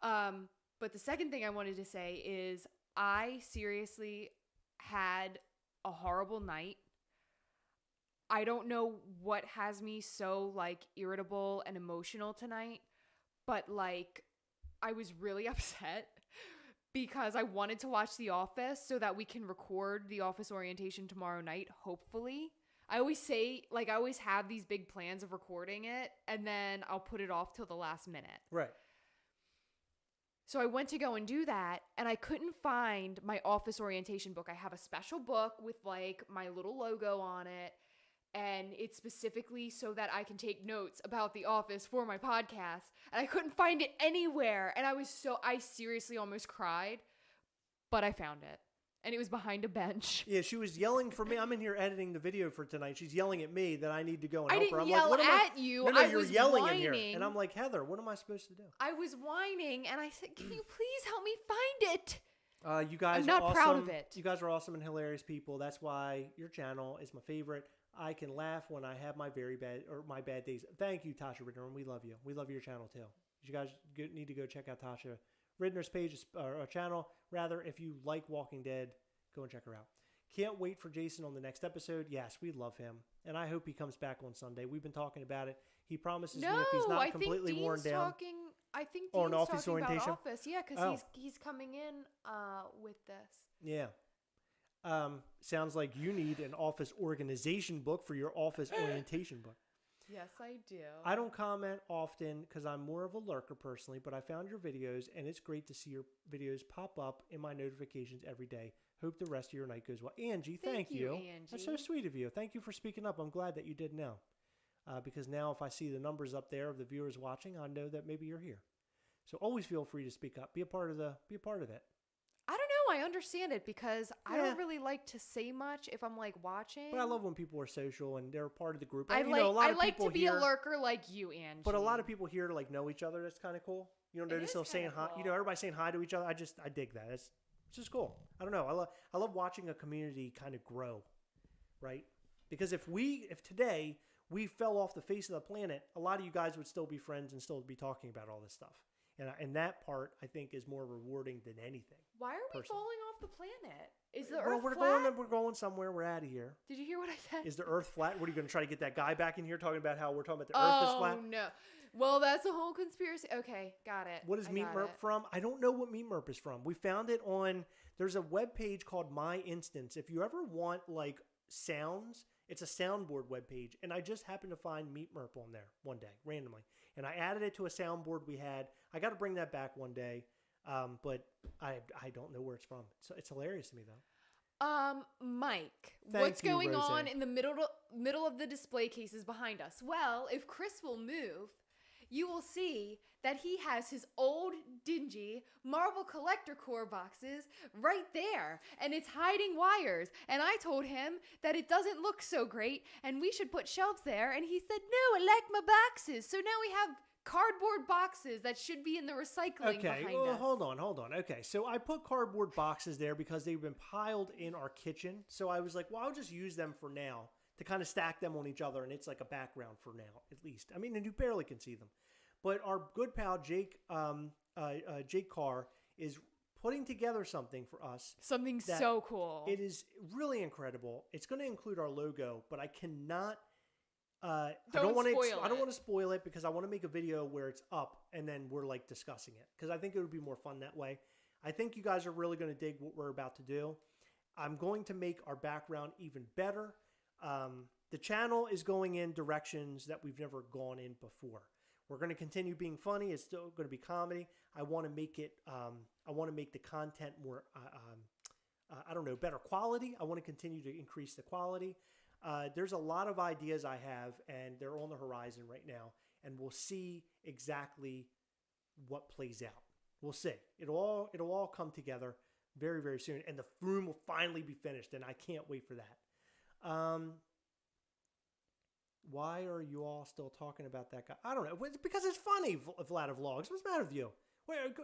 But the second thing I wanted to say is I seriously had a horrible night. I don't know what has me so like irritable and emotional tonight, but like I was really upset because I wanted to watch The Office so that we can record the office orientation tomorrow night, hopefully. I always have these big plans of recording it, and then I'll put it off till the last minute. Right. So I went to go and do that, and I couldn't find my office orientation book. I have a special book with like my little logo on it, and it's specifically so that I can take notes about The Office for my podcast. And I couldn't find it anywhere. And I seriously almost cried, but I found it. And it was behind a bench. Yeah, she was yelling for me. I'm in here editing the video for tonight. She's yelling at me that I need to go and I help her. didn't I'm yell like, at you. No, I you're was yelling whining. in here. And I'm like, Heather, what am I supposed to do? I was whining, and I said, can you please help me find it? You guys I'm not are awesome. proud of it. You guys are awesome and hilarious people. That's why your channel is my favorite. I can laugh when I have my my bad days. Thank you, Tasha Ridner, and we love you. We love your channel too. You guys need to go check out Tasha Ridner's page or channel. Rather, if you like Walking Dead, go and check her out. Can't wait for Jason on the next episode. Yes, we love him, and I hope he comes back on Sunday. We've been talking about it. He promises me if he's not completely worn down. I think Dean's an office talking orientation? about office. Yeah, because he's coming in with this. Yeah. Sounds like you need an office organization book for your office orientation book. Yes, I do. I don't comment often because I'm more of a lurker personally, but I found your videos, and it's great to see your videos pop up in my notifications every day. Hope the rest of your night goes well. Angie, thank you. Angie. That's so sweet of you. Thank you for speaking up. I'm glad that you did now. Because now if I see the numbers up there of the viewers watching, I know that maybe you're here. So always feel free to speak up. Be a part of it. I don't know. I understand it because I don't really like to say much if I'm like watching. But I love when people are social and they're part of the group. I like to be a lurker like you, Angie. But a lot of people here like know each other. That's kind of cool. You don't notice them saying hi. You know, everybody saying hi to each other. I dig that. It's just cool. I don't know. I love watching a community kind of grow, right? Because if today we fell off the face of the planet, a lot of you guys would still be friends and still be talking about all this stuff. And that part, I think, is more rewarding than anything. Why are we falling off the planet? Is the Earth flat? We're going somewhere. We're out of here. Did you hear what I said? Is the Earth flat? What are you going to try to get that guy back in here talking about how we're talking about the Earth is flat? Oh, no. Well, that's a whole conspiracy. Okay, got it. What is Meat Merp from? I don't know what Meat Merp is from. We found it on, there's a web page called My Instance. If you ever want like sounds, it's a soundboard web page. And I just happened to find Meat Merp on there one day, randomly. And I added it to a soundboard we had. I got to bring that back one day. But I don't know where it's from. So it's hilarious to me though. Mike, Thank what's you, going Roseanne. on in the middle of the display cases behind us? Well, if Chris will move, you will see that he has his old dingy Marvel Collector Core boxes right there, and it's hiding wires. And I told him that it doesn't look so great, and we should put shelves there. And he said, "No, I like my boxes." So now we have cardboard boxes that should be in the recycling behind us. Hold on. Okay, so I put cardboard boxes there because they've been piled in our kitchen. So I was like, well, I'll just use them for now to kind of stack them on each other, and it's like a background for now, at least. I mean, and you barely can see them. But our good pal Jake Carr is putting together something for us. Something so cool. It is really incredible. It's going to include our logo, but I cannot. I don't want to spoil it because I want to make a video where it's up and then we're like discussing it because I think it would be more fun that way. I think you guys are really going to dig what we're about to do. I'm going to make our background even better. The channel is going in directions that we've never gone in before. We're going to continue being funny. It's still going to be comedy. I want to make it. I want to make the content more. Better quality. I want to continue to increase the quality. There's a lot of ideas I have, and they're on the horizon right now, and we'll see exactly what plays out. We'll see. It'll all come together very, very soon, and the room will finally be finished, and I can't wait for that. Why are you all still talking about that guy? I don't know. Because it's funny, Vlad Vlogs. What's the matter with you?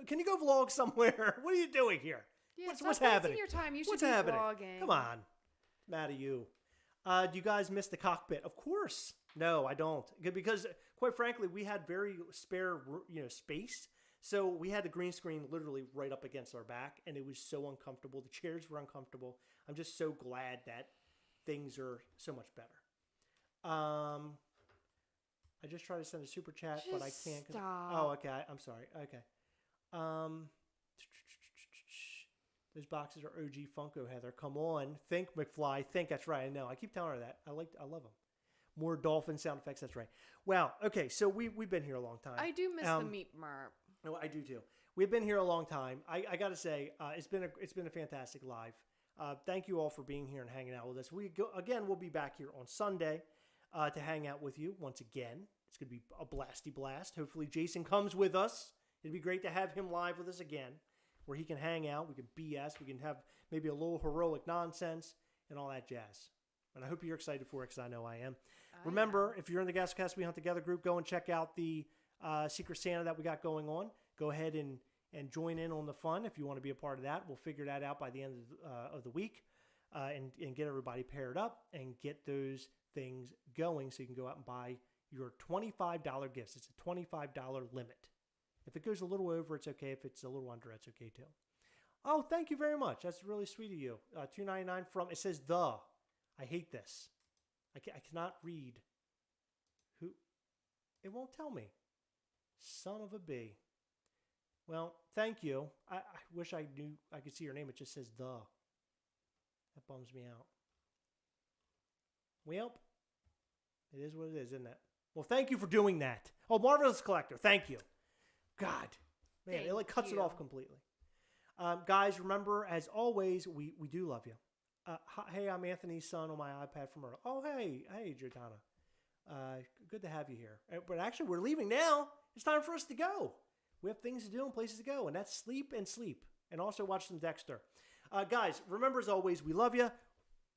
Can you go vlog somewhere? What are you doing here? Yeah, what's happening? Your time. You should what's be happening? vlogging. Come on. Mad at you. Do you guys miss the cockpit? Of course. No, I don't. Because, quite frankly, we had very spare, space. So we had the green screen literally right up against our back, and it was so uncomfortable. The chairs were uncomfortable. I'm just so glad that things are so much better. I just tried to send a super chat, but I can't. Stop. Oh, okay. I'm sorry. Okay. Those boxes are OG Funko, Heather. Come on. Think, McFly. Think. That's right. I know. I keep telling her that. I love them. More dolphin sound effects. That's right. Wow. Okay. So we've been here a long time. I do miss the Meat Merp. No, I do too. We've been here a long time. I got to say, it's been a fantastic live. Thank you all for being here and hanging out with us. We'll be back here on Sunday to hang out with you once again. It's going to be a blasty blast. Hopefully Jason comes with us. It'd be great to have him live with us again, where he can hang out. We can BS. We can have maybe a little heroic nonsense and all that jazz. And I hope you're excited for it because I know I am. Remember, if you're in the Gastlecast We Hunt Together group, go and check out the Secret Santa that we got going on. Go ahead and join in on the fun if you want to be a part of that. We'll figure that out by the end of the week and get everybody paired up and get those things going so you can go out and buy your $25 gifts. It's a $25 limit. If it goes a little over, it's okay. If it's a little under, it's okay too. Oh, thank you very much. That's really sweet of you. $2.99 from, it says the. I hate this. I cannot read. Who? It won't tell me. Son of a bee. Well, thank you. I wish I knew I could see your name. It just says the. That bums me out. Well, it is what it is, isn't it? Well, thank you for doing that. Oh, Marvelous Collector, thank you. God, man, it like cuts it off completely. Guys, remember, as always, we do love you. Hey, I'm Anthony's son on my iPad from Earl. Oh, hey, Jordana. Good to have you here. But actually, we're leaving now. It's time for us to go. We have things to do and places to go, and that's sleep. And also watch some Dexter. Guys, remember, as always, we love you.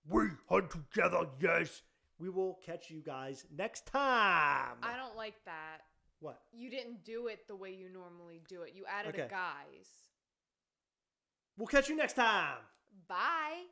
We hunt together, yes. We will catch you guys next time. I don't like that. What? You didn't do it the way you normally do it. You added a guys. We'll catch you next time. Bye.